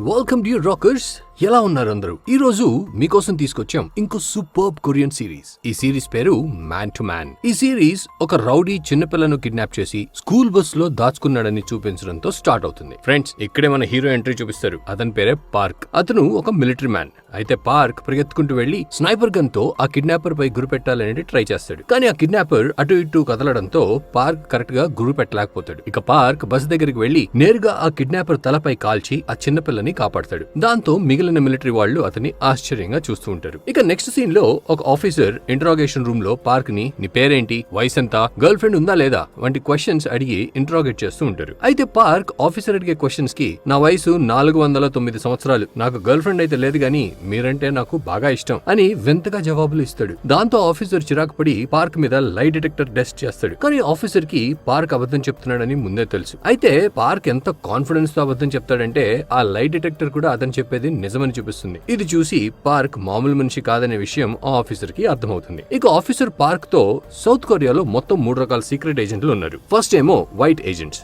Welcome to rockers. ఎలా ఉన్నారు అందరూ? ఈ రోజు మీకోసం తీసుకొచ్చాం ఇంకో సూపర్బ్ కొరియన్ సిరీస్. ఈ సిరీస్ పేరు మ్యాన్ టు మ్యాన్. ఈ సిరీస్ ఒక రౌడీ చిన్నపిల్లను కిడ్నాప్ చేసి స్కూల్ బస్ లో దాచుకున్నాడని చూపించడంతో స్టార్ట్ అవుతుంది. ఫ్రెండ్స్, ఇక్కడే మన హీరో ఎంట్రీ చూపిస్తారు. అతని పేరే పార్క్. అతను ఒక మిలిటరీ మ్యాన్. అయితే పార్క్ పరిగెత్తుకుంటూ వెళ్లి స్నైపర్ గన్ తో ఆ కిడ్నాపర్ పై గురి పెట్టాలనేది ట్రై చేస్తాడు. కానీ ఆ కిడ్నాపర్ అటు ఇటు కదలడంతో పార్క్ కరెక్ట్ గా గురి పెట్టలేకపోతాడు. ఇక పార్క్ బస్ దగ్గరికి వెళ్లి నేరుగా ఆ కిడ్నాపర్ తలపై కాల్చి ఆ చిన్నపిల్లని కాపాడతాడు. దాంతో మిగిలిన మిలిటరీ వాళ్ళు అతన్ని ఆశ్చర్యంగా చూస్తూ ఉంటారు. ఇక నెక్స్ట్ సీన్ లో ఒక ఆఫీసర్ ఇంటరాగేషన్ రూమ్ లో పార్క్ ని నీ పేరేంటి, వయసు ఎంత, గర్ల్ ఫ్రెండ్ ఉందా లేదా వంటి క్వశ్చన్స్ అడిగి ఇంటరాగేట్ చేస్తూ ఉంటారు. అయితే పార్క్ ఆఫీసర్ అడిగే క్వశ్చన్స్ కి నా వయసు 409 సంవత్సరాలు, నాకు గర్ల్ ఫ్రెండ్ అయితే లేదు గానీ మీరంటే నాకు బాగా ఇష్టం అని వింతగా జవాబులు ఇస్తాడు. దాంతో ఆఫీసర్ చిరాకు పడి పార్క్ మీద లై డిటెక్టర్ టెస్ట్ చేస్తాడు. కానీ ఆఫీసర్ కి పార్క్ అబద్ధం చెప్తున్నాడని ముందే తెలుసు. అయితే పార్క్ ఎంత కాన్ఫిడెన్స్ తో అబద్ధం చెప్తాడంటే ఆ లై డిటెక్టర్ కూడా అతను చెప్పేది నిజమని చూపిస్తుంది. ఇది చూసి పార్క్ మామూలు మనిషి కాదనే విషయం ఆ ఆఫీసర్ కి అర్థమవుతుంది. ఇక ఆఫీసర్ పార్క్ తో సౌత్ కొరియాలో మొత్తం 3 రకాల సీక్రెట్ ఏజెంట్లు ఉన్నారు. ఫస్ట్ ఏమో వైట్ ఏజెంట్స్,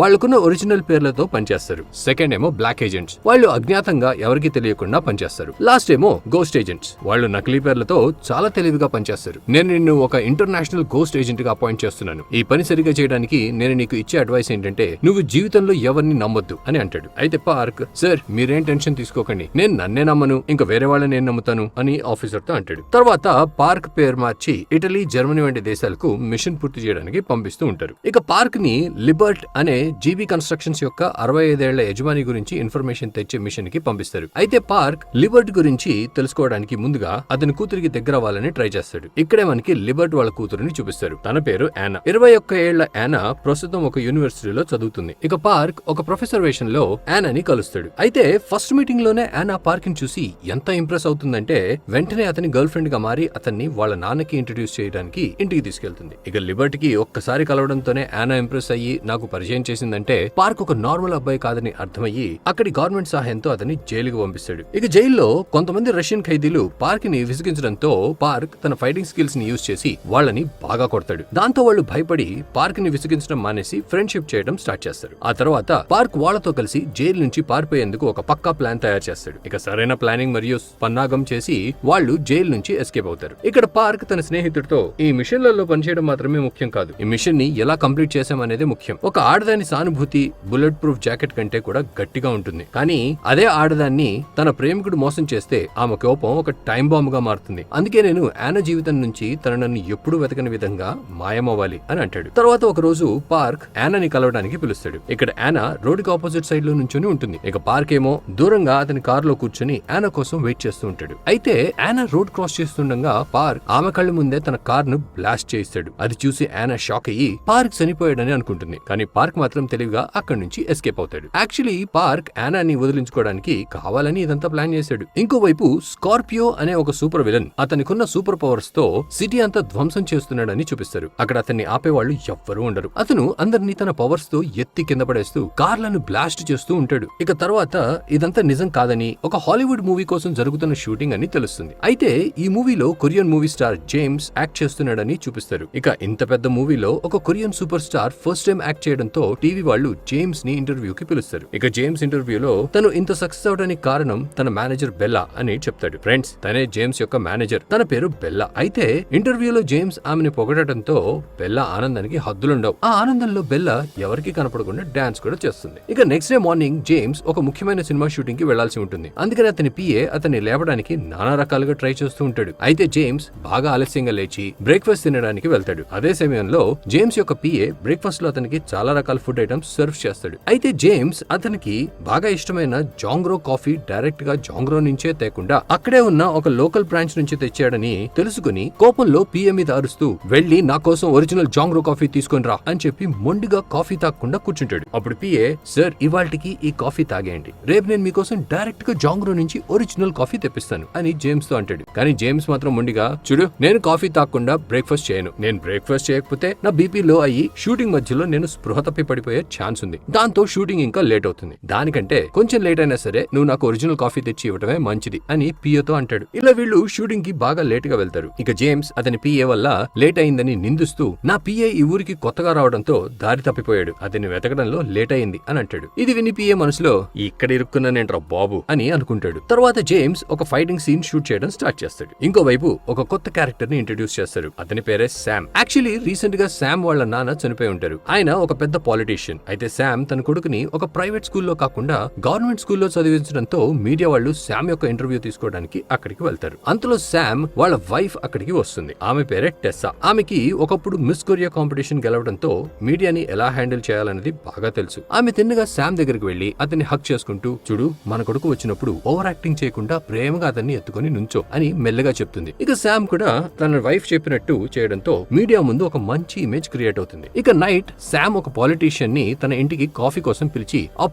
వాళ్ళకున్న ఒరిజినల్ పేర్లతో పనిచేస్తారు. సెకండ్ ఏమో బ్లాక్ ఏజెంట్స్, వాళ్ళు అజ్ఞాతంగా ఎవరికి తెలియకుండా పనిచేస్తారు. లాస్ట్ ఏమో గోస్ట్ ఏజెంట్స్, వాళ్ళు నకిలీ పేర్లతో చాలా తెలివిగా పనిచేస్తారు. నేను నిన్ను ఒక ఇంటర్నేషనల్ గోస్ట్ ఏజెంట్ గా అపాయింట్ చేస్తున్నాను. ఈ పని సరిగా చేయడానికి నేను నీకు ఇచ్చే అడ్వైస్ ఏంటంటే నువ్వు జీవితంలో ఎవరిని నమ్మొద్దు అని అంటాడు. అయితే పార్క్, సార్ మీరేం టెన్షన్ తీసుకోకండి, నేను నన్నే నమ్మను, ఇంకా వేరే వాళ్ళని నేను నమ్ముతాను అని ఆఫీసర్ తో అంటాడు. తర్వాత పార్క్ పేరు మార్చి ఇటలీ, జర్మనీ వంటి దేశాలకు మిషన్ పూర్తి చేయడానికి పంపిస్తూ ఉంటారు. ఇక పార్క్ ని లిబర్ట్ అనే జీబీ కన్స్ట్రక్షన్స్ యొక్క 65 ఏళ్ల యజమాని గురించి ఇన్ఫర్మేషన్ తెచ్చే మిషన్ కి పంపిస్తారు. అయితే పార్క్ లిబర్ట్ గురించి తెలుసుకోవడానికి ముందుగా అతని కూతురికి దగ్గర అవ్వాలని ట్రై చేస్తాడు. ఇక్కడే మనకి లిబర్ట్ వాళ్ళ కూతురుని చూపిస్తారు. తన పేరు యానా. 21 ఏళ్ల యానా ప్రస్తుతం ఒక యూనివర్సిటీలో చదువుతుంది. ఇక పార్క్ ఒక ప్రొఫెసర్ వేషన్ లో యానాని కలుస్తాడు. అయితే ఫస్ట్ మీటింగ్ లోనే యానా పార్క్ ని చూసి ఎంత ఇంప్రెస్ అవుతుందంటే వెంటనే అతని గర్ల్ ఫ్రెండ్ గా మారి అతన్ని వాళ్ళ నాన్నకి ఇంట్రడ్యూస్ చేయడానికి ఇంటికి తీసుకెళ్తుంది. ఇక లిబర్ట్ కి ఒక్కసారి కలవడంతోనే యానా ఇంప్రెస్ అయ్యి నాకు పరిచయం చేసిందంటే పార్క్ ఒక నార్మల్ అబ్బాయి కాదని అర్థమయ్యి అక్కడి గవర్నమెంట్ సహాయంతో అతన్ని జైలుకు పంపిస్తాడు. ఇక జైల్లో కొంతమంది రష్యన్ ఖైదీలు పార్క్ ని విసిగించడంతో పార్క్ తన ఫైటింగ్ స్కిల్స్ ని యూజ్ చేసి వాళ్ళని బాగా కొడతాడు. దాంతో వాళ్ళు భయపడి పార్క్ ని విసిగించడం మానేసి ఫ్రెండ్షిప్ చేయడం స్టార్ట్ చేస్తారు. ఆ తర్వాత పార్క్ వాళ్ళతో కలిసి జైలు నుంచి పారిపోయేందుకు ఒక పక్కా ప్లాన్ తయారు చేస్తాడు. ఇక సరైన ప్లానింగ్ మరియు పన్నాగం చేసి వాళ్ళు జైలు నుంచి ఎస్కేప్ అవుతారు. ఇక్కడ పార్క్ తన స్నేహితుడితో ఈ మిషన్లలో పనిచేయడం మాత్రమే ముఖ్యం కాదు, ఈ మిషన్ ని ఎలా కంప్లీట్ చేసామనేది ముఖ్యం. ఒక ఆడదాని సానుభూతి బుల్లెట్ ప్రూఫ్ జాకెట్ కంటే కూడా గట్టిగా ఉంటుంది. కానీ అదే ఆడదాన్ని తన ప్రేమికుడు మోసం చేస్తే ఆమె కోపం ఒక టైం బాంబ్ గా మారుతుంది. అందుకే నేను యానా జీవితం నుంచి నన్ను ఎప్పుడు వెతకని విధంగా మాయమవ్వాలి అని అంటాడు. తర్వాత ఒక రోజు పార్క్ యానాని కలవడానికి పిలుస్తాడు. ఇక్కడ యానా రోడ్డుకి ఆపోజిట్ సైడ్ లో నుంచొని ఉంటుంది. ఇక పార్క్ ఏమో దూరంగా అతని కారులో కూర్చొని యానా కోసం వెయిట్ చేస్తూ ఉంటాడు. అయితే యానా రోడ్ క్రాస్ చేస్తుండగా పార్క్ ఆమె కళ్ళ ముందే తన కార్ ను బ్లాస్ట్ చేయిస్తాడు. అది చూసి యానా షాక్ అయ్యి పార్క్ చనిపోయాడని అనుకుంటుంది. కానీ పార్క్ మాత్రం తెలివిగా అక్కడి నుంచి ఎస్కేప్ అవుతాడు. యాక్చువల్లీ పార్క్ యానాని వదిలించుకోవడానికి కావాలని ఇదంతా ప్లాన్ చేశాడు. ఇంకోవైపు స్కార్పియో అనే ఒక సూపర్ విలన్ అతనికున్న సూపర్ పవర్స్ తో సిటీ అంతా ధ్వంసం చేస్తున్నాడని చూపిస్తారు. అక్కడ అతన్ని ఆపేవాళ్ళు ఎవ్వరూ ఉండరు. అతను అందరినీ తన పవర్స్ తో ఎత్తి కింద పడేస్తూ కార్లను బ్లాస్ట్ చేస్తూ ఉంటాడు. ఇక తర్వాత ఇదంతా నిజం కాదని ఒక హాలీవుడ్ మూవీ కోసం జరుగుతున్న షూటింగ్ అని తెలుస్తుంది. అయితే ఈ మూవీలో Korean movie star James act చేస్తున్నాడని చూపిస్తారు. ఇక ఇంత పెద్ద మూవీలో ఒక Korean super star first time act చేయడంతో టీవీ వాళ్ళు జేమ్స్ ని ఇంటర్వ్యూకి పిలుస్తారు. ఇక జేమ్స్ ఇంటర్వ్యూలో తను ఇంత సక్సెస్ అవడానికి కారణం తన మేనేజర్ బెల్లా అని చెప్తాడు. ఫ్రెండ్స్, తనే జేమ్స్ యొక్క మేనేజర్. తన పేరు బెల్లా. అయితే ఇంటర్వ్యూలో జేమ్స్ ఆమెను పొగడటంతో బెల్లా ఆనందానికి హద్దులుండవు. ఆ ఆనందంలో బెల్లా ఎవరికి కనపడకుండా డాన్స్ కూడా చేస్తుంది. ఇక నెక్స్ట్ డే మార్నింగ్ జేమ్స్ ఒక ముఖ్యమైన సినిమా షూటింగ్ కి వెళ్లాల్సి ఉంటుంది. అందుకని అతని పిఏ అతన్ని లేపడానికి నానా రకాలుగా ట్రై చేస్తూ ఉంటాడు. అయితే జేమ్స్ బాగా ఆలస్యంగా లేచి బ్రేక్ఫాస్ట్ తినడానికి వెళ్తాడు. అదే సమయంలో జేమ్స్ యొక్క పిఏ బ్రేక్ఫాస్ట్ లో అతనికి చాలా రకాల ఫుడ్ ఐటమ్స్ సర్వ్ చేస్తాడు. అయితే జేమ్స్ అతనికి బాగా ఇష్టమైన జాంగ్రో కాఫీ డైరెక్ట్ గా జాంగ్రో నుంచే తేకుండా అక్కడే ఉన్న ఒక లోకల్ బ్రాంచ్ నుంచి తెచ్చాడని తెలుసుకుని కోపంలో పిఏ మీద అరుస్తూ వెళ్లి నా కోసం ఒరిజినల్ జాంగ్రో కాఫీ తీసుకొని రా అని చెప్పి మొండిగా కాఫీ తాగకుండా కూర్చుంటాడు. అప్పుడు పిఏ, సార్ ఇవాల్టికి ఈ కాఫీ తాగేయండి, రేపు నేను మీకోసం డైరెక్ట్ గా జాంగ్రో నుంచి ఒరిజినల్ కాఫీ తెప్పిస్తాను అని జేమ్స్ తో అంటాడు. కానీ జేమ్స్ మాత్రం మొండిగా, చూడు నేను కాఫీ తాగకుండా బ్రేక్ఫాస్ట్ చేయను, నేను బ్రేక్ఫాస్ట్ చేయకపోతే నా బీపీ లో అయ్యి షూటింగ్ మధ్యలో నేను స్పృహ తప్పి పడిపోయే ఛాన్స్ ఉంది, దాంతో షూటింగ్ ఇంకా లేట్ అవుతుంది, దానికంటే కొంచెం లేట్ అయినా సరే నువ్వు నాకు ఒరిజినల్ కాఫీ తెచ్చి ఇవ్వడమే మంచిది అని పిఏతో అంటాడు. ఇలా వీళ్ళు షూటింగ్ కి బాగా లేట్ గా వెళ్తారు. ఇక జేమ్స్ అతని పిఏ వల్ల లేట్ అయిందని నిందిస్తూ, నా పిఏ ఈ ఊరికి కొత్తగా రావడంతో దారి తప్పిపోయాడు, అతన్ని వెతకడంలో లేట్ అయింది అని అంటాడు. ఇది విని పిఏ మనసులో ఇక్కడ ఇరుక్కున్నానేంట్రా బాబు అని అనుకుంటాడు. తర్వాత జేమ్స్ ఒక ఫైటింగ్ సీన్ షూట్ చేయడం స్టార్ట్ చేస్తాడు. ఇంకోవైపు ఒక కొత్త క్యారెక్టర్ ని ఇంట్రడ్యూస్ చేస్తారు. అతని పేరే శామ్. యాక్చువల్లీ రీసెంట్ గా శామ్ వాళ్ళ నాన్న చనిపోయి ఉంటారు. ఆయన ఒక పెద్ద పాలిటీషియన్. అయితే శామ్ తన కొడుకుని ఒక ప్రైవేట్ స్కూల్లో కాకుండా గవర్నమెంట్ స్కూల్లో చదివించడంతో మీడియా వాళ్ళు శామ్ యొక్క ఇంటర్వ్యూ తీసుకోవడానికి అక్కడికి వెళ్తారు. అంతలో శామ్ వాళ్ళ వైఫ్ అక్కడికి వస్తుంది. ఆమె పేరే టెస్సా. ఆమెకి ఒకప్పుడు మిస్ కొరియా కాంపిటీషన్ గెలవడంతో మీడియాని ఎలా హ్యాండిల్ చేయాలనేది బాగా తెలుసు. ఆమె తిన్నగా శామ్ దగ్గరికి వెళ్లి అతన్ని హక్ చేసుకుంటూ, చూడు మన కొడుకు వచ్చినప్పుడు ఓవర్ యాక్టింగ్ చేయకుండా ప్రేమగా అతన్ని ఎత్తుకొని నుంచో అని మెల్లగా చెప్తుంది. ఇక శామ్ కూడా తన వైఫ్ చెప్పినట్టు చేయడంతో మీడియా ముందు ఒక మంచి ఇమేజ్ క్రియేట్ అవుతుంది. ఇక నైట్ శామ్ ఒక పాలిటీషియన్ ని తన ఇంటికి కాఫీ కోసం పిలిచి ఆ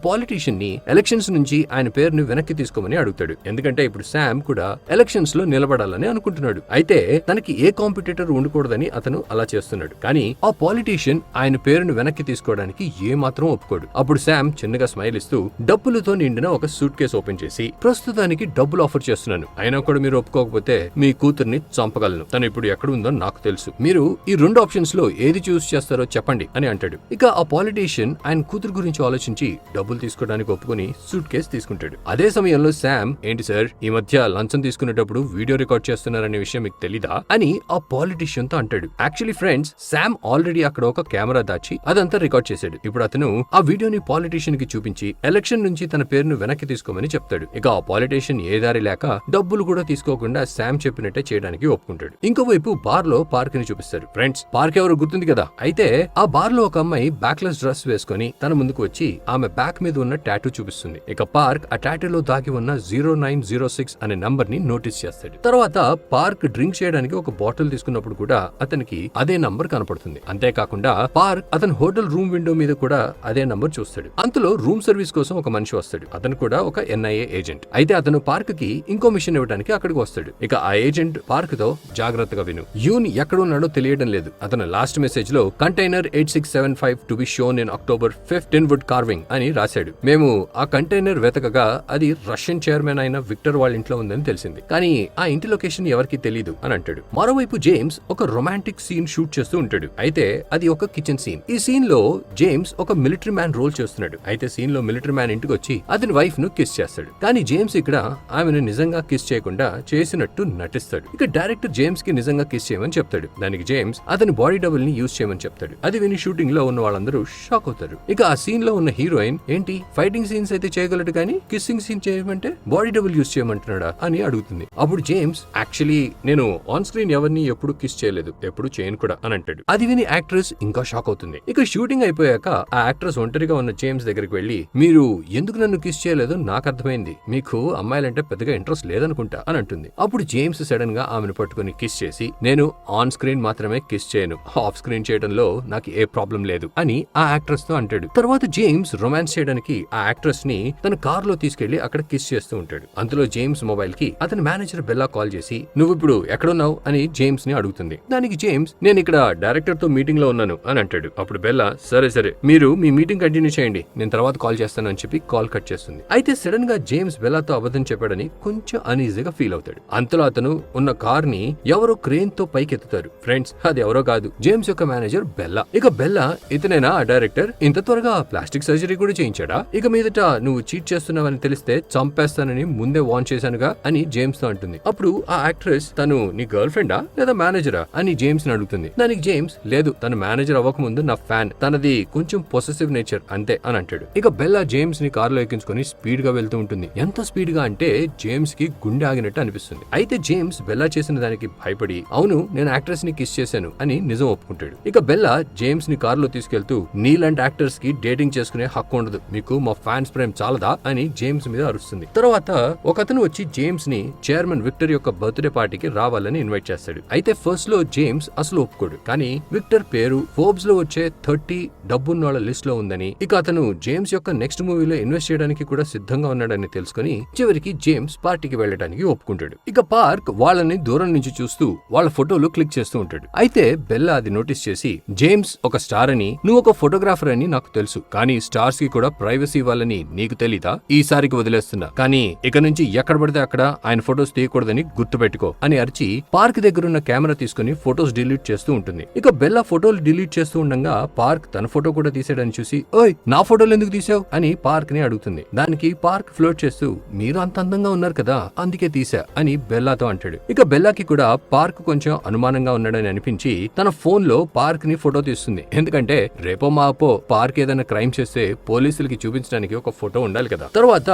పాలిటీషియన్ ని ఎలక్షన్స్ నుంచి ఆయన పేరుని వెనక్కి తీసుకోమని అడుగుతాడు. ఎందుకంటే ఇప్పుడు శామ్ కూడా ఎలక్షన్స్ లో నిలబడాలని అనుకుంటున్నాడు. అయితే తనకి ఏ కాంపిటీటర్ ఉండకూడదని అతను అలా చేస్తున్నాడు. కానీ ఆ పాలిటీషియన్ ఆయన పేరును వెనక్కి తీసుకోవడానికి ఏ మాత్రం ఒప్పుకోడు. అప్పుడు శామ్ చిన్నగా స్మైల్ ఇస్తూ డబ్బులతో నిండిన ఒక సూట్ కేసు ఓపెన్ చేసి, ప్రస్తుతానికి డబ్బులు ఆఫర్ చేస్తున్నాను, అయినా కూడా మీరు ఒప్పుకోకపోతే మీ కూతుర్ని చంపగలను, తను ఇప్పుడు ఎక్కడ ఉందో నాకు తెలుసు, మీరు ఈ రెండు ఆప్షన్స్ లో ఏది చూస్ చేస్తారో చెప్పండి అని అంటాడు. ఇక ఆ పాలిటీషియన్ ఆయన కూతురు గురించి ఆలోచించి డబ్బులు తీసుకోవడానికి ఒప్పుకొని సూట్ కేసు తీసుకుంటాడు. అదే సమయంలో శామ్, ఏంటి సార్ ఈ మధ్య లంచం తీసుకునేటప్పుడు వీడియో రికార్డ్ చేస్తున్నారనే విషయం మీకు తెలీదా అని ఆ పాలిటీషియన్ తో అంటాడు. యాక్చువల్లీ ఫ్రెండ్స్, శామ్ ఆల్రెడీ అక్కడ ఒక కెమెరా దాచి అదంతా రికార్డ్ చేశాడు. ఇప్పుడు అతను ఆ వీడియోని పాలిటీషియన్ కి చూపించి ఎలక్షన్ నుంచి తన పేరును వెనక్కి తీసుకోమని చెప్తాడు. ఇక ఆ పాలిటీషియన్ ఏ దారి లేక డబ్బులు కూడా తీసుకోకుండా శామ్ చెప్పినట్టే చేయడానికి ఒప్పుకుంటాడు. ఇంకోవైపు బార్ లో పార్క్ ని చూపిస్తారు. ఫ్రెండ్స్, పార్క్ ఎవరు గుర్తుంది కదా? అయితే ఆ బార్ లో ఒక అమ్మాయి బ్యాక్లెస్ డ్రెస్ వేసుకుని తన ముందుకు వచ్చి ఆమె బ్యాక్ మీద ఉన్న టాటూ చూపిస్తుంది. ఇక పార్క్ ఆ టాటూలో దాగి ఉన్న 0906 అనే నంబర్ ని నోటీస్ చేస్తాడు. తర్వాత పార్క్ డ్రింక్ చేయడానికి ఒక బాటిల్ తీసుకున్నప్పుడు కూడా అతనికి అదే నంబర్ కనపడుతుంది. అంతేకాకుండా పార్క్ అతని హోటల్ రూమ్ విండో మీద కూడా అదే నంబర్ చూస్తాడు. అంతలో రూమ్ సర్వీస్ కోసం ఒక మనిషి వస్తాడు. అతను కూడా ఒక NIA ఏజెంట్. అయితే అతను పార్క్ కి ఇంకో మిషన్ ఇవ్వడానికి అక్కడికి వస్తాడు. ఇక ఆ ఏజెంట్ పార్క్ తో, జాగ్రత్తగా విను, యూన్ ఎక్కడున్నాడో తెలియడం లేదు. అతను లాస్ట్ మెసేజ్ లో container 8675 to be shown in October 5th in wood carving అని రాశాడు. మేము ఆ కంటైనర్ వెతకగా అది రష్యన్ చైర్మన్ అయిన విక్టర్ వాళ్ళ ఇంట్లో ఉందని తెలిసింది. కానీ ఆ ఇంటి లొకేషన్ ఎవరికి తెలీదు అని అంటాడు. మరోవైపు జేమ్స్ ఒక రొమాంటిక్ సీన్ షూట్ చేస్తూ ఉంటాడు. అయితే అది ఒక కిచెన్ సీన్. ఈ సీన్ లో జేమ్స్ ఒక మిలిటరీ మ్యాన్ రోల్ చేస్తున్నాడు. అయితే సీన్ లో మిలిటరీ మ్యాన్ ఇంటికి వచ్చి అతని వైఫ్ ను కిస్ చేస్తాడు. కానీ జేమ్స్ ఇక్కడ ఆమెను నిజంగా కిస్ చేయకుండా చేసినట్టు నటిస్తాడు. ఇక డైరెక్టర్ జేమ్స్ కి నిజంగా కిస్ చేయమని చెప్తాడు. దానికి జేమ్స్ అతని బాడీ డబుల్ ని యూజ్ చేయమని చెప్తాడు. అది విని షూటింగ్ లో ఉన్న వాళ్ళందరూ షాక్ అవుతారు. ఇక ఆ సీన్ లో ఉన్న హీరోయిన్, ఏంటి ఫైటింగ్ సీన్స్ అయితే చేయగలడు కానీ కిస్సింగ్ సీన్ చేయమంటే బాడీ డబుల్ యూజ్ చేయమంటున్నాడా అని అడుగుతుంది. అప్పుడు జేమ్స్, యాక్చువల్లీ నేను ఆన్ స్క్రీన్ ఎవరిని ఎప్పుడు కిస్ చేయలేదు, ఎప్పుడు చేయను కూడా అని అంటాడు. అది విని యాక్ట్రెస్ ఇంకా షాక్ అవుతుంది. ఇక షూటింగ్ అయిపోయాక ఆ యాక్ట్రెస్ ఒంటరిగా ఉన్న జేమ్స్ దగ్గరికి వెళ్లి, మీరు ఎందుకు నన్ను కిస్ చేయలేదో నాకు అర్థమైంది, మీకు అమ్మాయిలంటే పెద్దగా ఇంట్రెస్ట్ లేదనుకుంటా అని అంటుంది. అప్పుడు జేమ్స్ సడన్ గా ఆమెను పట్టుకుని కిస్ చేసి, నేను ఆన్ స్క్రీన్ మాత్రమే కిస్ చేయను, ఆఫ్ స్క్రీన్ చేయడంలో నాకు ఏ ప్రాబ్లం లేదు అని ఆ యాక్ట్రెస్ తో అంటాడు. తర్వాత జేమ్స్ రొమాన్స్ చేయడానికి ఆ యాక్ట్రెస్ ని తన కార్ లో తీసుకెళ్లి అక్కడ కిస్ చేస్తూ ఉంటాడు. అందులో జేమ్స్ మొబైల్ కి అతని మేనేజర్ బెల్లా కాల్ చేసి, నువ్వు ఇప్పుడు ఎక్కడున్నావు అని జేమ్స్ ని అడుగుతుంది. దానికి జేమ్స్, నేను ఇక్కడ డైరెక్టర్ తో మీటింగ్ లో ఉన్నాను అని అంటాడు. అప్పుడు బెల్లా, సరే మీరు మీ మీటింగ్ కంటిన్యూ చేయండి, నేను తర్వాత కాల్ చేస్తాను అని చెప్పి కాల్ కట్ చేస్తుంది. అయితే సడన్ గా జేమ్స్ బెల్లాతో అబద్ధం చెప్పాడని కొంచెం అనీజీగా ఫీల్ అవుతాడు. అంతలో అతను ఉన్న కార్ ని ఎవరో క్రేన్ తో పైకెత్తుతారు. ఫ్రెండ్స్, అది ఎవరో కాదు, జేమ్స్ యొక్క మేనేజర్ బెల్లా. ఇక బెల్లా, ఇతనేనా ఆ డైరెక్టర్, ఇంత త్వరగా ప్లాస్టిక్ సర్జరీ కూడా చేయించాడా, ఇక మీదట నువ్వు చీట్ చేస్తున్నావని తెలిస్తే చంపేస్తానని ముందే వార్న్ చేశానుగా అని జేమ్స్ తో అంటుంది. అప్పుడు ఆ యాక్ట్రెస్, తను నీ గర్ల్ ఫ్రెండా లేదా మేనేజరా అని జేమ్స్ ని అడుగుతుంది. దానికి జేమ్స్, లేదు, తన మేనేజర్ అవ్వకముందు నా ఫ్యాన్, తనది కొంచెం పొసెసివ్ నేచర్ అంతే అని అంటాడు. ఇక బెల్లా జేమ్స్ ని కారులో ఎక్కించుకొని స్పీడ్ గా వెళ్తూ ఉంటుంది. ఎంత స్పీడ్ గా అంటే జేమ్స్ కి గుండె ఆగినట్టు అనిపిస్తుంది. అయితే జేమ్స్ బెల్లా చేసిన దానికి భయపడి, అవును నేను యాక్ట్రెస్ ని కిస్ చేశాను అని నిజం ఒప్పుకుంటాడు. ఇక బెల్లా జేమ్స్ ని కారులో తీసుకెళ్తూ, నీలాంటి యాక్టర్స్ కి డేటింగ్ చేసుకునే హక్కు ఉండదు, మీకు మా ఫ్యాన్స్ ప్రేమ్ చాలదా అని జేమ్స్ మీద అరుస్తుంది. తర్వాత ఒకతను వచ్చి జేమ్స్ ని చైర్మన్ విక్టర్ యొక్క బర్త్డే పార్టీకి రావాలని ఇన్వైట్ చేస్తాడు. అయితే ఫస్ట్ లో జేమ్స్ అసలు ఒప్పుకోడు. కానీ విక్టర్ పేరు ఫోర్బ్స్ లో వచ్చే 30 డబ్బున్నోళ్ల లిస్ట్ లో ఉందని, ఇక అతను జేమ్స్ యొక్క నెక్స్ట్ మూవీలో ఇన్వెస్ట్ చేయడానికి కూడా సిద్ధంగా ఉన్నాడని తెలుసుకుని చివరికి జేమ్స్ పార్టీకి వెళ్ళడానికి ఒప్పుకుంటాడు. ఇక పార్క్ వాళ్ళని దూరం నుంచి చూస్తూ వాళ్ళ ఫోటోలు క్లిక్ చేస్తూ ఉంటాడు. అయితే బెల్లా అది నోటీస్ చేసి, జేమ్స్ ఒక స్టార్ అని, నువ్వు ఒక ఫోటోగ్రాఫర్ అని నాకు తెలుసు, కానీ స్టార్స్ కి కూడా ప్రైవసీ ఇవ్వాలని నీకు తెలీదా, ఈసారికి వదిలేస్తున్నా, కానీ ఇక నుంచి ఎక్కడ పడితే అక్కడ ఆయన ఫొటోస్ తీయకూడదని గుర్తుపెట్టుకో అని అరిచి పార్క్ దగ్గరున్న కెమెరా తీసుకుని ఫొటోస్ డిలీట్ చేస్తూ ఉంటుంది. ఇక బెల్లా ఫోటోలు డిలీట్ చేస్తూ ఉండగా పార్క్ తన ఫోటో కూడా తీసాడని చూసి, ఓయ్ నా ఫోటోలు ఎందుకు తీసావు అని పార్క్ ని అడుగుతుంది. దానికి పార్క్ ఫ్లోట్ చేస్తూ, మీరు అంత అందంగా ఉన్నారు కదా అందుకే తీసా అని బెల్లాతో అంటాడు. ఇక బెల్లాకి కూడా పార్క్ కొంచెం అనుమానంగా ఉన్నాడని అనిపించి తన ఫోన్ లో పార్క్ ని ఫోటో తీస్తుంది. ఎందుకంటే రేపో మాపో పార్క్ ఏదైనా క్రైమ్ చేస్తే పోలీసులకి చూపించడానికి ఒక ఫోటో ఉండాలి కదా. తర్వాత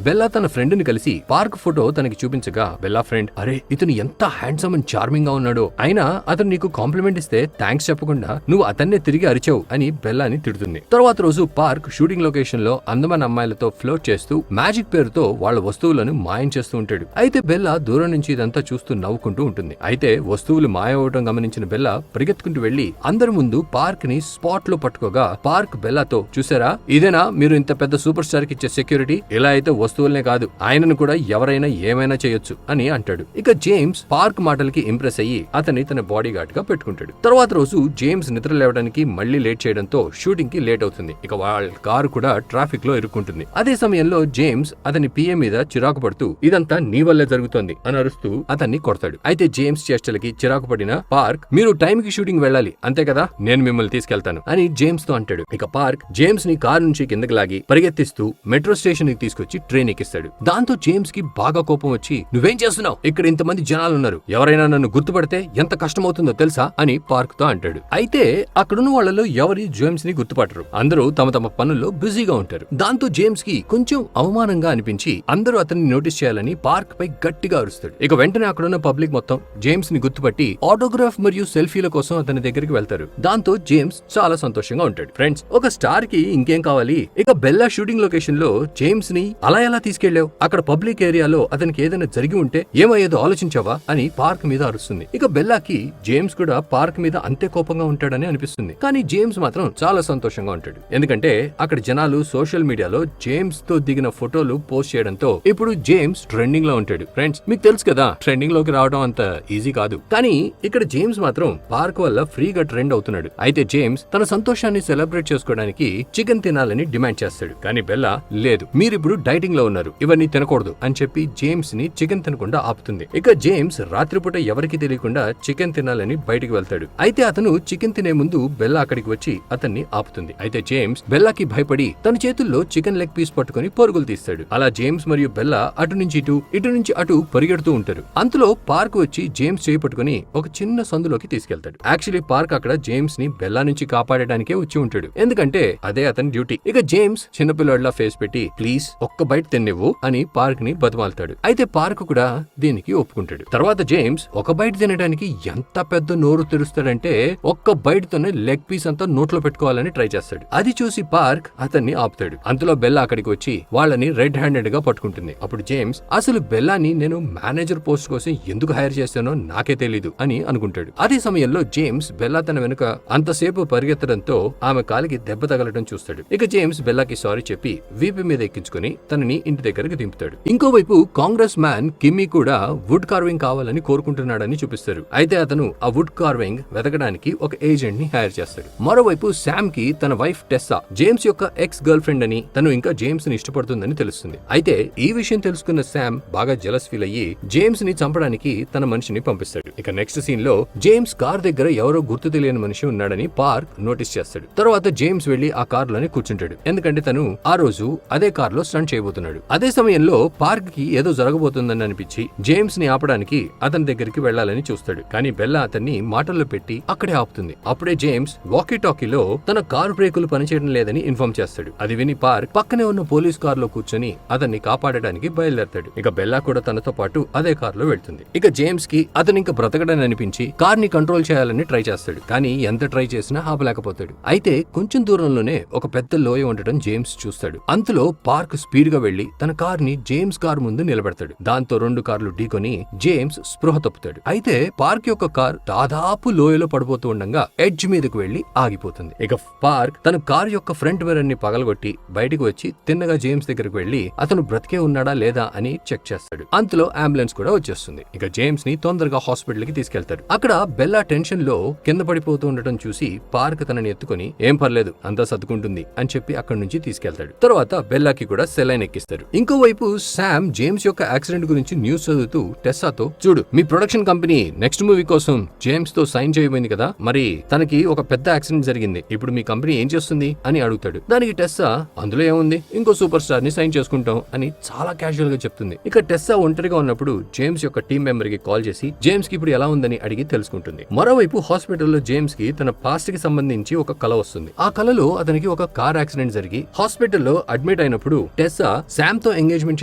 బెల్లా తన ఫ్రెండ్ ని కలిసి పార్క్ ఫోటో తనకి చూపించగా బెల్లా ఫ్రెండ్, అరే ఇతను ఎంత హ్యాండ్సమ్ అండ్ చార్మింగ్ గా ఉన్నాడో, అయినా అతను నీకు కాంప్లిమెంట్ ఇస్తే థ్యాంక్స్ చెప్పకుండా నువ్వు అతన్నే తిరిగి అరిచావు అని బెల్లాని తిడుతుంది. తర్వాత రోజు పార్క్ షూటింగ్ లొకేషన్ లో అందమైన అమ్మాయిలతో ఫ్లోట్ చేస్తూ మ్యాజిక్ పేరుతో వాళ్ళ వస్తువులను మాయం చేస్తూ ఉంటాడు. అయితే బెల్లా దూరం నుంచి ఇదంతా చూస్తూ నవ్వుకుంటూ ఉంటుంది. అయితే వస్తువులు మాయమవటం గమనించిన బెల్లా పరిగెత్తుకుంటూ వెళ్లి అందరి ముందు పార్క్ ని స్పాట్ లో పట్టుకోగా పార్క్ బెల్లాతో, చూసారా ఇదేనా మీరు ఇంత పెద్ద సూపర్ స్టార్ కి ఇచ్చే సెక్యూరిటీ? ఇలా అయితే వస్తువులనే కాదు ఆయనను కూడా ఎవరైనా ఏమైనా చేయొచ్చు అని అంటాడు. ఇక జేమ్స్ పార్క్ మాటలకి ఇంప్రెస్ అయ్యి అతన్ని తన బాడీ గార్డ్ గా పెట్టుకుంటాడు. తర్వాత రోజు జేమ్స్ నిద్ర లేవడానికి మళ్లీ లేట్ చేయడంతో షూటింగ్ కి లేట్ అవుతుంది. ఇక వాళ్ళ కారు కూడా ట్రాఫిక్ లో ఇరుక్కుంటుంది. అదే సమయంలో జేమ్స్ అతని పిఏ మీద చిరాకు పడుతూ, ఇదంతా నీ వల్లే జరుగుతోంది అని అరుస్తూ అతన్ని కొడతాడు. అయితే జేమ్స్ చేష్టలకి చిరాకు పడిన పార్క్, మీరు టైం కి షూటింగ్ వెళ్ళాలి అంతే కదా, నేను మిమ్మల్ని తీసుకెళ్తాను అని జేమ్స్ తో అంటాడు. ఇక పార్క్ జేమ్స్ ని కారు నుంచి కిందకి లాగి పరిగెత్తిస్తూ మెట్రో స్టేషన్ కి తీసుకొచ్చి ట్రైన్ ఎక్కిస్తాడు. దాంతో జేమ్స్ కి బాగా కోపం వచ్చి, నువ్వేం చేస్తున్నావు? ఇక్కడ ఇంతమంది జనాలు ఉన్నారు, ఎవరైనా నన్ను గుర్తుపడితే ఎంత కష్టమవుతుందో తెలుసా అని పార్క్ తో అంటాడు. అయితే అక్కడున్న వాళ్ళలో ఎవరి జేమ్స్ ని గుర్తుపట్టరు. అందరూ తమ తమ పనుల్లో బిజీగా ఉంటారు. దాంతో జేమ్స్ కి కొంచెం అవమానంగా అనిపించి అందరూ అతన్ని నోటీస్ చేయాలని పార్క్ పై గట్టిగా అరుస్తాడు. ఇక వెంటనే అక్కడున్న పబ్లిక్ మొత్తం జేమ్స్ ని గుర్తుపట్టి ఆటోగ్రాఫ్ మరియు సెల్ఫీల కోసం అతని దగ్గరికి వెళ్తారు. దాంతో జేమ్స్ చాలా సంతోషంగా ఉంటాడు. ఫ్రెండ్స్, ఒక స్టార్ కి ఇంకేం కావాలి? ఇక బెల్లా షూటింగ్ లొకేషన్ లో జేమ్స్ ని అలా ఎలా తీసుకెళ్లావు? అక్కడ పబ్లిక్ ఏరియాలో అతనికి ఏదైనా జరిగి ఉంటే ఏమయ్యేదో ఆలోచించావా అని పార్క్ మీద అరుస్తుంది. ఇక బెల్లాకి జేమ్స్ కూడా పార్క్ మీద అంతే కోపంగా ఉంటాడని అనిపిస్తుంది. కానీ జేమ్స్ మాత్రం చాలా సంతోషంగా ఉంటాడు. ఎందుకంటే అక్కడ జనాలు సోషల్ మీడియాలో జేమ్స్ తో దిగిన ఫోటోలు పోస్ట్ చేయడంతో ఇప్పుడు జేమ్స్ ట్రెండింగ్ లో ఉంటాడు. ఫ్రెండ్స్, మీకు తెలుసు కదా ట్రెండింగ్ లోకి రావడం అంత ఈజీ కాదు. కానీ ఇక్కడ జేమ్స్ మాత్రం పార్క్ వల్ల ఫ్రీగా ట్రెండ్ అవుతున్నాడు. అయితే జేమ్స్ తన సంతోషాన్ని సెలబ్రేట్ చేసుకోవడానికి చికెన్ తినాలని డిమాండ్ చేస్తాడు. కానీ బెల్లా, లేదు మీరిప్పుడు డైటింగ్ లో ఉన్నారు, ఇవన్నీ తినకూడదు అని చెప్పి జేమ్స్ ని చికెన్ తినకుండా ఆపుతుంది. ఇక జేమ్స్ రాత్రిపూట ఎవరికి తెలియకుండా చికెన్ తినాలని బయటికి వెళ్తాడు. అయితే అతను చికెన్ తినే ముందు బెల్లా అక్కడికి వచ్చి అతన్ని ఆపుతుంది. అయితే జేమ్స్ బెల్లాకి భయపడి తన చేతుల్లో చికెన్ లెగ్ పీస్ పట్టుకుని పరుగులు తీస్తాడు. అలా జేమ్స్ మరియు బెల్లా అటు నుంచి ఇటు నుంచి అటు పరిగెడుతూ ఉంటారు. అంతలో పార్క్ వచ్చి జేమ్స్ చేయి పట్టుకుని ఒక చిన్న సందులోకి తీసుకెళ్తాడు. యాక్చువల్లీ పార్క్ అక్కడ జేమ్స్ ని బెల్లా నుంచి కాపాడడానికే వచ్చి ఉంటాడు. ఎందుకంటే అదే అతని డ్యూటీ. ఇక జేమ్స్ చిన్నపిల్లాడిలా ఫేస్ పెట్టి, ప్లీజ్ ఒక్క బైట్ తిన్నివ్వు అని పార్క్ ని బతిమాలుతాడు. అయితే పార్క్ కూడా దీనికి ఒప్పుకుంటాడు. తర్వాత జేమ్స్ ఒక బైట్ తినడానికి ఎంత పెద్ద నోరు తెరుస్తాడంటే ఒక్క బైట్ తోనే లెగ్ పీస్ అంతా నోట్లో పెట్టుకోవాలని ట్రై చేస్తాడు. అది చూసి పార్క్ అతన్ని ఆపుతాడు. అంతలో బెల్లా అక్కడికి వచ్చి వాళ్ళని రెడ్ హ్యాండెడ్ గా పట్టుకుంటుంది. అప్పుడు జేమ్స్, అసలు బెల్లాని నేను మేనేజర్ పోస్ట్ కోసం ఎందుకు హైర్ చేశానో నాకే తెలీదు అని అనుకుంటాడు. అదే సమయంలో జేమ్స్ బెల్లా తన వెనుక అంతసేపు పరిగెత్తడంతో ఆమె కాలికి దెబ్బ తగలడం చూస్తాడు. ఇక జేమ్స్ బెల్లాకి సారీ చెప్పి వీపీ మీద ఎక్కించుకుని తనని ఇంటి దగ్గరికి దింపుతాడు. ఇంకోవైపు కాంగ్రెస్ మ్యాన్ కిమ్మీ కూడా వుడ్ కార్వింగ్ కావాలని కోరుకుంటున్నాడని చూపిస్తారు. అయితే అతను ఆ వుడ్ కార్వింగ్ వెతకడానికి ఒక ఏజెంట్ ని హైర్ చేస్తాడు. మరోవైపు శామ్ కి తన వైఫ్ టెస్సా జేమ్స్ యొక్క ఎక్స్ గర్ల్ ఫ్రెండ్ అని, తను ఇంకా జేమ్స్ ని ఇష్టపడుతుందని తెలుస్తుంది. అయితే ఈ విషయం తెలుసుకున్న శామ్ బాగా జెలస్ ఫీల్ అయ్యి జేమ్స్ ని చంపడానికి తన మనిషిని పంపిస్తాడు. ఇక నెక్స్ట్ సీన్ లో జేమ్స్ కార్ దగ్గర ఎవరో గుర్తు తెలియని మనిషి ఉన్నాడని పార్క్ నోటీస్ చేస్తాడు. తర్వాత జేమ్స్ వెళ్లి ఆ కార్ లోనే కూర్చుంటాడు. ఎందుకంటే తను ఆ రోజు అదే కార్ లో స్టంట్ చేయబోతున్నాడు. అదే సమయంలో పార్క్ కి ఏదో జరగబోతుందని అనిపించి జేమ్స్ ని ఆపడానికి అతని దగ్గరికి వెళ్లాలని చూస్తాడు. కానీ బెల్లా అతన్ని మాటల్లో పెట్టి అక్కడే ఆపుతుంది. అప్పుడే జేమ్స్ వాకీ టాకీలో తన కారు బ్రేకులు పనిచేయడం లేదని ఇన్ఫార్మ్ చేస్తాడు. అది విని పార్క్ పక్కనే ఉన్న పోలీస్ కార్ లో కూర్చొని అతన్ని కాపాడడానికి బయలుదేరతాడు. ఇక బెల్లా కూడా తనతో పాటు అదే కార్ లో వెళ్తుంది. ఇక జేమ్స్ కి అతను ఇంకా బ్రతకడని అనిపించి కార్ ని కంట్రోల్ చేయాలని ట్రై చేస్తాడు. కానీ ఎంత ట్రై చేసినా ఆపలేకపోతాడు. అయితే కొంచెం దూరంలోనే ఒక పెద్ద లోయ ఉండటం జేమ్స్ చూస్తాడు. అంతలో పార్క్ స్పీడ్ గా వెళ్లి తన కార్ ని జేమ్స్ కార్ ముందు నిలబెడతాడు. దాంతో 2 కార్లు ఢీకొని జేమ్స్ స్పృహ తప్పుతాడు. అయితే పార్క్ యొక్క కార్ దాదాపు లోయలో పడిపోతూ ఉండగా ఎడ్జ్ మీదకు వెళ్లి ఆగిపోతుంది. ఇక పార్క్ తన కార్ యొక్క ఫ్రంట్ మిర్రర్ ని పగలగొట్టి బయటకు వచ్చి తిన్నగా జేమ్స్ దగ్గరకు వెళ్లి అతను బ్రతికే ఉన్నాడా లేదా అని చెక్ చేస్తాడు. అంతలో అంబులెన్స్ కూడా వచ్చేస్తుంది. ఇక జేమ్స్ ని తొందరగా హాస్పిటల్ కి తీసుకెళ్తారు. అక్కడ బెల్లా టెన్షన్ లో కింద పడిపోతూ ఉండటం చూసి పార్క్ తనని ఎత్తుకొని, ఏం పర్లేదు అంతా సర్దుకుంటుంది అని చెప్పి అక్కడి నుంచి తీసుకెళ్తాడు. తర్వాత బెల్లాకి కూడా సెలైన్ ఎక్కిస్తారు. ఇంకోవైపు మరోవైపు శామ్ జేమ్స్ యొక్క యాక్సిడెంట్ గురించి న్యూస్ చదువుతూ టెస్సాతో, చూడు మీ ప్రొడక్షన్ కంపెనీ నెక్స్ట్ మూవీ కోసం జేమ్స్ తో సైన్ చేయబోయింది కదా, మరి తనకి ఒక పెద్ద యాక్సిడెంట్ జరిగింది, ఇప్పుడు మీ కంపెనీ ఏం చేస్తుంది అని అడుగుతాడు. దానికి టెస్సా, అందులో ఏముంది, ఇంకో సూపర్ స్టార్ ని సైన్ చేసుకుంటాం అని చాలా క్యాజువల్ గా చెప్తుంది. ఇక టెస్సా ఒంటరిగా ఉన్నప్పుడు జేమ్స్ యొక్క టీం మెంబర్ కి కాల్ చేసి జేమ్స్ కి ఇప్పుడు ఎలా ఉందని అడిగి తెలుసుకుంటుంది. మరోవైపు హాస్పిటల్లో జేమ్స్ కి తన పాస్ట్ కి సంబంధించి ఒక కల వస్తుంది. ఆ కలలో అతనికి ఒక కార్ యాక్సిడెంట్ జరిగి హాస్పిటల్లో అడ్మిట్ అయినప్పుడు టెస్సా శామ్ తో ఎంగేజ్మెంట్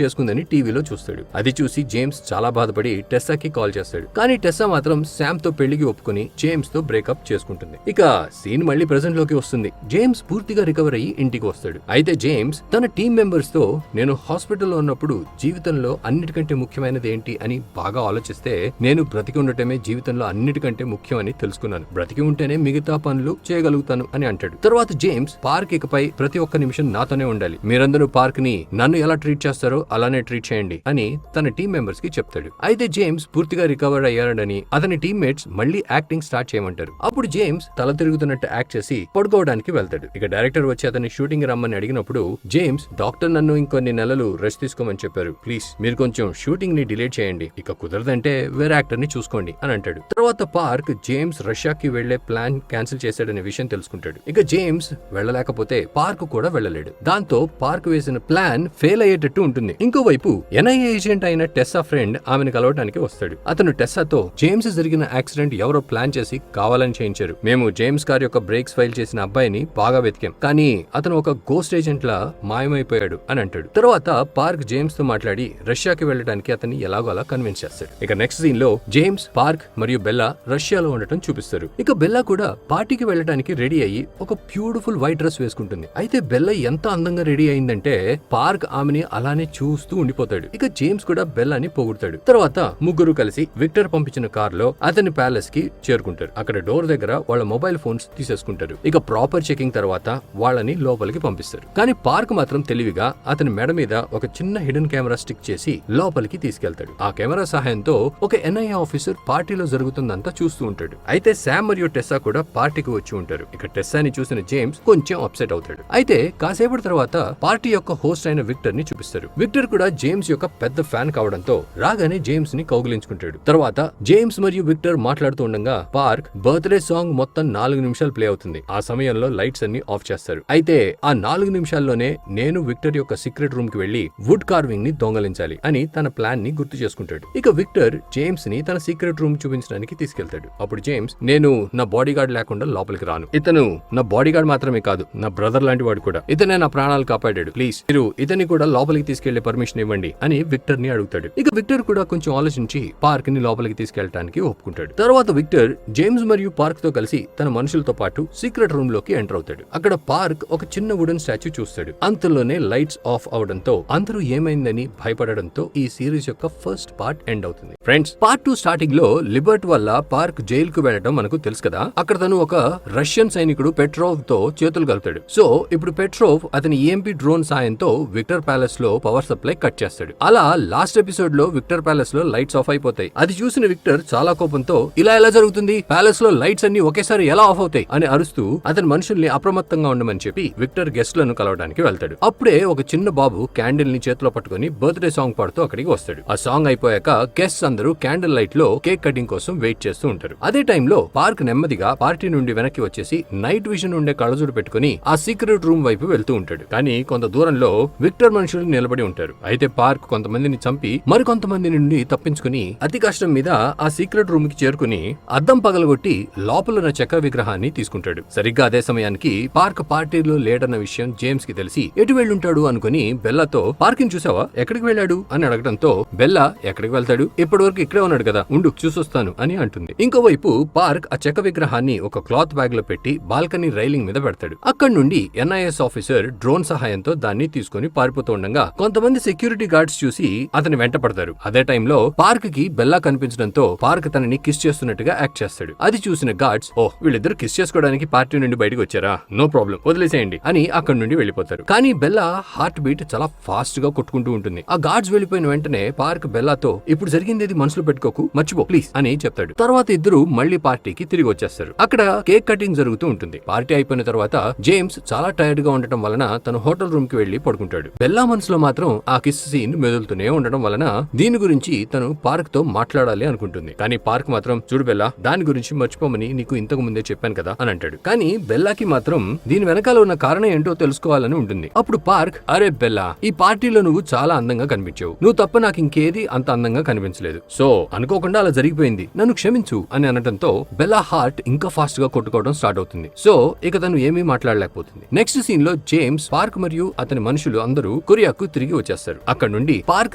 చేసుకుందని టీవీలో చూస్తాడు. అది చూసి జేమ్స్ చాలా బాధపడి టెస్సాకి కాల్ చేస్తాడు. కానీ టెస్సా మాత్రం శామ్ తో పెళ్లికి ఒప్పుకుని జేమ్స్ తో బ్రేకప్ చేసుకుంటుంది. ఇక సీన్ మళ్ళీ ప్రెసెంట్ లోకి వస్తుంది. జేమ్స్ పూర్తిగా రికవర్ అయ్యి ఇంటికి వస్తాడు. అయితే జేమ్స్ తన టీం మెంబర్స్ తో, నేను హాస్పిటల్లో ఉన్నప్పుడు జీవితంలో అన్నిటికంటే ముఖ్యమైనది ఏంటి అని బాగా ఆలోచిస్తే నేను బ్రతికి ఉండటమే జీవితంలో అన్నిటికంటే ముఖ్యం అని తెలుసుకున్నాను. బ్రతికి ఉంటేనే మిగతా పనులు చేయగలుగుతాను అని అంటాడు. తర్వాత జేమ్స్, పార్క్ ఇకపై ప్రతి ఒక్క నిమిషం నాతోనే ఉండాలి, మీరందరూ పార్క్ ని నన్ను ఎలా ట్రీట్ చేస్తారో అలానే ట్రీట్ చేయండి అని తన టీం మెంబర్స్ కి చెప్తాడు. అయితే జేమ్స్ పూర్తిగా రికవర్ అయ్యాడని అతని టీమ్మేట్స్ మళ్ళీ యాక్టింగ్ స్టార్ట్ చేయమంటారు. అప్పుడు జేమ్స్ తల తిరుగుతున్నట్టు యాక్ట్ చేసి పడుకోవడానికి వెళ్తాడు. ఇక డైరెక్టర్ వచ్చి అతన్ని షూటింగ్ రమ్మని అడిగినప్పుడు జేమ్స్, డాక్టర్ నన్ను ఇంకొన్ని నెలలు రెస్ట్ తీసుకోమని చెప్పారు, ప్లీజ్ మీరు కొంచెం షూటింగ్ ని డిలే చేయండి, ఇక కుదరదంటే వేరే యాక్టర్ ని చూసుకోండి అని అంటాడు. తర్వాత పార్క్ జేమ్స్ రష్యాకి వెళ్లే ప్లాన్ క్యాన్సిల్ చేశాడనే విషయం తెలుసుకుంటాడు. ఇక జేమ్స్ వెళ్ళలేకపోతే పార్క్ కూడా వెళ్ళలేడు. దాంతో పార్క్ వేసిన ప్లాన్ ఫెయిల్ అయ్యేటట్టు ఉంటుంది. ఇంకోవైపు ఎన్ఐఏ ఏజెంట్ అయిన టెస్సా ఫ్రెండ్ ఆమెను కలవడానికి వస్తాడు. అతను టెస్సాతో, జేమ్స్ జరిగిన యాక్సిడెంట్ ఎవరో ప్లాన్ చేసి కావాలని చేయించారు, మేము జేమ్స్ కార్ యొక్క బ్రేక్స్ ఫైల్ చేసిన అబ్బాయిని బాగా వెతికాం, కానీ అతను ఒక గోస్ట్ ఏజెంట్ లా మాయమైపోయాడు అని అంటాడు. తర్వాత పార్క్ జేమ్స్ తో మాట్లాడి రష్యాకి వెళ్ళడానికి అతన్ని ఎలాగో అలా కన్విన్స్ చేస్తాడు. ఇక నెక్స్ట్ సీన్ లో జేమ్స్, పార్క్ మరియు బెల్లా రష్యాలో ఉండటం చూపిస్తారు. ఇక బెల్లా కూడా పార్టీకి వెళ్ళడానికి రెడీ అయ్యి ఒక బ్యూటిఫుల్ వైట్ డ్రెస్ వేసుకుంటుంది. అయితే బెల్లా ఎంత అందంగా రెడీ అయిందంటే పార్క్ ఆమెని అలానే చూస్తూ ఉండిపోతాడు. ఇక జేమ్స్ కూడా బెల్లాని పొగుడతాడు. తర్వాత ముగ్గురు కలిసి విక్టర్ పంపించిన కార్ లో అతని ప్యాలెస్ కి చేరుకుంటారు. అక్కడ డోర్ దగ్గర వాళ్ళ మొబైల్ ఫోన్స్ తీసేసుకుంటారు. ఇక ప్రాపర్ చెకింగ్ తర్వాత వాళ్ళని లోపలికి పంపిస్తారు. కానీ పార్క్ మాత్రం తెలివిగా అతని మెడ మీద ఒక చిన్న హిడెన్ కెమెరా స్టిక్ చేసి లోపలికి తీసుకెళ్తాడు. ఆ కెమెరా సహాయంతో ఒక ఎన్ఐఏ ఆఫీసర్ పార్టీలో జరుగుతుందంతా చూస్తూ ఉంటాడు. అయితే శామ్ మరియు టెస్సా కూడా పార్టీకి వచ్చి ఉంటారు. ఇక టెస్సాని చూసిన జేమ్స్ కొంచెం అప్సెట్ అవుతాడు. అయితే కాసేపటి తర్వాత పార్టీ యొక్క హోస్ట్ అయిన విక్టర్ ని చూపిస్తారు. విక్టర్ కూడా జేమ్స్ యొక్క పెద్ద ఫ్యాన్ కావడంతో రాగానే జేమ్స్ ని కౌగిలించుకుంటాడు. తర్వాత జేమ్స్ మరియు విక్టర్ మాట్లాడుతూ ఉండగా పార్క్ బర్త్డే సాంగ్ మొత్తం 4 నిమిషాలు ప్లే అవుతుంది. ఆ సమయంలో లైట్స్ అన్ని ఆఫ్ చేస్తారు. అయితే ఆ 4 నిమిషాల్లోనే నేను విక్టర్ యొక్క సీక్రెట్ రూమ్ కి వెళ్లి వుడ్ కార్వింగ్ ని దొంగలించాలి అని తన ప్లాన్ ని గుర్తు చేసుకుంటాడు. ఇక విక్టర్ జేమ్స్ ని తన సీక్రెట్ రూమ్ చూపించడానికి తీసుకెళ్తాడు. అప్పుడు జేమ్స్, నేను నా బాడీ గార్డ్ లేకుండా లోపలికి రాను, ఇతను నా బాడీ గార్డ్ మాత్రమే కాదు, నా బ్రదర్ లాంటి వాడు కూడా, ఇతనే నా ప్రాణాలు కాపాడాడు, ప్లీజ్ మీరు ఇతన్ని కూడా లోపలికి తీసుకెళ్లే పర్మిషన్ ఇవ్వండి అని విక్టర్ ని అడుగుతాడు. ఇక విక్టర్ కూడా కొంచెం ఆలోచించి పార్క్ ని లోపలికి తీసుకెళ్లడానికి ఒప్పుకుంటాడు. తర్వాత విక్టర్ జేమ్స్ మరియు పార్క్ తో కలిసి తన మనుషులతో పాటు సీక్రెట్ రూమ్ లోకి ఎంటర్ అవుతాడు. అక్కడ పార్క్ ఒక చిన్న వుడెన్ స్టాచ్యూ చూస్తాడు. అంతలోనే లైట్స్ ఆఫ్ అవడంతో అందరూ ఏమైందని భయపడడంతో ఈ సిరీస్ యొక్క ఫస్ట్ పార్ట్ ఎండ్ అవుతుంది. ఫ్రెండ్స్, పార్ట్ 2 స్టార్టింగ్ లో లిబర్ట్ వల్ల పార్క్ జైలు కు వెళ్లడం మనకు తెలుసు కదా. అక్కడ తను ఒక రష్యన్ సైనికుడు పెట్రోవ్ తో చేతులు కలుతాడు. సో ఇప్పుడు పెట్రోవ్ అతని ఈఎంపీ డ్రోన్ సాయంతో విక్టర్ ప్యాలెస్ లో పవర్ సప్లై కట్ చేస్తాడు. అలా లాస్ట్ ఎపిసోడ్ లో విక్టర్ ప్యాలెస్ లో లైట్స్ ఆఫ్ అయిపోతాయి. అది చూసిన విక్టర్ చాలా కోపంతో, ఇలా ఎలా జరుగుతుంది, ప్యాలెస్ లో లైట్స్ అన్ని ఒకేసారి ఎలా ఆఫ్ అవుతాయి అని అరుస్తూ అతని మనుషుల్ని అప్రమత్తంగా ఉండమని చెప్పి విక్టర్ గెస్ట్ లను కలవడానికి వెళ్తాడు. అప్పుడే ఒక చిన్న బాబు క్యాండిల్ ని చేతిలో పట్టుకుని బర్త్డే సాంగ్ పాడుతూ అక్కడికి వస్తాడు. ఆ సాంగ్ అయిపోయాక గెస్ట్ అందరూ క్యాండిల్ లైట్ లో కేక్ కటింగ్ కోసం వెయిట్ చేస్తూ ఉంటారు. అదే టైంలో పార్క్ నెమ్మదిగా పార్టీ నుండి వెనక్కి వచ్చేసి నైట్ విజన్ ఉండే కళ్ళజోడు పెట్టుకుని ఆ సీక్రెట్ రూమ్ వైపు వెళ్తూ ఉంటాడు. కానీ కొంత దూరంలో విక్టర్ మనుషులు నిలబడి ఉంటారు. అయితే పార్క్ కొంతమందిని చంపి మరికొంతమంది నుండి తప్పించుకుని అతి కష్టం మీద ఆ సీక్రెట్ రూమ్ కి చేరుకుని అద్దం పగలగొట్టి లోపలున్న చక్ర విగ్రహాన్ని తీసుకుంటాడు. సరిగ్గా అదే సమయానికి పార్క్ పార్టీలో లేడన్న విషయం జేమ్స్ కి తెలిసి ఎటు వెళ్ళుంటాడు అనుకుని బెల్లాతో, పార్క్ ని చూసావా, ఎక్కడికి వెళ్ళాడు అని అడగడంతో బెల్లా, ఎక్కడికి వెళ్తాడు, ఇప్పటి వరకు ఇక్కడే ఉన్నాడు కదా, ఉండు చూసొస్తాను అని అంటుంది. ఇంకోవైపు పార్క్ ఆ చెక్క విగ్రహాన్ని ఒక క్లాత్ బ్యాగ్ లో పెట్టి బాల్కనీ రైలింగ్ మీద పెడతాడు. అక్కడి నుండి ఎన్ఐఎస్ ఆఫీసర్ డ్రోన్ సహాయంతో దాన్ని తీసుకుని పారిపోతూ ఉండగా కొంతమంది సెక్యూరిటీ గార్డ్స్ చూసి అతని వెంట పడతారు. అదే టైంలో పార్క్ కి బెల్లా కనిపించడంతో పార్క్ తనని కిస్ చేస్తున్నట్టుగా యాక్ట్ చేస్తాడు. అది చూసిన గార్డ్స్, ఓ వీళ్ళిద్దరు కిస్ చేసుకోవడానికి పార్టీ నుండి బయటకు వచ్చారా, నో ప్రాబ్లం వదిలేసేయండి అని అక్కడి నుండి వెళ్లిపోతారు. కానీ బెల్లా హార్ట్ బీట్ చాలా ఫాస్ట్ గా కొట్టుకుంటూ ఉంటుంది. ఆ గార్డ్స్ వెళ్లిపోయిన వెంటనే పార్క్ బెల్లాతో, ఇప్పుడు జరిగింది మనసులో పెట్టుకోకు, మర్చిపో ప్లీజ్ అని చెప్తాడు. తర్వాత ఇద్దరు మళ్లీ పార్టీకి తిరిగి వచ్చేస్తారు. అక్కడ కేక్ కటింగ్ జరుగుతూ ఉంటుంది. పార్టీ అయిపోయిన తర్వాత జేమ్స్ చాలా టైర్డ్ గా ఉండటం వలన తన హోటల్ రూమ్ కి వెళ్లి పడుకుంటాడు. బెల్లా మనసులో మాత్రం మాత్రం ఆ కిస్ సీన్ మెదులుతూనే ఉండడం వలన దీని గురించి తను పార్క్ తో మాట్లాడాలి అనుకుంటుంది. కానీ పార్క్ మాత్రం చూడు బెల్లా, దాని గురించి మర్చిపోమని నీకు ఇంతకు ముందే చెప్పాను కదా అని అంటాడు. కానీ బెల్లాకి మాత్రం దీని వెనకాల ఉన్న కారణం ఏంటో తెలుసుకోవాలని ఉంటుంది. అప్పుడు పార్క్, అరే బెల్లా, ఈ పార్టీలో నువ్వు చాలా అందంగా కనిపించావు. నువ్వు తప్ప నాకు ఇంకేది అంత అందంగా కనిపించలేదు. సో అనుకోకుండా అలా జరిగిపోయింది, నన్ను క్షమించు అని అనడంతో బెల్లా హార్ట్ ఇంకా ఫాస్ట్ గా కొట్టుకోవడం స్టార్ట్ అవుతుంది. సో ఇక తను ఏమీ మాట్లాడలేకపోతుంది. నెక్స్ట్ సీన్ లో జేమ్స్, పార్క్ మరియు అతని మనుషులు అందరూ కొరియాకు తిరిగి వచ్చేస్తారు. అక్కడ నుండి పార్క్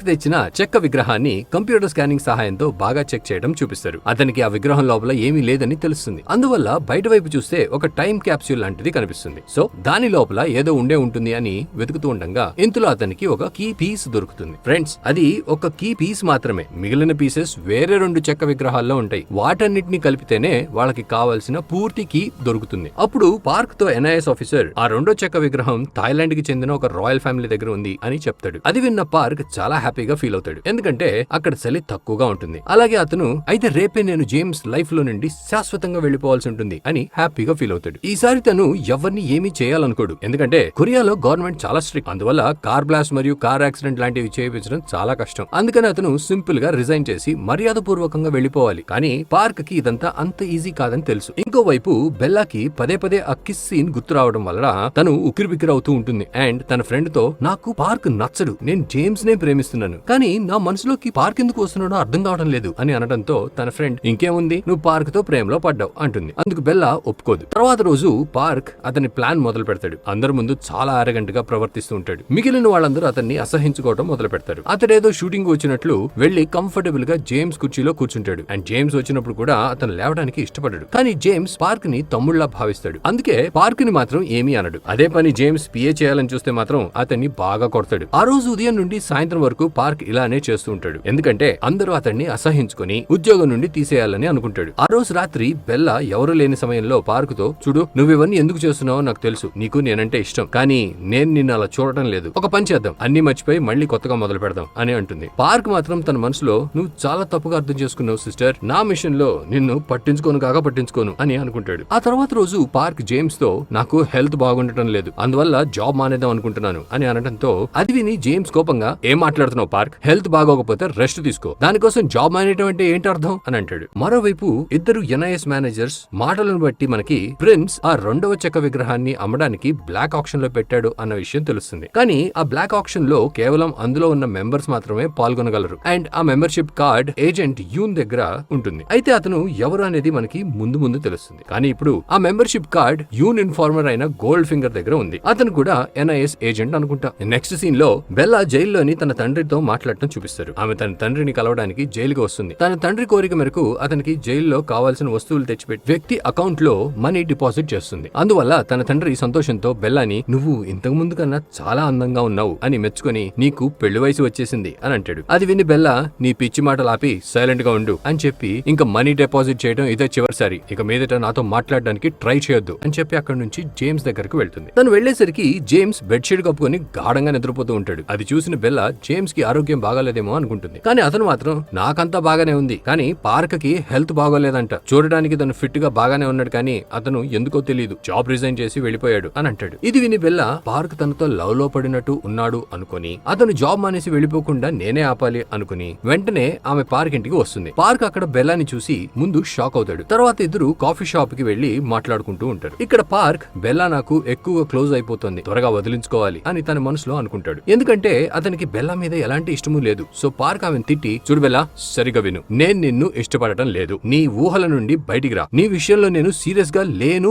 తెచ్చిన చెక్క విగ్రహాన్ని కంప్యూటర్ స్కానింగ్ సహాయంతో బాగా చెక్ చేయడం చూపిస్తారు. అతనికి ఆ విగ్రహం లోపల ఏమీ లేదని తెలుస్తుంది. అందువల్ల బయట వైపు చూస్తే ఒక టైం క్యాప్సూల్ లాంటిది కనిపిస్తుంది. సో దాని లోపల ఏదో ఉండే ఉంటుంది అని వెతుకుతూ ఉండగా ఇంతలో అతనికి ఒక కీ పీస్ దొరుకుతుంది. ఫ్రెండ్స్, అది ఒక కీ పీస్ మాత్రమే. మిగిలిన పీసెస్ వేరే 2 చెక్క విగ్రహాల్లో ఉంటాయి. వాటన్నిటిని కలిపితేనే వాళ్ళకి కావాల్సిన పూర్తి కీ దొరుకుతుంది. అప్పుడు పార్క్ తో NIS ఆఫీసర్ ఆ 2వ చెక్క విగ్రహం థాయిలాండ్ కి చెందిన ఒక రాయల్ ఫ్యామిలీ దగ్గర ఉంది అని చెప్తాడు. అది విన్న పార్క్ చాలా హ్యాపీగా ఫీల్ అవుతాడు. ఎందుకంటే అక్కడ చలి తక్కువగా ఉంటుంది. అలాగే అతను అయితే రేపే నేను జేమ్స్ లైఫ్ లో నుండి శాశ్వతంగా వెళ్లిపోవాల్సి ఉంటుంది అని హ్యాపీగా ఫీల్ అవుతాడు. ఈసారి తను ఎవరిని ఏమీ చేయాలనుకోడు. ఎందుకంటే కొరియాలో గవర్నమెంట్ చాలా స్ట్రిక్ట్. అందువల్ల కార్ బ్లాస్ట్ మరియు కార్ యాక్సిడెంట్ లాంటివి చేయించడం చాలా కష్టం. అందుకని అతను సింపుల్ గా రిజైన్ చేసి మర్యాద పూర్వకంగా వెళ్లిపోవాలి. కానీ పార్క్ కి ఇదంతా అంత ఈజీ కాదని తెలుసు. ఇంకోవైపు బెల్లాకి పదే పదే ఆ కిస్ సీన్ గుర్తు రావడం వల్ల తను ఉక్కిరిబిక్కిరవుతూ ఉంటుంది. అండ్ తన ఫ్రెండ్ తో, నాకు పార్క్ నచ్చడు, నేను జేమ్స్ నే ప్రేమిస్తున్నాను, కానీ నా మనసులోకి పార్క్ ఎందుకు వస్తున్నాడో అర్థం కావడం లేదు అని అనడంతో తన ఫ్రెండ్, ఇంకేముంది, నువ్వు పార్క్ తో ప్రేమలో పడ్డావు అంటుంది. అందుకు బెల్లా ఒప్పుకోదు. తర్వాత రోజు పార్క్ అతని ప్లాన్ మొదలు పెడతాడు. అందరి ముందు చాలా అరగంట గా ప్రవర్తిస్తూ ఉంటాడు. మిగిలిన వాళ్ళందరూ అతన్ని అసహించుకోవడం మొదలు పెడతారు. అతడేదో షూటింగ్ వచ్చినట్లు వెళ్లి కంఫర్టబుల్ గా జేమ్స్ కుర్చీలో కూర్చుంటాడు. అండ్ జేమ్స్ వచ్చినప్పుడు కూడా అతను లేవడానికి ఇష్టపడడు. కానీ జేమ్స్ పార్క్ ని తమ్ముళ్లా భావిస్తాడు. అందుకే పార్క్ ని మాత్రం ఏమీ అనడు. అదే పని జేమ్స్ పిఏ చేయాలని చూస్తే మాత్రం అతన్ని బాగా కొడతాడు. ఆ రోజు ఉదయం నుండి సాయంత్రం వరకు పార్క్ ఇలానే చేస్తూ ఉంటాడు. ఎందుకంటే అందరూ అతన్ని అసహించుకుని ఉద్యోగం నుండి తీసేయాలని అనుకుంటాడు. ఆ రోజు రాత్రి బెల్లా ఎవరు లేని సమయంలో పార్క్ తో, చూడు, నువ్వు ఇవన్నీ ఎందుకు చేస్తున్నావో నాకు తెలుసు, నీకు నేనంటే ఇష్టం, కానీ నేను నిన్ను అలా చూడటం లేదు. ఒక పని చేద్దాం, అన్ని మర్చిపోయి మళ్ళీ కొత్తగా మొదలు పెడదాం అని అంటుంది. పార్క్ మాత్రం తన మనసులో, నువ్వు చాలా తప్పుగా అర్థం చేసుకున్నావు సిస్టర్, నా మిషన్ లో నిన్ను పట్టించుకోను అని అనుకుంటాడు. ఆ తర్వాత రోజు పార్క్ జేమ్స్ తో, నాకు హెల్త్ బాగుండటం లేదు, అందువల్ల జాబ్ మానేద్దాం అనుకుంటున్నాను అని అనడంతో అది విని జేమ్స్ కోపంగా, ఏం మాట్లాడుతున్నావు పార్క్, హెల్త్ బాగోకపోతే రెస్ట్ తీసుకో, దానికోసం జాబ్ మానేయటం అంటే ఏంటి అర్థం అని అంటాడు. మరోవైపు ఇద్దరు NIS మేనేజర్స్ మాటలను బట్టి మనకి ప్రిన్స్ ఆ 2వ చెక్క విగ్రహాన్ని అమ్మడానికి బ్లాక్ ఆక్షన్ లో పెట్టాడు అన్న విషయం తెలుస్తుంది. కానీ ఆ బ్లాక్ ఆక్షన్ లో కేవలం అందులో ఉన్న మెంబర్స్ మాత్రమే పాల్గొనగలరు. అండ్ ఆ మెంబర్షిప్ కార్డ్ ఏజెంట్ యూన్ దగ్గర ఉంటుంది. అయితే అతను ఎవరు అనేది మనకి ముందు ముందు తెలుస్తుంది. కానీ ఇప్పుడు ఆ మెంబర్షిప్ కార్డ్ యూన్ ఇన్ఫార్మర్ అయిన గోల్డ్ ఫింగర్ దగ్గర ఉంది. అతను కూడా NIS ఏజెంట్ అనుకుంటా. నెక్స్ట్ సీన్ లో బెల్లా జైల్లోని తన తండ్రితో మాట్లాడటం చూపిస్తారు. ఆమె తన తండ్రిని కలవడానికి జైలుకి వస్తుంది. తన తండ్రి కోరిక మేరకు అతనికి జైల్లో కావాల్సిన వస్తువులు తెచ్చిపెట్టి వ్యక్తి అకౌంట్ లో మనీ డిపాజిట్ చేస్తుంది. అందువల్ల తన తండ్రి సంతోషంతో బెల్లాని, నువ్వు ఇంతకు ముందు కన్నా చాలా అందంగా ఉన్నావు అని మెచ్చుకొని, నీకు పెళ్లి వయసు వచ్చేసింది అని అంటాడు. అది విని బెల్లా, నీ పిచ్చి మాటలు ఆపి సైలెంట్ గా ఉండు అని చెప్పి, ఇంకా మనీ డిపాజిట్ చేయడం ఇదే చివరిసారి, ఇక మీదట నాతో మాట్లాడడానికి ట్రై చేయొద్దు అని చెప్పి అక్కడి నుంచి జేమ్స్ దగ్గరకు వెళ్తుంది. తను వెళ్లేసరికి జేమ్స్ బెడ్షీట్ కప్పుకొని గాఢంగా నిద్రపోతూ ఉంటాడు. అది చూసిన బెల్లా జేమ్స్ కి ఆరోగ్యం బాగాలేదేమో అనుకుంటుంది. కానీ అతను మాత్రం, నాకంతా బాగానే ఉంది, కానీ పార్క్ కి హెల్త్ బాగోలేదంట, చూడడానికి తను ఫిట్ గా బాగానే ఉన్నాడు, కానీ అతను ఎందుకో తెలియదు జాబ్ రిజైన్ చేసి వెళ్లిపోయాడు అని అంటాడు. ఇది విని బెల్లా, పార్క్ తనతో లవ్ లో పడినట్టు ఉన్నాడు అనుకుని అతను జాబ్ మానేసి వెళ్లిపోకుండా నేనే ఆపాలి అనుకుని వెంటనే ఆమె పార్క్ ఇంటికి వస్తుంది. పార్క్ అక్కడ బెల్లాని చూసి ముందు షాక్ అవుతాడు. తర్వాత ఇద్దరు కాఫీ షాప్ కి వెళ్లి మాట్లాడుకుంటూ ఉంటారు. ఇక్కడ పార్క్, బెల్లా నాకు ఎక్కువగా క్లోజ్ అయిపోతుంది, త్వరగా వదిలించుకోవాలి అని తన మనసులో అనుకుంటాడు. ఎందుకంటే అతనికి బెల్లా మీద ఎలాంటి ఇష్టము లేదు. సో పార్క్ ఆమెను తిట్టి, చూడు బెల్లా, సరిగా విను, నేను నిన్ను ఇష్టపడటం లేదు, నీ ఊహల నుండి బయటికి రా, నీ విషయంలో నేను సీరియస్ గా లేను.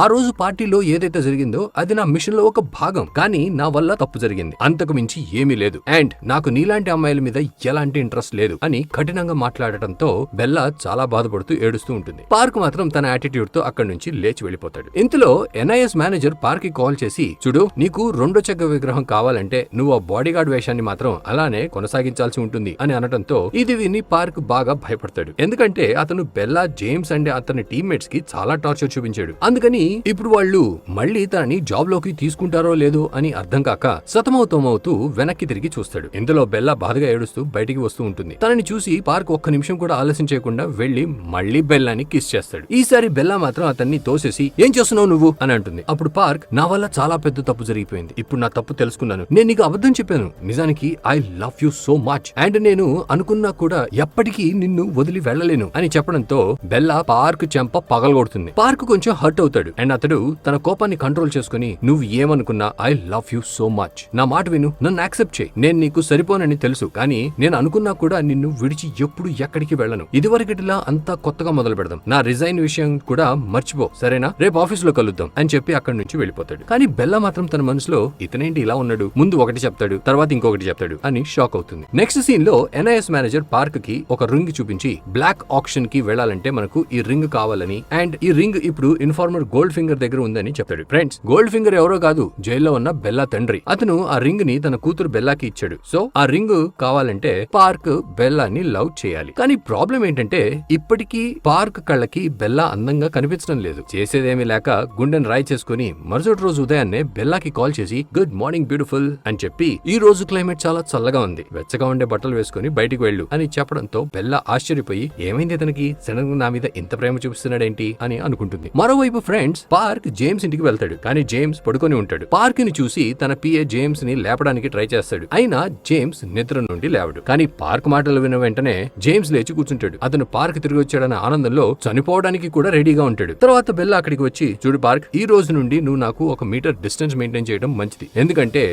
ఆ రోజు పార్టీలో ఏదైతే జరిగిందో అది నా మిషన్ లో ఒక భాగం, కానీ నా వల్ల తప్పు జరిగింది, అంతకు మించి ఏమీ లేదు. అండ్ నాకు నీలాంటి అమ్మాయిల మీద ఎలాంటి ఇంట్రెస్ట్ లేదు అని కఠినంగా మాట్లాడటంతో బెల్లా చాలా బాధపడుతూ ఏడుస్తూ ఉంటుంది. పార్క్ మాత్రం తన యాటిట్యూడ్ తో అక్కడి నుంచి లేచి వెళ్లిపోతాడు. ఇంతలో NIS మేనేజర్ పార్క్ కి కాల్ చేసి, చూడు, నీకు 2వ చెక్క విగ్రహం కావాలంటే నువ్వు ఆ బాడీ గార్డ్ వేషాన్ని మాత్రం అలానే కొనసాగించాల్సి ఉంటుంది అని అనడంతో ఇది విని పార్క్ బాగా భయపడతాడు. ఎందుకంటే అతను బెల్లా, జేమ్స్ అండ్ అతని టీమ్మేట్స్ కి చాలా టార్చర్ చూపించాడు. అందుకని ఇప్పుడు వాళ్ళు మళ్ళీ తనని జాబ్ లోకి తీసుకుంటారో లేదో అని అర్థం కాక సతమవుతూ వెనక్కి తిరిగి చూస్తాడు. ఇందులో బెల్లా బాధగా ఏడుస్తూ బయటికి వస్తూ ఉంటుంది. తనని చూసి పార్క్ ఒక్క నిమిషం కూడా ఆలస్యం చేయకుండా వెళ్లి మళ్ళీ బెల్లాని కిస్ చేస్తాడు. ఈసారి బెల్లా మాత్రం అతన్ని తోసేసి, ఏం చేస్తున్నావు నువ్వు అని అంటుంది. అప్పుడు పార్క్, నా వల్ల చాలా పెద్ద తప్పు జరిగిపోయింది, ఇప్పుడు నా తప్పు తెలుసుకున్నాను, అనుకున్నాను, నేను నీకు అబద్ధం చెప్పాను, నిజానికి I love you so much and నేను అనుకున్నా కూడా ఎప్పటికీ నిన్ను వదిలి వెళ్ళలేను అని చెప్పడంతో బెల్లా పార్క్ చెంప పగలగొడుతుంది. పార్క్ కొంచెం హర్ట్ అవుతాడు అండ్ అతడు తన కోపాన్ని కంట్రోల్ చేసుకుని నువ్వు ఏమనుకున్నా I love you so much, నా మాట విను, నన్ను యాక్సెప్ట్ చేయి, నేను నీకు సరిపోనని తెలుసు, కానీ నేను అనుకున్నా కూడా నిన్ను విడిచి ఎప్పుడు ఎక్కడికి వెళ్ళను, ఇదివరకటిలా అంతా కొత్తగా మొదలు పెడదాం, నా రిజైన్ విషయం కూడా మర్చిపో సరేనా, రేపు ఆఫీస్ లో కలుద్దాం అని చెప్పి అక్కడి నుంచి వెళ్ళిపోతాడు. కానీ బెల్లా మాత్రం తన మనసులో ఇతనేంటి ఇలా ఉన్నాడు, ముందు ఒకటి చెప్తాడు తర్వాత ఇంకొకటి చెప్తాడు అని షాక్ అవుతుంది. నెక్స్ట్ సీన్ లో NIS మేనేజర్ పార్క్ కి ఒక రింగ్ చూపించి బ్లాక్ ఆక్షన్ కి వెళ్ళాలంటే మనకు ఈ రింగ్ కావాలని అండ్ ఈ రింగ్ ఇప్పుడు ఇన్ఫార్మర్ గోల్డ్ ఫింగర్ దగ్గర ఉందని చెప్తాడు. ఫ్రెండ్స్, గోల్డ్ ఫింగర్ ఎవరో కాదు, జైల్లో ఉన్న బెల్లా తండ్రి. అతను ఆ రింగ్ ని తన కూతురు బెల్లాకి ఇచ్చాడు. సో ఆ రింగ్ కావాలంటే పార్క్ బెల్లాని లవ్ చేయాలి. కానీ ప్రాబ్లం ఏంటంటే ఇప్పటికీ పార్క్ కళ్ళకి బెల్లా అందంగా కనిపించడం లేదు. చేసేదేమీ లేక గుండెని రాయి చేసుకుని మరుసటి రోజు ఉదయాన్నే బెల్లాకి కాల్ చేసి గుడ్ మార్నింగ్ బ్యూటిఫుల్ అని చెప్పి ఈ రోజు క్లైమేట్ చాలా చల్లగా ఉంది, వెచ్చగా ఉండే బట్టలు వేసుకుని బయటికి వెళ్ళు అని చెప్పడంతో బెల్లా ఆశ్చర్యపోయి ఏమైంది ఇతనికి సడన్ గా నా మీద ఇంత ప్రేమ చూపిస్తున్నాడేంటి అని అనుకుంటుంది. మరోవైపు ఫ్రెండ్స్, పార్క్ జేమ్స్ ఇంటికి వెళ్తాడు. కానీ జేమ్స్ పడుకొని ఉంటాడు. పార్క్ ని చూసి తన పిఏ జేమ్స్ ని లేపడానికి ట్రై చేస్తాడు. అయినా జేమ్స్ నిద్ర నుండి లేవడు. కానీ పార్క్ మాటలు విన్న వెంటనే జేమ్స్ లేచి కూర్చుంటాడు. అతను పార్క్ తిరిగి వచ్చాడన్న ఆనందంలో చనిపోవడానికి కూడా రెడీగా ఉంటాడు. తర్వాత బెల్లా అక్కడికి వచ్చి చూడు పార్క్, ఈ రోజు నుండి నువ్వు నాకు 1 మీటర్ డిస్టెన్స్ మెయింటైన్ చేయడం మంచిది, ఎందుకంటే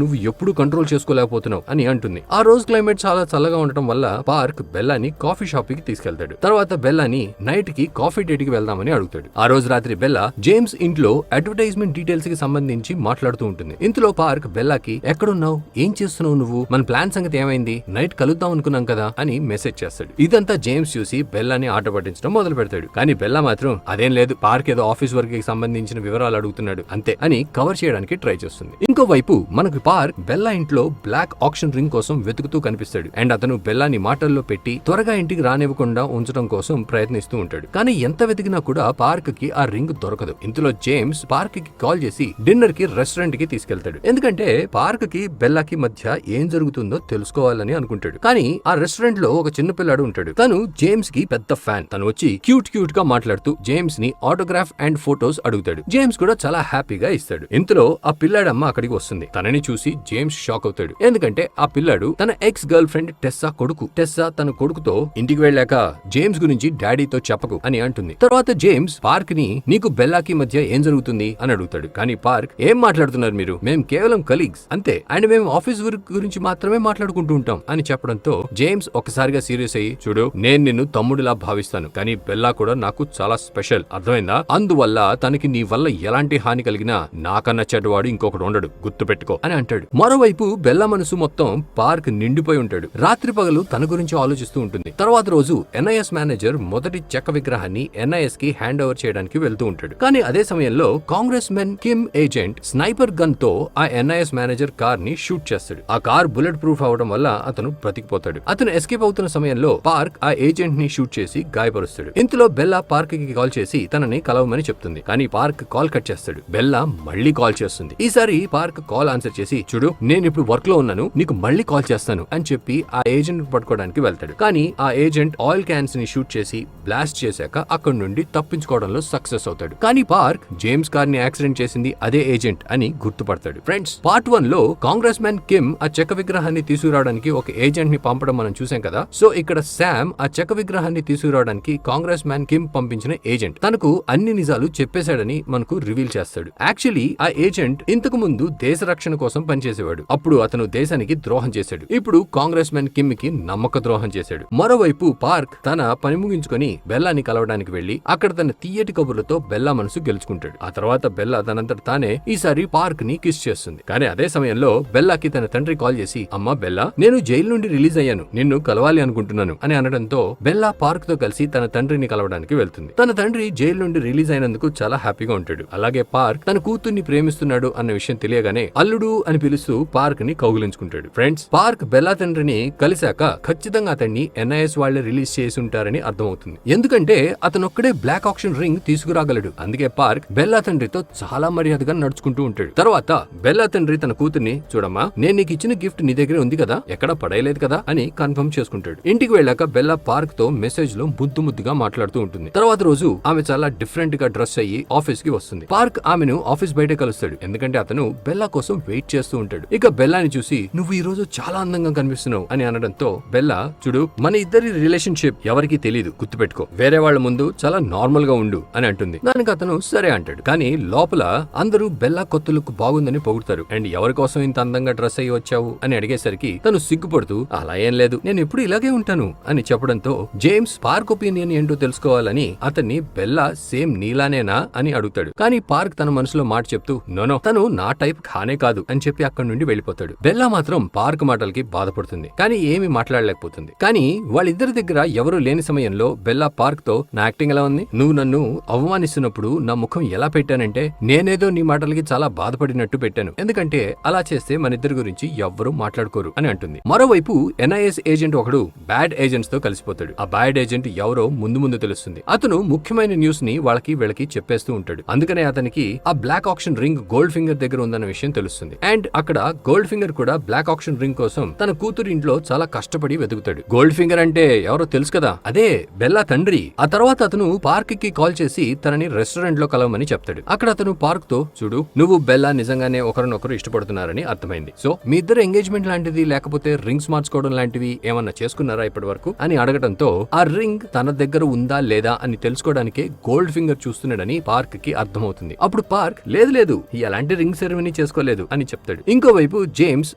నువ్వు ఎప్పుడు కంట్రోల్ చేసుకోలేకపోతున్నావు అని అంటుంది. ఆ రోజు క్లైమేట్ చాలా చల్లగా ఉండటం వల్ల పార్క్ బెల్లాని కాఫీ షాప్ కి తీసుకెళ్తాడు. తర్వాత బెల్లాని నైట్ కి కాఫీ డేట్ కి వెళ్దామని అడుగుతాడు. ఆ రోజు రాత్రి బెల్లా జేమ్స్ ఇంట్లో అడ్వర్టైజ్మెంట్ డీటెయిల్స్ కి సంబంధించి మాట్లాడుతూ ఉంటుంది. ఇంతలో పార్క్ బెల్లాకి ఎక్కడున్నావు, ఏం చేస్తున్నావు నువ్వు, మన ప్లాన్ సంగతి ఏమైంది, నైట్ కలుద్దాం అనుకున్నాం కదా అని మెసేజ్ చేస్తాడు. ఇదంతా జేమ్స్ చూసి బెల్లాని ఆట పట్టించడం మొదలు పెడతాడు. కానీ బెల్లా మాత్రం అదేం లేదు, పార్క్ ఏదో ఆఫీస్ వర్క్ కి సంబంధించిన వివరాలు అడుగుతున్నాడు అంతే అని కవర్ చేయడానికి ట్రై చేస్తుంది. ఇంకోవైపు మనకు పార్క్ బెల్లా ఇంట్లో బ్లాక్ ఆక్షన్ రింగ్ కోసం వెతుకుతూ కనిపిస్తాడు అండ్ అతను బెల్లాని మాటల్లో పెట్టి త్వరగా ఇంటికి రానివ్వకుండా ఉంచడం కోసం ప్రయత్నిస్తూ ఉంటాడు. కానీ ఎంత వెతికినా కూడా పార్క్ కి ఆ రింగ్ దొరకదు. ఇంతలో జేమ్స్ పార్క్ కి కాల్ చేసి డిన్నర్ కి రెస్టారెంట్ కి తీసుకెళ్తాడు. ఎందుకంటే పార్క్ కి బెల్లాకి మధ్య ఏం జరుగుతుందో తెలుసుకోవాలని అనుకుంటాడు. కానీ ఆ రెస్టారెంట్ లో ఒక చిన్న పిల్లాడు ఉంటాడు. తను జేమ్స్ కి పెద్ద ఫ్యాన్. తను వచ్చి క్యూట్ గా మాట్లాడుతూ జేమ్స్ ని ఆటోగ్రాఫ్ అండ్ ఫోటోస్ అడుగుతాడు. జేమ్స్ కూడా చాలా హ్యాపీగా ఇస్తాడు. ఇంతలో ఆ పిల్లాడమ్మ అక్కడికి వస్తుంది. తనని చూసి జేమ్స్ షాక్ అవుతాడు. ఎందుకంటే ఆ పిల్లాడు తన ఎక్స్ గర్ల్ ఫ్రెండ్ టెస్సా కొడుకు. టెస్సా తన కొడుకుతో ఇంటికి వెళ్ళాక జేమ్స్ గురించి డాడీతో చెప్పకు అని అంటుంది. తర్వాత జేమ్స్ పార్క్ ని నీకు బెల్లాకి మధ్య ఏం జరుగుతుంది అని అడుగుతాడు. కానీ పార్క్ ఏం మాట్లాడుతున్నారు మీరు, మేము కేవలం కలీగ్స్ అంతే అండ్ మేము ఆఫీస్ వర్క్ గురించి మాత్రమే మాట్లాడుకుంటూ ఉంటాం అని చెప్పడంతో జేమ్స్ ఒకసారిగా సీరియస్ అయ్యి చూడు, నేను నిన్ను తమ్ముడిలా భావిస్తాను, కానీ బెల్లా కూడా నాకు చాలా స్పెషల్, అర్థమైందా, అందువల్ల తనకి నీ వల్ల ఎలాంటి హాని కలిగినా నాకన్నా చెడ్డవాడు ఇంకొకడు ఉండడు, గుర్తు పెట్టుకో అని అంటాడు. మరోవైపు బెల్లా మనసు మొత్తం పార్క్ నిండిపోయి ఉంటాడు. రాత్రి పగలు తన గురించి ఆలోచిస్తూ ఉంటుంది. తర్వాత రోజు NIS మేనేజర్ మొదటి చెక్క విగ్రహాన్ని NIS కి హ్యాండ్ ఓవర్ చేయడానికి వెళ్తూ ఉంటాడు. కానీ అదే సమయంలో Congress men Kim agent sniper gun తో ఆ NIS మేనేజర్ కార్ ని షూట్ చేస్తాడు. ఆ కార్ బుల్లెట్ ప్రూఫ్ అవడం వల్ల అతను బ్రతికిపోతాడు. అతను ఎస్కేప్ అవుతున్న సమయంలో పార్క్ ఆ ఏజెంట్ ని షూట్ చేసి గాయపరుస్తాడు. ఇంతలో బెల్లా పార్క్ కి కాల్ చేసి తనని కలవమని చెప్తుంది. కానీ పార్క్ కాల్ కట్ చేస్తాడు. బెల్లా మళ్ళీ కాల్ చేస్తుంది. ఈసారి పార్క్ కాల్ ఆన్సర్ చేసి చూడు, నేను ఇప్పుడు వర్క్ లో ఉన్నాను, నీకు మళ్ళీ కాల్ చేస్తాను అని చెప్పి ఆ ఏజెంట్ పట్టుకోవడానికి వెళ్తాడు. కానీ ఆ ఏజెంట్ ఆయిల్ క్యాన్స్ ని షూట్ చేసి బ్లాస్ట్ చేశాక అక్కడి నుండి తప్పించుకోవడంలో సక్సెస్ అవుతాడు. కానీ పార్క్ జేమ్స్ కార్ ని యాక్సిడెంట్ చేసింది అదే ఏజెంట్ అని గుర్తుపడతాడు. ఫ్రెండ్స్, పార్ట్ 1 లో కాంగ్రెస్ మ్యాన్ కిమ్ ఆ చెక్క విగ్రహాన్ని తీసుకురావడానికి ఒక ఏజెంట్ ని పంపడం మనం చూసాం కదా. సో ఇక్కడ శామ్ ఆ చెక్క విగ్రహాన్ని తీసుకురావడానికి కాంగ్రెస్ మ్యాన్ కిమ్ పంపించిన ఏజెంట్ తనకు అన్ని నిజాలు చెప్పేశాడని మనకు రివీల్ చేస్తాడు. యాక్చువల్లీ ఆ ఏజెంట్ ఇంతకు ముందు దేశ రక్షణ కోసం పనిచేసేవాడు. అప్పుడు అతను దేశానికి ద్రోహం చేశాడు. ఇప్పుడు కాంగ్రెస్ మ్యాన్ కిమ్ కి నమ్మక ద్రోహం చేశాడు. మరోవైపు పార్క్ తన పని ముగించుకొని బెల్లాని కలవడానికి వెళ్లి అక్కడ తన తీయటి కబుర్లతో బెల్లా మనసు గెలుచుకుంటాడు. ఆ తర్వాత బెల్లా తనంతట తానే ఈసారి పార్క్ ని కిస్ చేస్తుంది. కానీ అదే సమయంలో బెల్లాకి తన తండ్రి కాల్ చేసి అమ్మా బెల్లా, నేను జైలు నుండి రిలీజ్ అయ్యాను, నిన్ను కలవాలి అనుకుంటున్నాను అని అనడంతో బెల్లా పార్క్ తో కలిసి తన తండ్రిని కలవడానికి వెళ్తుంది. తన తండ్రి జైలు నుండి రిలీజ్ అయినందుకు చాలా హ్యాపీగా ఉంటాడు. అలాగే పార్క్ తన కూతుర్ని ప్రేమిస్తున్నాడు అన్న విషయం తెలియగానే అల్లుడు అని పిలుస్తూ పార్క్ ని కౌగిలించుకుంటాడు. ఫ్రెండ్స్, పార్క్ బెల్లా తండ్రిని కలిశాక ఖచ్చితంగా అతన్ని NIS వాళ్లే రిలీజ్ చేసి ఉంటారని అర్థమవుతుంది. ఎందుకంటే అతనొక్కడే బ్లాక్ ఆక్షన్ రింగ్ తీసుకురాగలడు. అందుకే పార్క్ బెల్లా తండ్రితో చాలా మర్యాదగా నడుచుకుంటూ ఉంటాడు. తర్వాత బెల్లా తండ్రి తన కూతుర్ని చూడమ్మా, నేను నీకు ఇచ్చిన గిఫ్ట్ నీ దగ్గరే ఉంది కదా, ఎక్కడ పడేయలేదు కదా అని కన్ఫర్మ్ చేసుకుంటాడు. ఇంటికి వెళ్ళాక బెల్లా పార్క్ తో మెసేజ్ లో ముద్దుగా మాట్లాడుతూ ఉంటుంది. తర్వాత రోజు ఆమె చాలా డిఫరెంట్ గా డ్రెస్ అయ్యి ఆఫీస్ కి వస్తుంది. పార్క్ ఆమెను ఆఫీస్ బయట కలుస్తాడు. ఎందుకంటే అతను బెల్లా కోసం వెయిట్ చేస్తూ ఉంటాడు. ఇక బెల్లాని చూసి నువ్వు ఈ రోజు చాలా అందంగా కనిపిస్తున్నావు అని అనడంతో బెల్లా, చూడు మన ఇద్దరి రిలేషన్షిప్ ఎవరికి తెలీదు, గుర్తుపెట్టుకో, వేరే వాళ్ళ ముందు చాలా నార్మల్ గా ఉండు అని అంటుంది. దానికి అతను సరే అంటాడు. కానీ లోపల అందరూ బెల్లా కొత్త లుక్ బాగుందని పొగుడతారు. అండ్ ఎవరి కోసం ఇంత అందంగా డ్రెస్ అయ్యి వచ్చావు అని అడిగేసరికి తను సిగ్గుపడుతూ అలా ఏం లేదు, నేను ఎప్పుడు ఇలాగే ఉంటాను అని చెప్పడంతో జేమ్స్ పార్క్ ఒపీనియన్ ఏంటో తెలుసుకోవాలని అతన్ని బెల్లా సేమ్ నీలానేనా అని అడుగుతాడు. కానీ పార్క్ తన మనసులో మాట చెప్తూ నోనో తను నా టైప్ కానే కాదు అని చెప్పి అక్కడి నుండి వెళ్ళిపోతాడు. బెల్లా మాత్రం పార్క్ మాటలకి బాధపడుతుంది, కానీ ఏమీ మాట్లాడలేకపోతుంది. కానీ వాళ్ళిద్దరి దగ్గర ఎవరూ లేని సమయంలో బెల్లా పార్క్ తో నా యాక్టింగ్ ఎలా ఉంది, నువ్వు నన్ను అవమానిస్తున్నప్పుడు నా ముఖం ఎలా పెట్టానంటే నేనేదో నీ మాటలకి చాలా బాధపడినట్టు పెట్టాను, ఎందుకంటే అలా చేస్తే మన ఇద్దరి గురించి ఎవ్వరూ మాట్లాడుకోరు అని అంటుంది. మరోవైపు NIS ఏజెంట్ ఒకడు బ్యాడ్ ఏజెంట్స్ తో కలిసిపోతాడు. ఆ బ్యాడ్ ఏజెంట్ ఎవరో ముందు తెలుస్తుంది. అతను ముఖ్యమైన న్యూస్ ని వీళ్ళకి చెప్పేస్తూ ఉంటాడు. అందుకనే అతనికి ఆ black auction ring Goldfinger దగ్గర ఉందన్న విషయం తెలుస్తుంది. అండ్ అక్కడ గోల్డ్ ఫింగర్ కూడా బ్లాక్ ఆక్షన్ రింగ్ కోసం తన కూతురు ఇంట్లో చాలా కష్టపడి వెతుకుతాడు. గోల్డ్ ఫింగర్ అంటే ఎవరో తెలుసు కదా, అదే బెల్లా తండ్రి. ఆ తర్వాత అతను పార్క్ కి కాల్ చేసి తనని రెస్టారెంట్ లో కలవమని చెప్తాడు. అక్కడ అతను పార్క్ తో, చూడు నువ్వు బెల్లా నిజంగానే ఒకరినొకరు ఇష్టపడుతున్నారని అర్థమైంది. సో మీ ఇద్దరు ఎంగేజ్మెంట్ లాంటిది లేకపోతే రింగ్స్ మార్చుకోవడం లాంటివి ఏమన్నా చేసుకున్నారా ఇప్పటి వరకు అని అడగడంతో ఆ రింగ్ తన దగ్గర ఉందా లేదా అని తెలుసుకోవడానికే గోల్డ్ ఫింగర్ చూస్తున్నాడని పార్క్ కి అర్థమవుతుంది. అప్పుడు పార్క్ లేదు ఎలాంటి రింగ్ సెరమనీ చేసుకోలేదు అని చెప్తాడు. ఇంకోవైపు జేమ్స్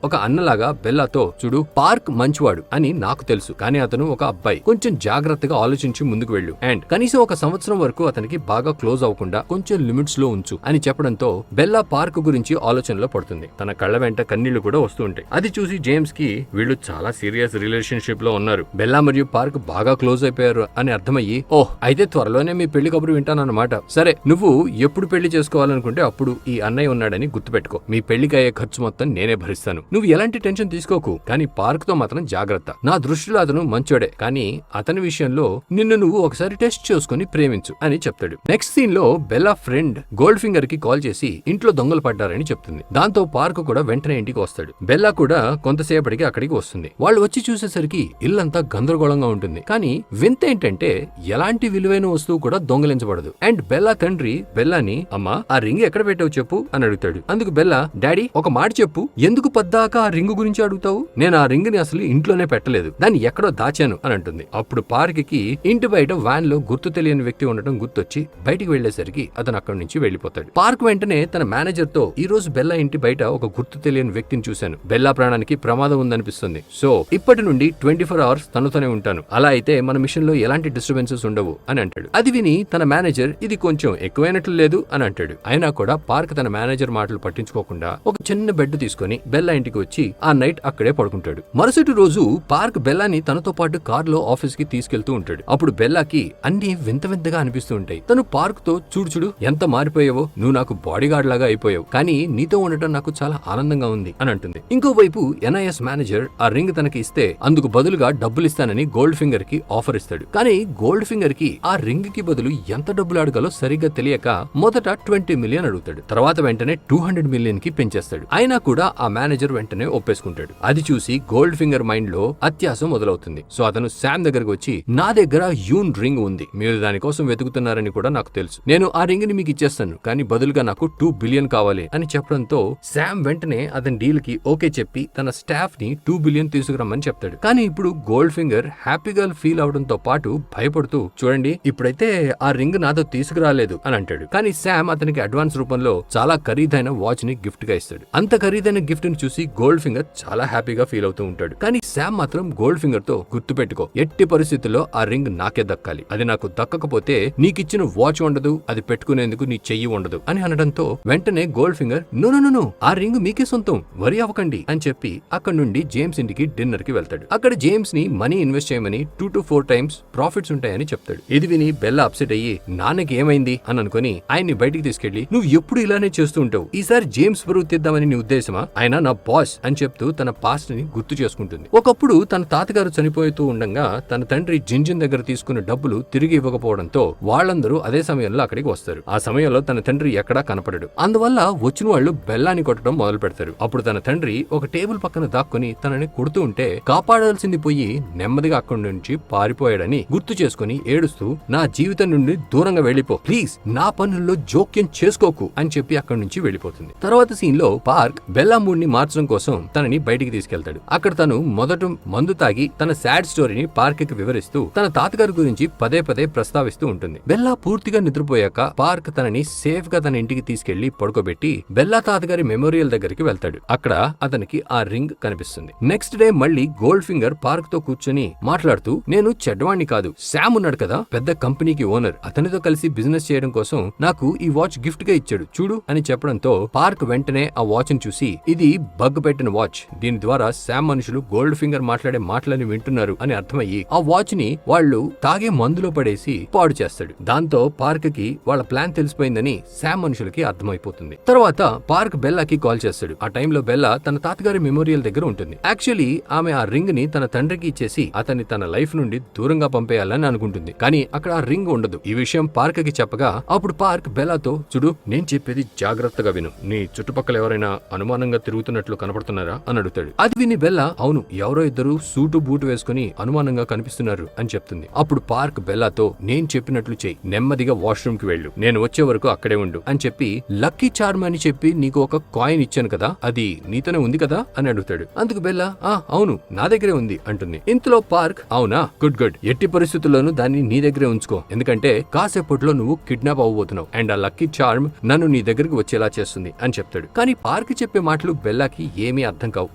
ఒక అన్నలాగా బెల్లాతో, చూడు పార్క్ మంచివాడు అని నాకు తెలుసు, కానీ అతను ఒక అబ్బాయి, కొంచెం జాగ్రత్తగా ఆలోచించి ముందుకు వెళ్ళు అండ్ కనీసం 1 సంవత్సరం వరకు అతనికి బాగా క్లోజ్ అవ్వకుండా కొంచెం లిమిట్స్ లో ఉంచు అని చెప్పడంతో బెల్లా పార్క్ గురించి ఆలోచనలో పడుతుంది. తన కళ్ళ వెంట కన్నీళ్లు కూడా వస్తూ ఉంటాయి. అది చూసి జేమ్స్ కి వీళ్ళు చాలా సీరియస్ రిలేషన్షిప్ లో ఉన్నారు, బెల్లా మరియు పార్క్ బాగా క్లోజ్ అయిపోయారు అని అర్థమయ్యి, ఓహ్ అయితే త్వరలోనే మీ పెళ్లి కబురు వింటానన్నమాట. సరే నువ్వు ఎప్పుడు పెళ్లి చేసుకోవాలనుకుంటే అప్పుడు ఈ అన్నయ్య ఉన్నాడని గుర్తుపెట్టుకో, మీ పెళ్లికి అయ్యే ఖర్చు మొత్తం నేనే భరిస్తాను, నువ్వు ఎలాంటి టెన్షన్ తీసుకోకు, కానీ పార్క్ తో మాత్రం జాగ్రత్త, నా దృష్టిలో అతను మంచోడే, కానీ అతని విషయంలో నిన్ను నువ్వు ఒకసారి టెస్ట్ చేసుకుని ప్రేమించు అని చెప్తాడు. నెక్స్ట్ సీన్ లో బెల్లా ఫ్రెండ్ గోల్డ్ ఫింగర్ కి కాల్ చేసి ఇంట్లో దొంగలు పడ్డారని చెప్తుంది. దాంతో పార్క్ కూడా వెంటనే ఇంటికి వస్తాడు. బెల్లా కూడా కొంతసేపటికి అక్కడికి వస్తుంది. వాళ్ళు వచ్చి చూసేసరికి ఇల్లంతా గందరగోళంగా ఉంటుంది. కానీ వింత ఏంటంటే ఎలాంటి విలువైన వస్తువు కూడా దొంగలించబడదు. అండ్ బెల్లా తండ్రి బెల్లాని, అమ్మా ఆ రింగ్ ఎక్కడ పెట్టావు చెప్పు అని అడుగుతాడు. అందుకు బెల్లా, డాడీ ఒక మాట చెప్పు, ఎందుకు పద్దాకా ఆ రింగ్ గురించి అడుగుతావు, నేను ఆ రింగ్ ని అసలు ఇంట్లోనే పెట్టలేదు, దాన్ని ఎక్కడో దాచాను అని అంటుంది. అప్పుడు పార్క్ కి ఇంటి బయట వ్యాన్ లో గుర్తు తెలియని వ్యక్తి ఉండటం గుర్తొచ్చి బయటికి వెళ్లేసరికి అతను అక్కడి నుంచి వెళ్లిపోతాడు. పార్క్ వెంటనే తన మేనేజర్ తో, ఈ రోజు బెల్లా ఇంటి బయట ఒక గుర్తు తెలియని వ్యక్తిని చూశాను, బెల్లా ప్రాణానికి ప్రమాదం ఉందనిపిస్తుంది, సో ఇప్పటి నుండి 24 hours తనతోనే ఉంటాను, అలా అయితే మన మిషన్ లో ఎలాంటి డిస్టర్బెన్సెస్ ఉండవు అని అంటాడు. అది విని తన మేనేజర్ ఇది కొంచెం ఎక్కువైనట్లు లేదు అని అంటాడు. అయినా కూడా పార్క్ తన మేనేజర్ మాటలు పట్టించుకోకుండా ఒక చిన్న బెడ్ తీసుకుని బెల్లా ఇంటికి వచ్చి ఆ నైట్ అక్కడే పడుకుంటాడు. మరుసటి రోజు పార్క్ బెల్లాని తనతో పాటు కార్ లో ఆఫీస్ కి తీసుకెళ్తూ ఉంటాడు. అప్పుడు బెల్లాకి అన్ని వింత వింతగా అనిపిస్తూ ఉంటాయి. తను పార్క్ తో, చూడు ఎంత మారిపోయావో, నువ్వు నాకు బాడీ గార్డ్ లాగా అయిపోయావు, కానీ నీతో ఉండటం నాకు చాలా ఆనందంగా ఉంది అని అంటుంది. ఇంకోవైపు NIS మేనేజర్ ఆ రింగ్ తనకి ఇస్తే అందుకు బదులుగా డబ్బులు ఇస్తానని గోల్డ్ ఫింగర్ కి ఆఫర్ ఇస్తాడు. కానీ గోల్డ్ ఫింగర్ కి ఆ రింగ్ కి బదులు ఎంత డబ్బులు అడగాలో సరిగ్గా తెలియక మొదట 20 million అడుగుతాడు. తర్వాత వెంటనే 200 million కి పెంచేస్తాడు. అయినా కూడా ఆ మేనేజర్ వెంటనే ఒప్పేసుకుంటాడు. అది చూసి గోల్డ్ ఫింగర్ మైండ్ లో అత్యాసం మొదలవుతుంది. సో అతను శామ్ దగ్గరకు వచ్చి, నా దగ్గర యూన్ రింగ్ ఉంది, మీరు దానికోసం వెతుకుతున్నారని కూడా నాకు తెలుసు, నేను ఆ రింగ్ ని మీకు ఇచ్చేస్తాను, కానీ బదులుగా నాకు 2 billion కావాలి అని చెప్పడంతో శామ్ వెంటనే అతని డీల్ కి ఓకే చెప్పి తన స్టాఫ్ ని 2 billion తీసుకురమ్మని చెప్తాడు. కానీ ఇప్పుడు గోల్డ్ ఫింగర్ హ్యాపీగా ఫీల్ అవడంతో పాటు భయపడుతూ, చూడండి ఇప్పుడైతే ఆ రింగ్ నాతో తీసుకురాలేదు అని అంటాడు. కానీ శామ్ అతనికి అడ్వాన్స్ రూపంలో చాలా ఖరీదైన వాచ్ ని గిఫ్ట్ గా ఇస్తాడు. అంత ఖరీదైన గిఫ్ట్ ని చూసి గోల్డ్ ఫింగర్ చాలా హ్యాపీగా ఫీల్ అవుతూ ఉంటాడు. కానీ శామ్ మాత్రం గోల్డ్ ఫింగర్ తో, గుర్తుపెట్టుకో ఎట్టి పరిస్థితుల్లో ఆ రింగ్ నాకే దక్కాలి, అది నాకు దక్కకపోతే నీకిచ్చిన వాచ్ ఉండదు, అది పెట్టుకునేందుకు నీ చెయ్యి ఉండదు అని అనడంతో వెంటనే గోల్డ్ ఫింగర్, నో ఆ రింగ్ మీకే సొంతం, వరి అవ్వకండి అని చెప్పి అక్కడి నుండి జేమ్స్ ఇంటికి డిన్నర్ కి వెళ్తాడు. అక్కడ జేమ్స్ ని మనీ ఇన్వెస్ట్ చేయమని 2 to 4 times ప్రాఫిట్స్ ఉంటాయని చెప్తాడు. ఇది విని బెల్లా అప్సెట్ అయ్యి, నాన్నకి ఏమైంది అని అనుకుని ఆయన్ని బయటికి తీసుకెళ్లి, నువ్వు ఎప్పుడు ఇలానే చేస్తూ ఉంటావు, ఈసారి జేమ్స్ పరువు తీద్దామని నీ ఉద్దేశమా, ఆయన నా బాస్ అని చెప్తూ తన పాస్ట్ ని గుర్తు చేసుకుంటుంది. ఒకప్పుడు తన తాతగారు చనిపోతూ ఉండగా తన తండ్రి జింజిన్ దగ్గర తీసుకున్న డబ్బులు తిరిగి ఇవ్వకపోవడంతో వాళ్ళందరూ అదే సమయంలో అక్కడికి వస్తారు. ఆ సమయంలో తన తండ్రి ఎక్కడా కనపడడు. అందువల్ల వచ్చిన వాళ్ళు బెల్లాని కొట్టడం మొదలు పెడతారు. అప్పుడు తన తండ్రి ఒక టేబుల్ పక్కన దాక్కుని తనని కొడుతూ ఉంటే కాపాడాల్సింది పోయి నెమ్మదిగా అక్కడి నుంచి పారిపోయాడని గుర్తు చేసుకుని ఏడుస్తూ, నా జీవితం నుండి దూరంగా వెళ్లిపో, ప్లీజ్ నా పనుల్లో జోక్యం చేసుకోకు అని చెప్పి అక్కడి నుంచి వెళ్లిపోతుంది. తర్వాత సీన్ సీన్ లో పార్క్ బెల్లా మూడ్ ని మార్చడం కోసం తనని బయటికి తీసుకెళ్తాడు. అక్కడ తను మొదట మందు తాగి తన సాడ్ స్టోరీని పార్క్ కి వివరిస్తూ తన తాతగారి గురించి పదే పదే ప్రస్తావిస్తూ ఉంటుంది. బెల్లా పూర్తిగా నిద్రపోయాక పార్క్ తనని సేఫ్ గా తన ఇంటికి తీసుకెళ్లి పడుకోబెట్టి బెల్లా తాతగారి మెమోరియల్ దగ్గరికి వెళ్తాడు. అక్కడ అతనికి ఆ రింగ్ కనిపిస్తుంది. నెక్స్ట్ డే మళ్ళీ గోల్డ్ ఫింగర్ పార్క్ తో కూర్చొని మాట్లాడుతూ, నేను చెడ్డవాణ్ణి కాదు, శామ్ ఉన్నాడు కదా పెద్ద కంపెనీకి ఓనర్, అతనితో కలిసి బిజినెస్ చేయడం కోసం నాకు ఈ వాచ్ గిఫ్ట్ గా ఇచ్చాడు చూడు అని చెప్పడంతో పార్క్ వెంటనే ఆ వాచ్ ని చూసి, ఇది బగ్ పెట్టిన వాచ్, దీని ద్వారా శామ్ మనుషులు గోల్డ్ ఫింగర్ మాట్లాడే మాటలని వింటున్నారు అని అర్థమయ్యి ఆ వాచ్ ని వాళ్ళు తాగే మందులో పడేసి పాడు చేస్తాడు. దాంతో పార్క్ కి వాళ్ళ ప్లాన్ తెలిసిపోయిందని శామ్ మనుషులకి అర్థమైపోతుంది. తర్వాత పార్క్ బెల్లాకి కాల్ చేస్తాడు. ఆ టైంలో బెల్లా తన తాతగారి మెమోరియల్ దగ్గర ఉంటుంది. యాక్చువల్లీ ఆమె ఆ రింగ్ ని తన తండ్రికి ఇచ్చేసి అతన్ని తన లైఫ్ నుండి దూరంగా పంపేయాలని అనుకుంటుంది. కానీ అక్కడ ఆ రింగ్ ఉండదు. ఈ విషయం పార్క్ కి చెప్పగా అప్పుడు పార్క్ బెల్లాతో, చూడు నేను చెప్పేది జాగ్రత్తగా విను, నీ చుట్టుపక్కల ఎవరైనా అనుమానంగా తిరుగుతున్నట్లు కనపడుతున్నారా అని అడుగుతాడు. అది విని బెల్లా, అవును ఎవరో ఇద్దరు సూటు బూటు వేసుకుని అనుమానంగా కనిపిస్తున్నారు అని చెప్తుంది. అప్పుడు పార్క్ బెల్లాతో, నేను చెప్పినట్లు చెయ్యి, నెమ్మదిగా వాష్రూమ్ కి వెళ్ళు, నేను వచ్చే వరకు అక్కడే ఉండు అని చెప్పి, లక్కీ చార్మ్ అని చెప్పి నీకు ఒక కాయిన్ ఇచ్చాను కదా, అది నీతోనే ఉంది కదా అని అడుగుతాడు. అందుకు బెల్లా, అవును నా దగ్గరే ఉంది అంటుంది. ఇంతలో పార్క్, అవునా, గుడ్ గుడ్, ఎట్టి పరిస్థితుల్లోనూ దాన్ని నీ దగ్గరే ఉంచుకో, ఎందుకంటే కాసేపట్లో నువ్వు కిడ్నాప్ అవ్వబోతున్నావు అండ్ ఆ లక్కీ చార్మ్ నన్ను నీ దగ్గరికి వచ్చేలా చేస్తుంది అని చెప్తాడు. కానీ పార్క్ చెప్పే మాటలు బెల్లాకి ఏమీ అర్థం కావు.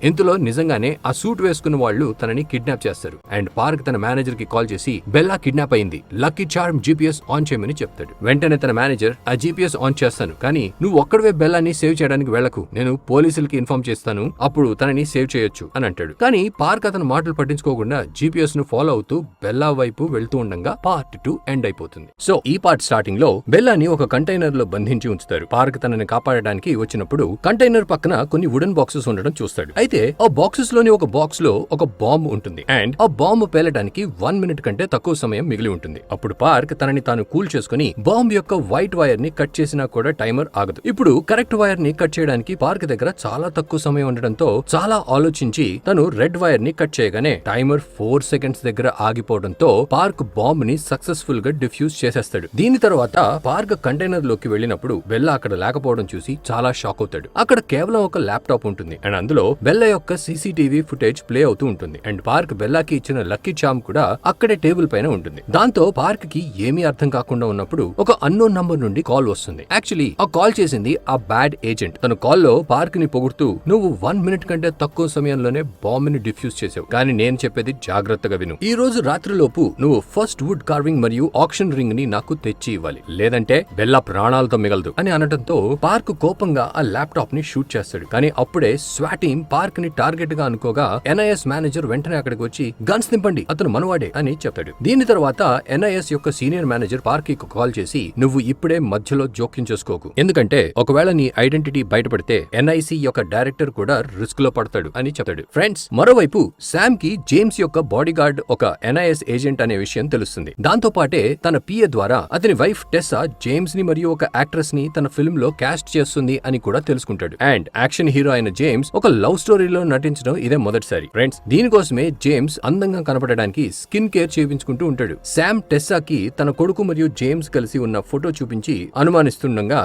ఇంతలో నిజంగానే ఆ సూట్ వేసుకున్న వాళ్ళు తనని కిడ్నాప్ చేస్తారు అండ్ పార్క్ తన మేనేజర్ కి కాల్ చేసి, బెల్లా కిడ్నాప్ అయింది, లక్కీ చార్మ్ జీపీఎస్ ఆన్ చేయమని చెప్తాడు. వెంటనే తన మేనేజర్, ఆ జీపీఎస్ ఆన్ చేస్తాను, కానీ నువ్వు ఒక్కడవే బెల్లాని సేవ్ చేయడానికి వెళ్లకు, నేను పోలీసులకి ఇన్ఫార్మ్ చేస్తాను, అప్పుడు తనని సేవ్ చేయొచ్చు అని అంటాడు. కానీ పార్క్ అతని మాటలు పట్టించుకోకుండా జీపీఎస్ ను ఫాలో అవుతూ బెల్లా వైపు వెళ్తూ ఉండగా పార్ట్ 2 ఎండ్ అయిపోతుంది. సో ఈ పార్ట్ స్టార్టింగ్ లో బెల్లాని ఒక కంటైనర్ లో బంధించి ఉంచుతారు. పార్క్ తనని కాపాడడానికి వచ్చినప్పుడు కంటైనర్ పక్కన కొన్ని వుడెన్ బాక్సెస్ ఉండడం చూస్తాడు. అయితే ఆ బాక్సెస్ లోని ఒక బాక్స్ లో ఒక బాంబ్ ఉంటుంది అండ్ ఆ బాంబ్ పేలడానికి 1 మినిట్ కంటే తక్కువ సమయం మిగిలి ఉంటుంది. అప్పుడు పార్క్ తనని తాను కూల్ చేసుకుని బాంబ్ యొక్క వైట్ వైర్ ని కట్ చేసినా కూడా టైమర్ ఆగదు. ఇప్పుడు కరెక్ట్ వైర్ ని కట్ చేయడానికి పార్క్ దగ్గర చాలా తక్కువ సమయం ఉండడంతో చాలా ఆలోచించి తను రెడ్ వైర్ ని కట్ చేయగానే టైమర్ 4 సెకండ్స్ దగ్గర ఆగిపోవడంతో పార్క్ బాంబ్ ని సక్సెస్ఫుల్ గా డిఫ్యూజ్ చేసేస్తాడు. దీని తర్వాత పార్క్ కంటైనర్ లోకి వెళ్ళినప్పుడు బెల్లా అక్కడ లేకపోవడం చూసి చాలా షాక్ అవుతాడు. అక్కడ కేవలం ఒక ల్యాప్టాప్ ఉంటుంది అండ్ అందులో బెల్లా యొక్క సీసీటీవీ ఫుటేజ్ ప్లే అవుతూ ఉంటుంది అండ్ పార్క్ బెల్లాకి ఇచ్చిన లక్కీ చార్మ్ కూడా అక్కడే టేబుల్ పైన ఉంటుంది. దాంతో పార్క్ కి ఏమీ అర్థం కాకుండా ఉన్నప్పుడు ఒక అన్నోన్ నంబర్ నుండి కాల్ వస్తుంది. యాక్చువల్లీ ఆ కాల్ చేసింది ఆ బ్యాడ్ ఏజెంట్. తన కాల్ లో పార్క్ ని పొగుడుతూ, నువ్వు 1 మినిట్ కంటే తక్కువ సమయంలోనే బాంబ్ ని డిఫ్యూజ్ చేసావు, కానీ నేను చెప్పేది జాగ్రత్తగా విను, ఈ రోజు రాత్రిలోపు నువ్వు ఫస్ట్ వుడ్ కార్వింగ్ మరియు ఆక్షన్ రింగ్ ని నాకు తెచ్చి ఇవ్వాలి, లేదంటే బెల్లా ప్రాణాలతో మిగలదు అని అనడంతో పార్క్ కోపంగా ఆ ల్యాప్టాప్ ని షూట్ చేస్తాడు. కానీ అప్పుడే స్వాట్ టీమ్ పార్క్ ని టార్గెట్ గా అనుకోగా NIS మేనేజర్ వెంటనే అక్కడికి వచ్చి, గన్స్ నింపండి, అతను మనవాడే అని చెప్తాడు. దీని తర్వాత NIS యొక్క సీనియర్ మేనేజర్ పార్క్ కి కాల్ చేసి, నువ్వు ఇప్పుడే మధ్యలో జోక్యం చేసుకోకు, ఎందుకంటే ఒకవేళ నీ ఐడెంటిటీ బయటపడితే NIC యొక్క డైరెక్టర్ కూడా రిస్క్ లో పడతాడు అని చెప్తాడు. ఫ్రెండ్స్, మరోవైపు శామ్ కి జేమ్స్ యొక్క బాడీ గార్డ్ ఒక NIS ఏజెంట్ అనే విషయం తెలుస్తుంది. దాంతో పాటే తన PA ద్వారా అతని వైఫ్ టెస్సా జేమ్స్ ని మరియు ఒక యాక్ట్రెస్ ని తన ఫిల్మ్ లో క్యాస్ట్ చేస్తుంది అని కూడా తెలుసుకుంటాడు. అండ్ యాక్షన్ హీరో అయిన జేమ్స్ ఒక లవ్ స్టోరీలో నటించడం ఇదే మొదటిసారి. ఫ్రెండ్స్, దీనికోసమే జేమ్స్ అందంగా కనపడడానికి స్కిన్ కేర్ చేయించుకుంటూ ఉంటాడు. శామ్ టెస్సాకి తన కొడుకు మరియు జేమ్స్ కలిసి ఉన్న ఫోటో చూపించి అనుమానిస్తుండగా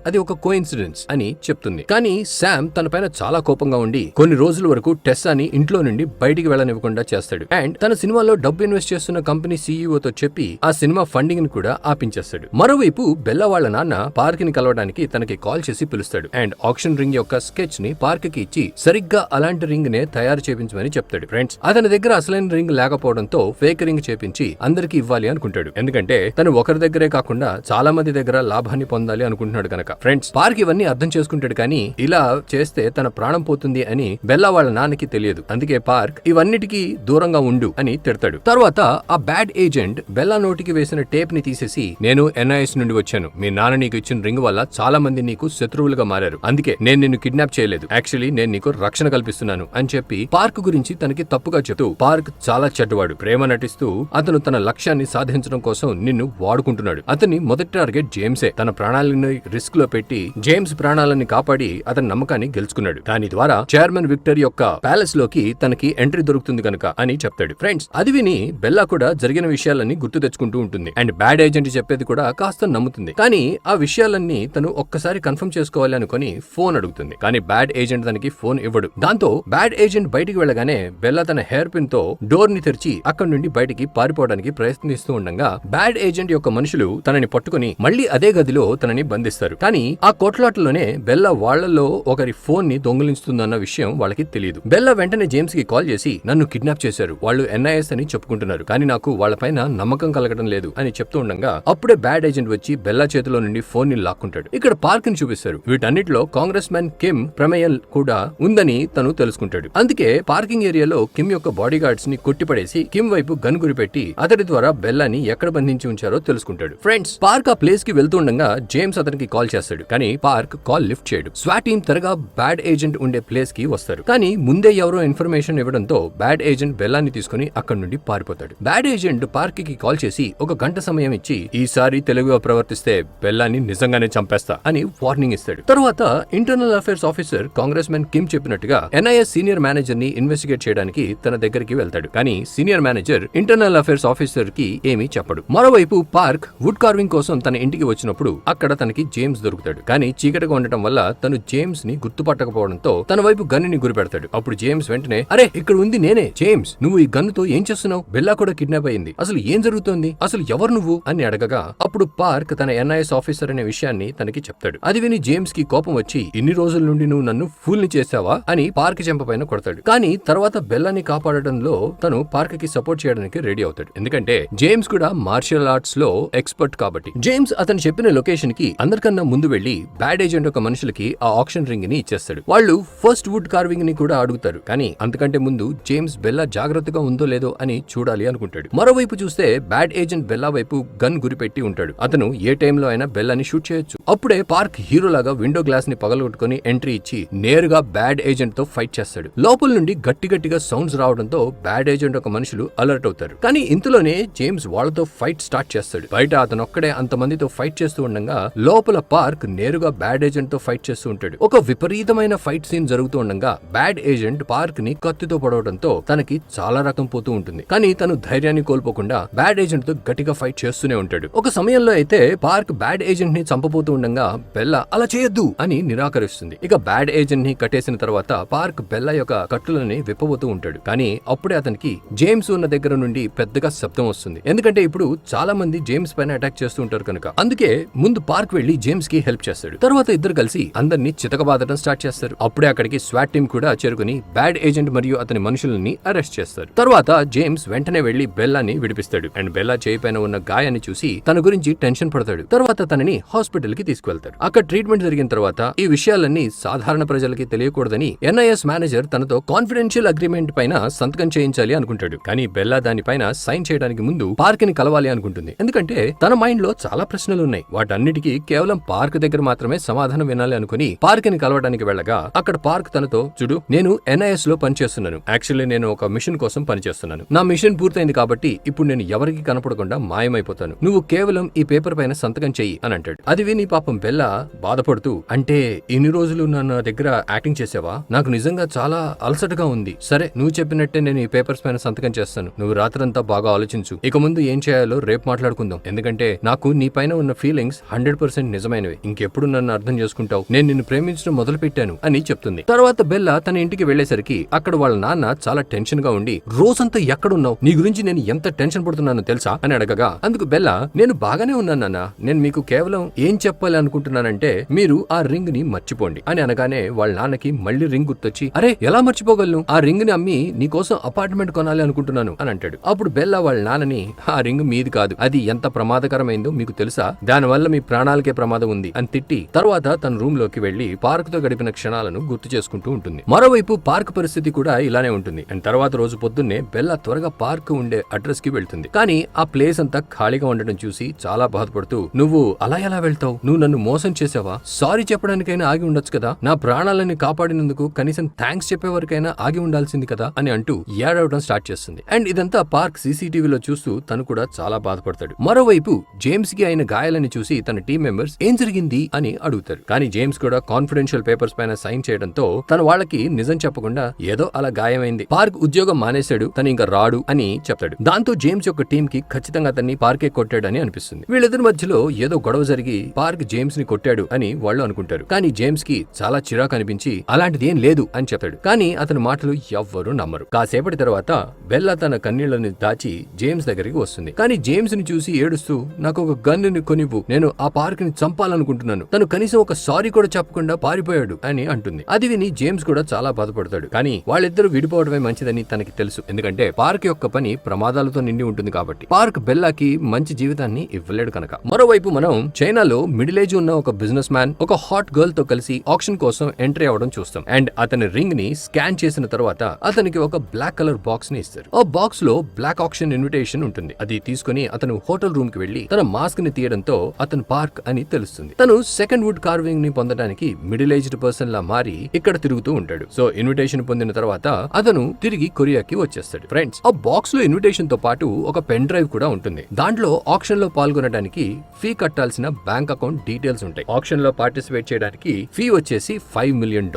అది ఒక కోఇన్సిడెన్స్ అని చెప్తుంది. కానీ శామ్ తన పైన చాలా కోపంగా ఉండి కొన్ని రోజుల వరకు టెస్సాని ఇంట్లో నుండి బయటికి వెళ్ళనివ్వకుండా చేస్తాడు. అండ్ తన సినిమాలో డబ్బు ఇన్వెస్ట్ చేస్తున్న కంపెనీ CEO తో చెప్పి ఆ సినిమా ఫండింగ్ ని కూడా ఆపించేస్తాడు. మరోవైపు బెల్లా వాళ్ళ నాన్న పార్క్ ని కలవడానికి తనకి కాల్ చేసి పిలుస్తాడు అండ్ ఆక్షన్ రింగ్ యొక్క స్కెచ్ ని పార్క్ కి ఇచ్చి సరిగ్గా అలాంటి రింగ్ నే తయారు చేపించమని చెప్తాడు. ఫ్రెండ్స్, అతని దగ్గర అసలైన రింగ్ లేకపోవడంతో ఫేక్ రింగ్ చేపించి అందరికి ఇవ్వాలి అనుకుంటాడు. ఎందుకంటే తను ఒకరి దగ్గరే కాకుండా చాలా మంది దగ్గర లాభాన్ని పొందాలి అనుకుంటున్నాడు కనుక. ఫ్రెండ్స్, పార్క్ ఇవన్నీ అర్థం చేసుకుంటాడు, కానీ ఇలా చేస్తే తన ప్రాణం పోతుంది అని బెల్లా వాళ్ళ నాన్నకి తెలియదు. అందుకే పార్క్ ఇవన్నిటికీ దూరంగా ఉండు అని తిడతాడు. తర్వాత ఆ బ్యాడ్ ఏజెంట్ బెల్లా నోటికి వేసిన టేప్ ని తీసేసి, నేను NIS నుండి వచ్చాను, మీ నాన్న నీకు ఇచ్చిన రింగ్ వల్ల చాలా మంది నీకు శత్రువులుగా మారారు, అందుకే నేను నిన్ను కిడ్నాప్ చేయలేదు, యాక్చువల్లీ నేను నీకు రక్షణ కల్పిస్తున్నాను అని చెప్పి పార్క్ గురించి తనకి తప్పుగా చెప్తూ, పార్క్ చాలా చెడ్డవాడు, ప్రేమ నటిస్తూ అతను తన లక్ష్యాన్ని సాధించడం కోసం నిన్ను వాడుకుంటున్నాడు, అతని మొదటి టార్గెట్ జేమ్సే, తన ప్రాణాలను రిస్క్ లో పెట్టి జేమ్స్ ప్రాణాలని కాపాడి అతని నమ్మకాన్ని గెలుచుకున్నాడు, దాని ద్వారా చైర్మన్ విక్టర్ యొక్క ప్యాలెస్ లోకి తనకి ఎంట్రీ దొరుకుతుంది కనుక అని చెప్తాడు. ఫ్రెండ్స్, అది విని బెల్లా కూడా జరిగిన విషయాలన్నీ గుర్తు తెచ్చుకుంటూ ఉంటుంది అండ్ బ్యాడ్ ఏజెంట్ చెప్పేది కూడా కాస్త నమ్ముతుంది. కానీ ఆ విషయాలన్నీ తను ఒక్కసారి కన్ఫర్మ్ చేసుకోవాలి అనుకుని చెప్పని ఫోన్ అడుగుతుంది. కానీ బ్యాడ్ ఏజెంట్ తనకి ఫోన్ ఇవ్వడు. దాంతో బ్యాడ్ ఏజెంట్ బయటికి వెళ్ళగానే బెల్లా తన హెయిర్ పిన్ తో డోర్ ని తెరిచి అక్కడి నుండి బయటికి పారిపోవడానికి ప్రయత్నిస్తూ ఉండగా బ్యాడ్ ఏజెంట్ యొక్క మనుషులు తనని పట్టుకుని మళ్లీ అదే గదిలో తనని బంధిస్తారు. కానీ ఆ కొట్లాటలోనే బెల్లా వాళ్లలో ఒకరి ఫోన్ ని దొంగిలిస్తుందన్న విషయం వాళ్ళకి తెలియదు. బెల్లా వెంటనే జేమ్స్ కి కాల్ చేసి నన్ను కిడ్నాప్ చేశారు, వాళ్ళు NIS అని చెప్పుకుంటున్నారు, కానీ నాకు వాళ్ళపైన నమ్మకం కలగడం లేదు అని చెప్తూ ఉండగా అప్పుడే బ్యాడ్ ఏజెంట్ వచ్చి బెల్లా చేతిలో నుండి ఫోన్ ని లాక్కుంటాడు. ఇక్కడ పార్క్ ని చూపిస్తారు. వీటన్నిటిలో కాంగ్రెస్ మ్యాన్ కిమ్ ప్రమేయం కూడా ఉందని తను తెలుసుకుంటాడు. అందుకే పార్కింగ్ ఏరియాలో కిమ్ యొక్క బాడీ గార్డ్స్ ని కొట్టిపడేసి కిమ్ వైపు గన్ గురిపెట్టి అతడి ద్వారా బెల్లాని ఎక్కడ బంధించి ఉంచారో తెలుసుకుంటాడు. ఫ్రెండ్స్, పార్క్ ఆ ప్లేస్ కి వెళ్తుండగా జేమ్స్ అతనికి కాల్ చేస్తాడు. కానీ పార్క్ కాల్ లిఫ్ట్ చేయడు. స్వాట్ టీమ్ త్వరగా బ్యాడ్ ఏజెంట్ ఉండే ప్లేస్ కి వస్తారు. కానీ ముందే ఎవరో ఇన్ఫర్మేషన్ ఇవ్వడంతో బ్యాడ్ ఏజెంట్ బెల్లాని తీసుకుని అక్కడి నుండి పారిపోతాడు. బ్యాడ్ ఏజెంట్ పార్క్ కి కాల్ చేసి ఒక గంట సమయం ఇచ్చి ఈసారి తెలుగుగా ప్రవర్తిస్తే బెల్లాని నిజంగానే చంపేస్తా అని వార్నింగ్ ఇస్తాడు. తర్వాత internal affairs officer Congress man Kim చెప్పినట్టుగా NIS సీనియర్ మేనేజర్ ని ఇన్వెస్టిగేట్ చేయడానికి తన దగ్గరికి వెళ్తాడు. కానీ senior manager internal affairs officer కి ఏమీ చెప్పడు. మరోవైపు పార్క్ వుడ్ కార్వింగ్ కోసం తన ఇంటికి వచ్చినప్పుడు అక్కడ తనకి జేమ్స్ దొరుకుతాడు. కానీ చీకటిగా ఉండటం వల్ల తను జేమ్స్ ని గుర్తుపట్టకపోవడంతో తన వైపు గన్నుని గురిపెడతాడు. అప్పుడు జేమ్స్ వెంటనే అరే ఇక్కడ ఉంది నేనే జేమ్స్, నువ్వు ఈ గన్నుతో ఏం చేస్తున్నావు? బెల్లా కూడా కిడ్నాప్ అయింది, అసలు ఏం జరుగుతోంది, అసలు ఎవరు నువ్వు అని అడగగా అప్పుడు పార్క్ తన NIS ఆఫీసర్ అనే విషయాన్ని తనకి చెప్తాడు. అది విని జేమ్స్ కి కోపం వచ్చి ఇన్ని రోజుల నుండి నువ్వు నన్ను ఫూల్ ని చేసావా అని పార్క్ చెంపపైన కొడతాడు. కానీ తర్వాత బెల్లాని కాపాడడంలో తను పార్క్ కి సపోర్ట్ చేయడానికి రెడీ అవుతాడు. ఎందుకంటే జేమ్స్ కూడా మార్షల్ ఆర్ట్స్ లో ఎక్స్పర్ట్ కాబట్టి. జేమ్స్ అతను చెప్పిన లొకేషన్ కి అందరికన్నా ముందు వెళ్లి బ్యాడ్ ఏజెంట్ ఒక మనుషులకి ఆ ఆక్షన్ రింగ్ ని ఇచ్చేస్తాడు. వాళ్ళు ఫస్ట్ వుడ్ కార్వింగ్ ని కూడా అడుగుతారు. కానీ అంతకంటే ముందు జేమ్స్ బెల్లా జాగ్రత్తగా ఉందో లేదో అని చూడాలి అనుకుంటాడు. మరోవైపు చూస్తే బ్యాడ్ ఏజెంట్ బెల్లా వైపు గన్ గురిపెట్టి ఉంటాడు. అతను ఏ టైంలో అయినా బెల్లాని షూట్ చేయొచ్చు. అప్పుడే పార్క్ హీరోలాగా విండో గ్లాస్ ని పగలగొట్టుకుని ఎంట్రీ ఇచ్చి నేరుగా బ్యాడ్ ఏజెంట్ తో ఫైట్ చేస్తాడు. లోపల నుండి గట్టిగా సౌండ్స్ రావడంతో బ్యాడ్ ఏజెంట్ ఒక మనుషులు అలర్ట్ అవుతారు. కానీ ఇంతలోనే జేమ్స్ వాళ్ళతో ఫైట్ స్టార్ట్ చేస్తాడు. బయట అతను ఒక్కడే అంతమందితో ఫైట్ చేస్తూ ఉండగా లోపల పార్క్ నేరుగా బ్యాడ్ ఏజెంట్ తో ఫైట్ చేస్తూ ఉంటాడు. ఒక విపరీతమైన ఫైట్ సీన్ జరుగుతూ ఉండగా బ్యాడ్ ఏజెంట్ పార్క్ ని కత్తితో పొడవడంతో తనకి చాలా రక్తం పోతూ ఉంటుంది. కానీ తను ధైర్యాన్ని కోల్పోకుండా బ్యాడ్ ఏజెంట్ తో గట్టిగా ఫైట్ చేస్తూనే ఉంటాడు. ఒక సమయంలో అయితే పార్క్ బ్యాడ్ ఏజెంట్ ని చంపబోతూ ఉండగా బెల్లా అలా చేయొద్దు అని నిరాకరిస్తుంది. ఇక బ్యాడ్ ఏజెంట్ ని కట్టేసిన తర్వాత పార్క్ బెల్లా యొక్క కట్టులని విప్పబోతూ ఉంటాడు. కానీ అప్పుడే అతనికి జేమ్స్ ఉన్న దగ్గర నుండి పెద్దగా శబ్దం వస్తుంది. ఎందుకంటే ఇప్పుడు చాలా మంది జేమ్స్ పైన అటాక్ చేస్తూ ఉంటారు కనుక. అందుకే ముందు పార్క్ వెళ్లి జేమ్స్ కి హెల్ప్ చేస్తాడు. తర్వాత ఇద్దరు కలిసి అందరినీ చితకబాదడం స్టార్ట్ చేస్తారు. అప్పుడే అక్కడికి స్వాట్ టీమ్ కూడా చేరుకుని బ్యాడ్ ఏజెంట్ మరియు అతని మనుషులని అరెస్ట్ చేస్తారు. తర్వాత జేమ్స్ వెంటనే వెళ్లి బెల్లాని విడిపిస్తాడు. అండ్ బెల్లా చేయి పైన ఉన్న గాయాన్ని చూసి తన గురించి టెన్షన్ పడతాడు. తర్వాత తనని హాస్పిటల్ కి తీసుకువెళ్తారు. అక్కడ ట్రీట్మెంట్ జరిగిన తర్వాత ఈ విషయాలన్నీ సాధారణ ప్రజలకి తెలియకూడదని NIS మేనేజర్ తనతో కాన్ఫిడెన్షియల్ అగ్రిమెంట్ పైన సంతకం చేయించాలి అనుకుంటాడు. కానీ బెల్లా దానిపైన సైన్ చేయడానికి ముందు పార్క్ ని కలవాలి అనుకుంటుంది. ఎందుకంటే తన మైండ్ లో చాలా ప్రశ్నలు ఉన్నాయి. వాటన్నిటికీ కేవలం పార్క్ దగ్గర మాత్రమే సమాధానం వినాలి అనుకుని పార్క్ ని కలవడానికి వెళ్ళగా అక్కడ పార్క్ తనతో చూడు, నేను NIS లో పనిచేస్తున్నాను. యాక్చువల్లీ నేను ఒక మిషన్ కోసం పనిచేస్తున్నాను. నా మిషన్ పూర్తయింది కాబట్టి ఇప్పుడు నేను ఎవరికి కనపడకుండా మాయమైపోతాను. నువ్వు కేవలం ఈ పేపర్ పైన సంతకం చెయ్యి అని అంటాడు. అది విని పాపం బెల్లా బాధపడుతూ అంటే ఇన్ని రోజులు నా దగ్గర యాక్టింగ్ చేసావా? నాకు నిజంగా చాలా అలసటగా ఉంది. సరే, నువ్వు చెప్పినట్టే నేను ఈ పేపర్స్ పైన సంతకం చేస్తాను. నువ్వు రాత్రంతా బాగా ఆలోచించు. ఇక ముందు ఏం చేయాలో రేపు మాట్లాడుకుందాం. ఎందుకంటే నాకు నీ పైన ఉన్న ఫీలింగ్స్ 100% నిజమైనవి. ఇంకెప్పుడు నన్ను అర్థం చేసుకుంటావు? నేను నిన్ను ప్రేమించడం మొదలు పెట్టాను అని చెప్తుంది. తర్వాత బెల్లా తన ఇంటికి వెళ్లేసరికి అక్కడ వాళ్ళ నాన్న చాలా టెన్షన్ గా ఉండి రోజంతా ఎక్కడున్నావు? నీ గురించి నేను ఎంత టెన్షన్ పడుతున్నానో తెలుసా అని అడగగా అందుకు బెల్లా నేను బాగానే ఉన్నాను నాన్న, నేను మీకు కేవలం ఏం చెప్పాలి అనుకుంటున్నానంటే మీరు ఆ రింగ్ ని మర్చిపోండి అని అనగానే వాళ్ళ నాన్నకి మళ్ళీ రింగ్ గుర్తొచ్చి అరే ఎలా మర్చిపోగలను? ఆ రింగ్ ని అమ్మి నీకోసం అపార్ట్మెంట్ కొనాలి అనుకుంటున్నాను అని అంటాడు. అప్పుడు బెల్లా వాళ్ళ నాన్నని ఆ రింగ్ మీది కాదు, అది ఎంత ప్రమాదకరమైందో మీకు తెలుసా? దానివల్ల మీ ప్రాణాలకే ప్రమాదం ఉంది అని తిట్టి తర్వాత తన రూమ్ లోకి వెళ్లి పార్క్ తో గడిపిన క్షణాలను గుర్తు చేసుకుంటూ ఉంటుంది. మరోవైపు పార్క్ పరిస్థితి కూడా ఇలానే ఉంటుంది. అండ్ తర్వాత రోజు పొద్దున్నే బెల్లా త్వరగా పార్క్ ఉండే అడ్రస్ కి వెళ్తుంది. కానీ ఆ ప్లేస్ అంతా ఖాళీగా ఉండడం చూసి చాలా బాధపడుతూ నువ్వు అలా ఎలా వెళ్తావు? నువ్వు నన్ను మోసం చేసావా? సారీ చెప్పడానికైనా ఆగి ఉండొచ్చు కదా? నా ప్రాణాలని కాపాడినందుకు కనీసం థ్యాంక్స్ చెప్పే వరకైనా ఆగి ఉండాల్సింది కదా అని అంటూ ఏడవడం స్టార్ట్ చేస్తుంది. అండ్ ఇదంతా పార్క్ CCTVలో చూస్తూ తను కూడా చాలా బాధపడతాడు. మరోవైపు జేమ్స్ కి అయిన గాయాలని చూసి తన టీం మెంబర్స్ ఏం జరిగింది అని అడుగుతారు. కానీ జేమ్స్ కూడా కాన్ఫిడెన్షియల్ పేపర్స్ పైన సైన్ చేయడంతో తన వాళ్ళకి నిజం చెప్పకుండా ఏదో అలా గాయమైంది, పార్క్ ఉద్యోగం మానేశాడు, తను ఇంకా రాడు అని చెప్తాడు. దాంతో జేమ్స్ యొక్క టీం కి ఖచ్చితంగా అతన్ని పార్కే కొట్టాడని అనిపిస్తుంది. వీళ్ళిద్దరి మధ్యలో ఏదో గొడవ జరిగి పార్క్ జేమ్స్ ని కొట్టాడు అని వాళ్ళు అనుకుంటారు. ఉంటారు. కానీ జేమ్స్ కి చాలా చిరాకు అనిపించి అలాంటిది ఏం లేదు అని చెప్తాడు. కానీ అతని మాటలు ఎవ్వరూ నమ్మరు. కాసేపటి తర్వాత బెల్లా తన కన్నీళ్లను దాచి జేమ్స్ దగ్గరికి వస్తుంది. కానీ జేమ్స్ ని చూసి ఏడుస్తూ నాకు ఒక గన్నుని కొనివ్వు, నేను ఆ పార్క్ ని చంపాలనుకుంటున్నాను, తను కనీసం ఒక సారీ కూడా చెప్పకుండా పారిపోయాడు అని అంటుంది. అది విని జేమ్స్ కూడా చాలా బాధపడతాడు. కానీ వాళ్ళిద్దరూ విడిపోవడమే మంచిదని తనకి తెలుసు. ఎందుకంటే పార్క్ యొక్క పని ప్రమాదాలతో నిండి ఉంటుంది కాబట్టి. పార్క్ బెల్లాకి మంచి జీవితాన్ని ఇవ్వలేడు కనుక. మరోవైపు మనం చైనాలో మిడిల్ ఏజ్ ఉన్న ఒక బిజినెస్ మ్యాన్ ఒక హాట్ గర్ల్ తో కలిసి ఆక్షన్ కోసం ఎంట్రీ అవ్వడం చూస్తాం. అండ్ అతని రింగ్ ని స్కాన్ చేసిన తర్వాత అతనికి ఒక బ్లాక్ కలర్ బాక్స్ ని ఇస్తారు. ఆ బాక్స్ లో బ్లాక్ ఆక్షన్ ఇన్విటేషన్ ఉంటుంది. అది తీసుకుని అతను హోటల్ రూమ్ కి వెళ్లి తన మాస్క్ ని తీయడంతో అతను పార్క్ అని తెలుస్తుంది. తను సెకండ్ వుడ్ కార్వింగ్ ని పొందడానికి మిడిల్ ఏజ్డ్ పర్సన్ లా మారి ఇక్కడ తిరుగుతూ ఉంటాడు. సో ఇన్విటేషన్ పొందిన తర్వాత అతను తిరిగి కొరియాకి వచ్చేస్తాడు. ఫ్రెండ్స్, ఆ బాక్స్ లో ఇన్విటేషన్ తో పాటు ఒక పెన్ డ్రైవ్ కూడా ఉంటుంది. దాంట్లో ఆక్షన్ లో పాల్గొనడానికి ఫీ కట్టాల్సిన బ్యాంక్ అకౌంట్ డీటెయిల్స్ ఉంటాయి. ఆక్షన్ లో పార్టిసిపేట్ చేయడానికి ఫీ వచ్చేసి $5 million.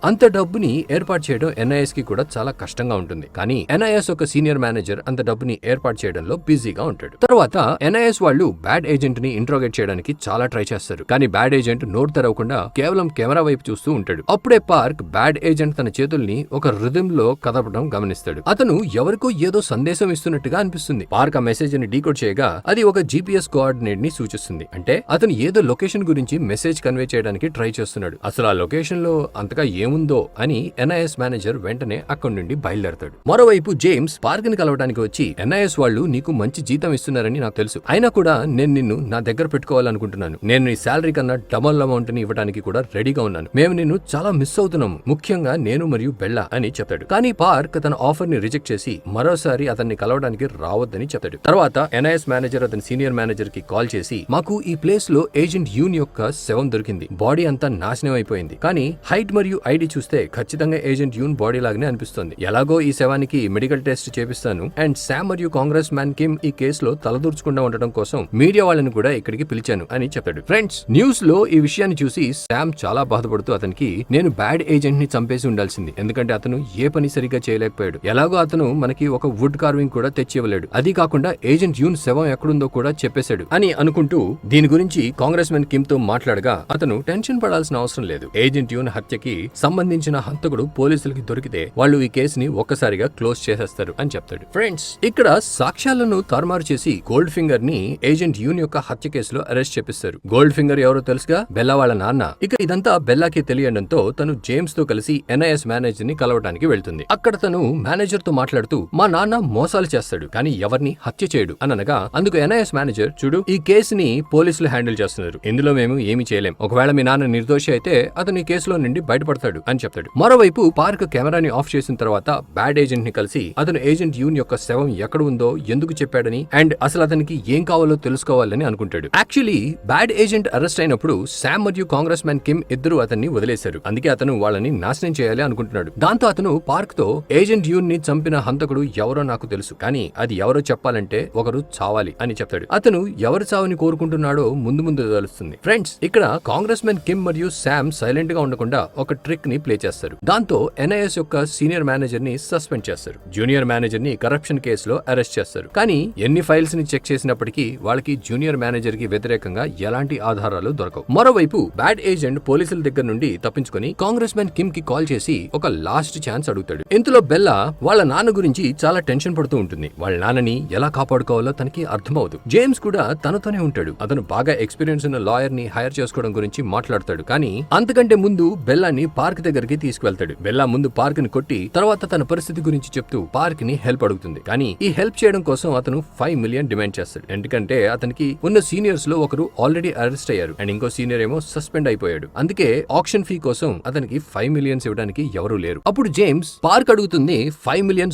అంత డబ్బుని ఏర్పాటు చేయడం NIS కి కూడా చాలా కష్టంగా ఉంటుంది. కానీ NIS ఒక సీనియర్ మేనేజర్ అంత డబ్బుని ఏర్పాటు చేయడంలో బిజీగా ఉంటాడు. తర్వాత NIS వాళ్ళు బ్యాడ్ ఏజెంట్ ని ఇంట్రోగేట్ చేయడానికి చాలా ట్రై చేస్తారు. కానీ బ్యాడ్ ఏజెంట్ నోరు తెరవకుండా కేవలం కెమెరా వైపు చూస్తూ ఉంటాడు. అప్పుడే పార్క్ బ్యాడ్ ఏజెంట్ తన చేతుల్ని ఒక రిథమ్ లో కదపడం గమనిస్తాడు. అతను ఎవరికో ఏదో సందేశం ఇస్తున్నట్టుగా అనిపిస్తుంది. పార్క్ ఆ మెసేజ్ ని డీకోడ్ చేయగా అది ఒక GPS కోఆర్డినేట్ ని సూచిస్తుంది. అంటే అతను ఏదో లొకేషన్ గురించి మెసేజ్ కన్వే చేయడానికి ట్రై చేస్తున్నాడు. అసలు ఆ లొకేషన్ లో అంతగా ఏముందో అని NIS మేనేజర్ వెంటనే అక్కడి నుండి బయలుదేరతాడు. మరోవైపు జేమ్స్ పార్క్ ని కలవడానికి వచ్చి NIS వాళ్ళు నీకు మంచి జీతం ఇస్తున్నారని నాకు తెలుసు, అయినా కూడా నేను నిన్ను నా దగ్గర పెట్టుకోవాలనుకుంటున్నాను. నేను నీ శాలరీ కన్నా డబల్ అమౌంట్ ని ఇవ్వడానికి కూడా రెడీగా ఉన్నాను. మేము నిన్ను చాలా మిస్ అవుతున్నాము, ముఖ్యంగా నేను మరియు బెల్లా అని చెప్తాడు. కానీ పార్క్ తన ఆఫర్ ని రిజెక్ట్ చేసి మరోసారి అతన్ని కలవడానికి రావద్దని చెప్తాడు. తర్వాత NIS మేనేజర్ అతని సీనియర్ మేనేజర్ కి కాల్ చేసి మాకు ఈ ప్లేస్ లో ఏజెంట్ యూన్ యొక్క శవం దొరికింది, బాడీ అంతా నాశనం అయిపోయింది. కానీ హైట్ మరియు ఐడి చూస్తే ఖచ్చితంగా ఏజెంట్ యూన్ బాడీ లాగానే అనిపిస్తుంది. ఎలాగో ఈ శవానికి మెడికల్ టెస్ట్ చేపిస్తాను. అండ్ శామ్ మరియు కాంగ్రెస్ మ్యాన్ కిమ్ ఈ కేసులో తలదూర్చకుండా ఉండడం కోసం మీడియా వాళ్ళని కూడా ఇక్కడికి పిలిచాను అని చెప్తాడు. ఫ్రెండ్స్, న్యూస్ లో ఈ విషయాన్ని చూసి శామ్ చాలా బాధపడుతూ అతనికి నేను బ్యాడ్ ఏజెంట్ ని చంపేసి ఉండాల్సింది, ఎందుకంటే అతను ఏ పని సరిగ్గా చేయలేకపోయాడు. ఎలాగో అతను మనకి ఒక వుడ్ కార్వింగ్ కూడా తెచ్చి ఇవ్వలేడు. అది కాకుండా ఏజెంట్ యూన్ శవం ఎక్కడుందో కూడా చెప్పేశాడు అని అనుకుంటూ దీని గురించి కాంగ్రెస్ మ్యాన్ కిమ్ తో మాట్లాడగా అతను టెన్షన్ పడాల్సిన అవసరం లేదు. ఏజెంట్ యూన్ హత్యకి సంబంధించిన హంతకుడు పోలీసులకి దొరికితే వాళ్ళు ఈ కేసుని ఒక్కసారిగా క్లోజ్ చేసేస్తారు అని చెప్తాడు. ఫ్రెండ్స్, ఇక్కడ సాక్ష్యాలను తారుమారు చేసి గోల్డ్ ఫింగర్ ని ఏజెంట్ యూన్ యొక్క హత్య కేసులో అరెస్ట్ చేపిస్తారు. గోల్డ్ ఫింగర్ ఎవరో తెలుసుగా, బెల్లా వాళ్ళ నాన్న. ఇక ఇదంతా బెల్లాకి తెలియడంతో తను జేమ్స్ తో కలిసి NIS మేనేజర్ ని కలవడానికి వెళ్తుంది. అక్కడ తను మేనేజర్ తో మాట్లాడుతూ మా నాన్న మోసాలు చేస్తాడు కానీ ఎవరిని హత్య చేయడు అని అనగా అందుకు NIS మేనేజర్ చూడు, ఈ కేసుని పోలీసులు హ్యాండిల్ చేస్తున్నారు, ఇందులో మేము ఏమీ చేయలేం. ఒకవేళ మీ నాన్న నిర్దోషి అయితే అతను ఈ కేసులో నుండి బయటపడతాడు అని చెప్తాడు. మరోవైపు పార్క్ కెమెరాని ఆఫ్ చేసిన తర్వాత బ్యాడ్ ఏజెంట్ ని కలిసి అతను ఏజెంట్ యూన్ యొక్క శవం ఎక్కడ ఉందో ఎందుకు చెప్పాడని అండ్ అసలు అతనికి ఏం కావాలో తెలుసుకోవాలని అనుకుంటాడు. యాక్చువల్లీ బ్యాడ్ ఏజెంట్ అరెస్ట్ అయినప్పుడు శామ్ మరియు కాంగ్రెస్ మ్యాన్ కిమ్ ఇద్దరు అతన్ని వదిలేశారు. అందుకే అతను వాళ్ళని నాశనం చేయాలి అనుకుంటున్నాడు. దాంతో అతను పార్క్ తో ఏజెంట్ యూన్ ని చంపిన హంతకుడు ఎవరో నాకు తెలుసు, కానీ అది ఎవరో చెప్పాలంటే ఒకరు చావాలి అని చెప్తాడు. అతను ఎవరు చావని కోరుకుంటున్నాడో ముందు ముందు తెలుస్తుంది. ఫ్రెండ్స్, ఇక్కడ కాంగ్రెస్ మ్యాన్ కిమ్ మరియు శామ్ సైలెంట్ గా ఉండకుండా ఒక ట్రిక్ ని ప్లే చేస్తారు. దాంతో NIS యొక్క సీనియర్ మేనేజర్ ని సస్పెండ్ చేస్తారు. జూనియర్ మేనేజర్ ని కరప్షన్ కేసులో అరెస్ట్ చేస్తారు. కానీ ఎన్ని ఫైల్స్ ని చెక్ చేసినప్పటికీ వాళ్ళకి జూనియర్ మేనేజర్ కి వ్యతిరేకంగా ఎలాంటి ఆధారాలు దొరకవు. మరోవైపు బ్యాడ్ ఏజెంట్ పోలీసుల దగ్గర నుండి తప్పించుకొని కాంగ్రెస్ మ్యాన్ కిమ్ కి కాల్ చేసి ఒక లాస్ట్ ఛాన్స్ అడుగుతాడు. ఇంతలో బెల్లా వాళ్ళ నాన్న గురించి చాలా టెన్షన్ పడుతూ ఉంటుంది. వాళ్ళ నాన్నని ఎలా కాపాడుకోవాలో తనకి అర్థమవుదు. జేమ్స్ కూడా తనతోనే ఉంటాడు. అతను బాగా ఎక్స్పీరియన్స్ ఉన్న లాయర్ ని హైర్ చేసుకోవడం గురించి మాట్లాడతాడు. కానీ అంతకంటే ముందు బెల్లాని పార్క్ దగ్గరికి తీసుకువెళ్తాడు. బెల్లా ముందు పార్క్ ని కొట్టి తర్వాత తన పరిస్థితి గురించి చెప్తూ పార్క్ ని హెల్ప్ అడుగుతుంది. కానీ ఈ హెల్ప్ చేయడం కోసం అతను $5 million డిమాండ్ చేస్తాడు. ఎందుకంటే అతనికి ఉన్న సీనియర్స్ లో ఒకరు ఆల్రెడీ అరెస్ట్ అయ్యారు అండ్ ఇంకో సీనియర్ ఏమో సస్పెండ్ అయిపోయాడు. అందుకే ఆక్షన్ ఫీ కోసం అతనికి $5 million ఇవ్వడానికి ఎవరూ లేరు. అప్పుడు జేమ్స్ పార్క్ అడుగుతుంది $5 million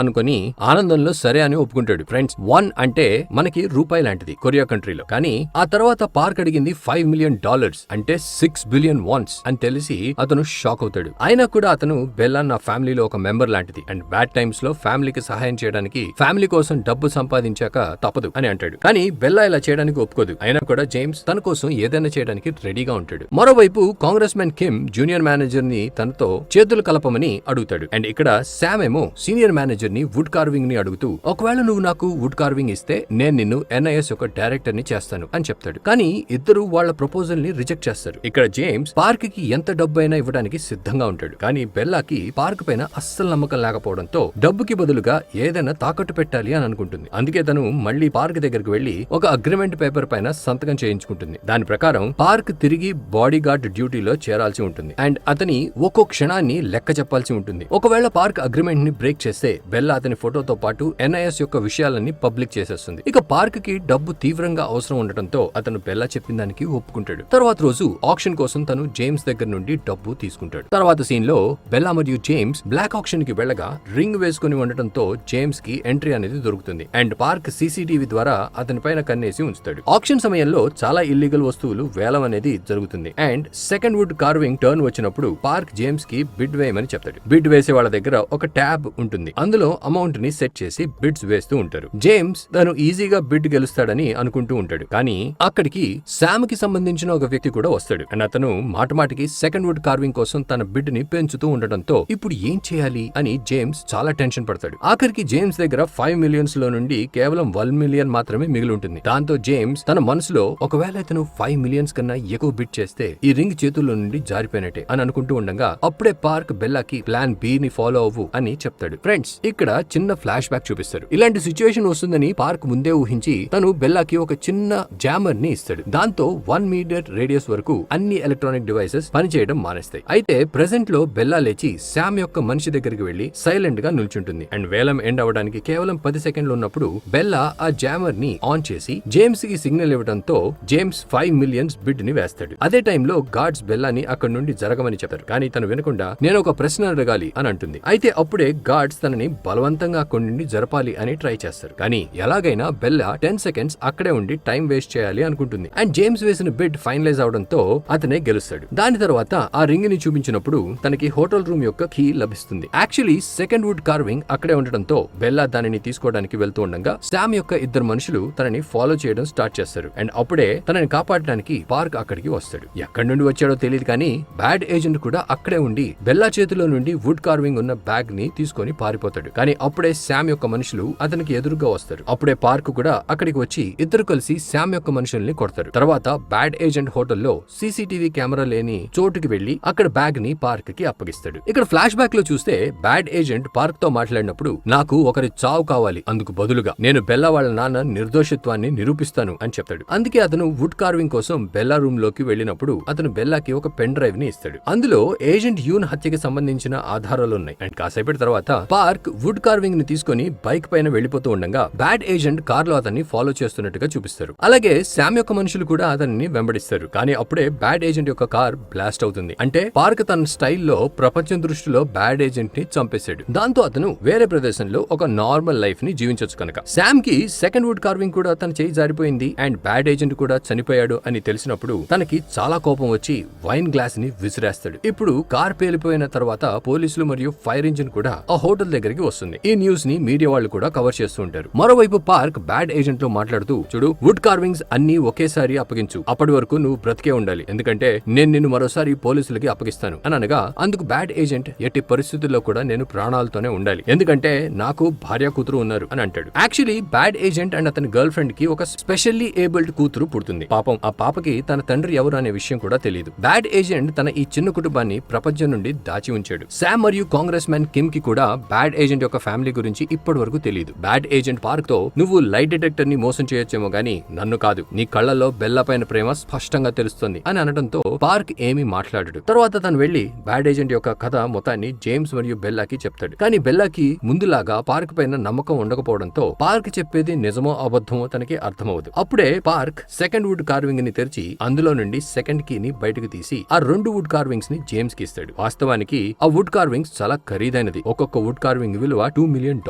అనుకొని ఆనందంలో సరే అని ఒప్పుకుంటాడు. ఫ్రెండ్స్, $1 అంటే మనకి రూపాయి లాంటిది కొరియా కంట్రీలో. కానీ ఆ తర్వాత పార్క్ అడిగింది $5 million అంటే $6 billion అని తెలిసి అతను షాక్ అవుతాడు. అయినా కూడా అతను బెల్లా నా ఫ్యామిలీలో ఒక మెంబర్ లాంటిది అండ్ బ్యాడ్ టైమ్స్ లో ఫ్యామిలీకి సహాయం చేయడానికి ఫ్యామిలీ కోసం డబ్బు సంపాదించాక తప్పదు అని అంటాడు. కానీ బెల్లా ఇలా చేయడానికి ఒప్పుకోదు. అయినా కూడా జేమ్స్ తన కోసం ఏదైనా చేయడానికి రెడీగా ఉంటాడు. మరోవైపు Congress man Kim junior manager ని తనతో చేతులు కలపమని అడుగుతాడు. అండ్ ఇక్కడ శామ్ ఏమో సీనియర్ మేనేజర్ ని వుడ్ కార్వింగ్ ని అడుగుతూ ఒకవేళ నువ్వు నాకు వుడ్ కార్వింగ్ ఇస్తే నేను నిన్ను NIS ఒక డైరెక్టర్ ని చేస్తాను అని చెప్తాడు. కానీ ఇద్దరు వాళ్ళ ప్రపోజల్ ని రిజెక్ట్ చేస్తారు. చేస్తారు. ఇక్కడ జేమ్స్ పార్క్ కి ఎంత డబ్బు అయినా ఇవ్వడానికి సిద్ధంగా ఉంటాడు. కానీ బెల్లాకి పార్క్ పైన అస్సలు నమ్మకం లేకపోవడంతో డబ్బుకి బదులుగా ఏదైనా తాకట్టు పెట్టాలి అని అనుకుంటుంది. అందుకే తను మళ్ళీ పార్క్ దగ్గరకు వెళ్లి ఒక అగ్రిమెంట్ పేపర్ పైన సంతకం చేయించుకుంటుంది. దాని ప్రకారం పార్క్ తిరిగి బాడీ గార్డ్ డ్యూటీలో చేరాల్సి ఉంటుంది అండ్ అతని ఒక్కో క్షణాన్ని లెక్క చెప్పాల్సి ఉంటుంది. ఒకవేళ పార్క్ అగ్రిమెంట్ ని బ్రేక్ చేస్తే బెల్లా అతని ఫోటోతో పాటు NIS యొక్క విషయాలన్నీ పబ్లిక్ చేసేస్తుంది. ఇక పార్క్ కి డబ్బు తీవ్రంగా అవసరం ఉండటంతో అతను బెల్లా చెప్పిన దానికి ఒప్పుకుంటాడు. తర్వాత రోజు ఆక్షన్ కోసం తను జేమ్స్ దగ్గర నుండి డబ్బు తీసుకుంటాడు. తర్వాత సీన్ లో బెల్లా మరియు జేమ్స్ బ్లాక్ ఆక్షన్ కి వెళ్ళగా రింగ్ వేసుకుని ఉండటంతో జేమ్స్ కి ఎంట్రీ అనేది దొరుకుతుంది అండ్ పార్క్ CCTV ద్వారా అతని పైన కన్నేసి ఉంచుతాడు. ఆక్షన్ సమయంలో చాలా ఇల్లీగల్ వస్తువులు వేలం అనేది జరుగుతుంది and second would carving turn వచ్చినప్పుడు పార్క్ జేమ్స్ కి బిడ్ వేయమని చెప్తాడు. బిడ్ వేసే వాళ్ళ దగ్గర ఒక ట్యాబ్ ఉంటుంది. అందులో అమౌంట్ ని సెట్ చేసి బిడ్స్ వేస్తూ ఉంటారు. జేమ్స్ తను ఈజీగా బిడ్ గెలుస్తాడని అనుకుంటూ ఉంటాడు. కానీ అక్కడికి శామ్ కి సంబంధించిన ఒక వ్యక్తి కూడా వస్తాడు అండ్ అతను మాటమాటికి సెకండ్ వుడ్ కార్వింగ్ కోసం తన బిడ్ ని పెంచుతూ ఉండటంతో ఇప్పుడు ఏం చేయాలి అని జేమ్స్ చాలా టెన్షన్ పడతాడు. ఆఖరికి జేమ్స్ దగ్గర 5 మిలియన్స్ లో నుండి కేవలం 1 మిలియన్ మాత్రమే మిగిలి ఉంటుంది. దాంతో జేమ్స్ తన మనసులో ఒకవేళ ఇతను 5 మిలియన్స్ కన్నా ఎక్కువ బిడ్ చేస్తే ఈ రింగ్ చేతుల్లో నుండి జారిపోయినట్టే అని అనుకుంటూ ఉండగా అప్పుడే పార్క్ బెల్లాకి ప్లాన్ B ని ఫాలో అవ్వు అని చెప్తాడు. ఫ్రెండ్స్, ఇక్కడ చిన్న ఫ్లాష్ బ్యాక్ చూపిస్తారు. ఇలాంటి సిచ్యువేషన్ వస్తుందని పార్క్ ముందే ఊహించి తను బెల్లాకి ఒక చిన్న జామర్ ని ఇస్తాడు. దాంతో 1 మీటర్ రేడియస్ వరకు అన్ని ఎలక్ట్రానిక్ డివైసెస్ పనిచేయడం మానేస్తాయి. అయితే ప్రెసెంట్ లో బెల్లా లేచి శామ్ యొక్క మనిషి దగ్గరికి వెళ్లి సైలెంట్ గా నిల్చుంటుంది అండ్ వేలం ఎండ్ అవడానికి కేవలం 10 సెకండ్లు ఉన్నప్పుడు బెల్లా ఆ జామర్ ని ఆన్ చేసి జేమ్స్ కి సిగ్నల్ ఇవ్వడంతో జేమ్స్ 5 మిలియన్స్ బిడ్ ని వేస్తాడు. అదే టైంలో గార్డ్స్ బెల్లాని అక్కడి నుండి జరగమని చెప్తారు. కానీ తను వినకుండా నేను ఒక ప్రశ్న అడగాలి అని అంటుంది. అయితే అప్పుడే గార్డ్స్ తనని బలవంతంగా అక్కడి నుండి జరపాలి అని ట్రై చేస్తారు. కానీ ఎలాగైనా బెల్లా 10 సెకండ్స్ అక్కడే ఉండి టైం వేస్ట్ చేయాలి అనుకుంటుంది అండ్ జేమ్స్ వేసిన బిడ్ ఫైనలైజ్ అవడంతో అతనే గెలుస్తాడు. దాని తర్వాత ఆ రింగ్ ని చూపించినప్పుడు తనకి హోటల్ రూమ్ యొక్క కీ లభిస్తుంది. యాక్చువల్లీ సెకండ్ వుడ్ కార్వింగ్ అక్కడే ఉండటంతో బెల్లా దానిని తీసుకోవడానికి వెళ్తూ ఉండగా శామ్ యొక్క ఇద్దరు మనుషులు తనని ఫాలో చేయడం స్టార్ట్ చేస్తారు అండ్ అప్పుడే తనని కాపాడడానికి పార్క్ అక్కడికి వస్తాడు. ఎక్కడి నుండి వచ్చాడో తెలియదు కానీ బ్యాడ్ ఏజెంట్ కూడా అక్కడే ఉండి బెల్లా చేతిలో నుండి వుడ్ కార్వింగ్ ఉన్న బ్యాగ్ ని తీసుకొని పారిపోతాడు. కానీ అప్పుడే శామ్ యొక్క మనుషులు అతనికి ఎదురుగా వస్తారు. అప్పుడే పార్క్ కూడా అక్కడికి వచ్చి ఇద్దరు కలిసి శామ్ యొక్క మనుషుల్ని కొడతారు. తర్వాత బ్యాడ్ ఏజెంట్ హోటల్లో CCTV కెమెరా లేని చోటుకి వెళ్లి అక్కడ బ్యాగ్ ని పార్క్ కి అప్పగిస్తాడు. ఇక్కడ ఫ్లాష్ బ్యాక్ లో చూస్తే బ్యాడ్ ఏజెంట్ పార్క్ తో మాట్లాడినప్పుడు నాకు ఒకరి చావు కావాలి, అందుకు బదులుగా నేను బెల్లా వాళ్ళ నాన్న నిర్దోషిత్వాన్ని నిరూపిస్తాను అని చెప్తాడు. అందుకే అతను వుడ్ కార్వింగ్ కోసం బెల్లా రూమ్ లోకి వెళ్ళినప్పుడు అతను బెల్లాకి ఒక పెన్ డ్రైవ్ ని ఇస్తాడు. అందులో ఏజెంట్ యూన్ హత్యకి సంబంధించిన ఆధారాలు ఉన్నాయి అండ్ కాసేపటి తర్వాత పార్క్ వుడ్ కార్వింగ్ ని తీసుకుని బైక్ పైన వెళ్లిపోతూ ఉండగా బ్యాడ్ ఏజెంట్ కార్ లో అతన్ని ఫాలో చేస్తున్నట్టుగా చూపిస్తారు. అలాగే శామ్ యొక్క మనుషులు కూడా అతన్ని వెంబడిస్తారు. కానీ అప్పుడే బ్యాడ్ ఏజెంట్ యొక్క కార్ బ్లాస్ట్ అవుతుంది. అంటే పార్క్ తన స్టైల్లో ప్రపంచం దృష్టిలో బ్యాడ్ ఏజెంట్ ని చంపేశాడు. దాంతో అతను వేరే ప్రదేశంలో ఒక నార్మల్ లైఫ్ ని జీవించొచ్చు కనుక. శామ్ కి సెకండ్ వుడ్ కార్వింగ్ కూడా తన చేయి జారిపోయింది అండ్ బ్యాడ్ ఏజెంట్ కూడా చనిపోయాడు అని తెలిసినప్పుడు తనకి చాలా కోపం వచ్చి వైన్ గ్లాస్ ని విసిరేస్తాడు. ఇప్పుడు కార్ పేలిపోయిన తర్వాత పోలీసులు మరియు ఫైర్ ఇంజిన్ కూడా ఆ హోటల్ దగ్గరికి వస్తుంది. ఈ న్యూస్ ని మీడియా వాళ్ళు కూడా కవర్ చేస్తూ ఉంటారు. మరోవైపు పార్క్ బ్యాడ్ ఏజెంట్ తో మాట్లాడుతూ, చూడు, వుడ్ కార్వింగ్స్ అన్ని ఒకేసారి అప్పగించు, అప్పటి వరకు నువ్వు బ్రతికే ఉండాలి, ఎందుకంటే నేను నిన్ను మరోసారి పోలీసులకి అప్పగిస్తాను అని అనగా అందుకు బ్యాడ్ ఏజెంట్ ఎట్టి పరిస్థితుల్లో కూడా నేను ప్రాణాలతోనే ఉండాలి, ఎందుకంటే నాకు భార్య కూతురు ఉన్నారు అని అంటాడు. యాక్చువల్లీ బ్యాడ్ ఏజెంట్ అండ్ అతని గర్ల్ ఫ్రెండ్ కి ఒక స్పెషల్లీ ఏబుల్డ్ కూతురు పుడుతుంది. పాపం ఆ పాపకి తన తండ్రి ఎవరు అనే విషయం కూడా తెలియదు. బ్యాడ్ ఏజెంట్ తన ఈ చిన్న కుటుంబాన్ని ప్రపంచం నుండి దాచి ఉంచాడు. శామ్ మరియు కాంగ్రెస్ మ్యాన్ కిమ్ కి కూడా బ్యాడ్ ఏజెంట్ యొక్క ఫ్యామిలీ గురించి ఇప్పటి వరకు తెలియదు. బ్యాడ్ ఏజెంట్ పార్క్ తో, నువ్వు లైట్ డిటెక్టర్ ని మోసం చేయొచ్చేమో గానీ నన్ను కాదు, నీ కళ్ళల్లో బెల్లా పైన ప్రేమ స్పష్టంగా తెలుస్తుంది అని అనడంతో పార్క్ ఏమీ మాట్లాడడు. తర్వాత తను వెళ్లి బ్యాడ్ ఏజెంట్ యొక్క కథ మొత్తాన్ని జేమ్స్ మరియు బెల్లాకి చెప్తాడు. కానీ బెల్లాకి ముందులాగా పార్క్ పైన నమ్మకం ఉండకపోవడంతో పార్క్ చెప్పేది నిజమో అబద్ధమో తనకి అర్థమవుదు. అప్పుడే పార్క్ సెకండ్ వుడ్ కార్వింగ్ ని తెరిచి అందులో నుండి సెకండ్ కీ ని బయటకు తీసి ఆ 2 వుడ్ కార్వింగ్స్ ని జేమ్స్ కి ఇస్తాడు. వాస్తవానికి ఆ వుడ్ కార్వింగ్స్ చాలా ఖరీదైనది. ఒక్కొక్క వుడ్ కార్వింగ్ విలువ $2 మిలియన్.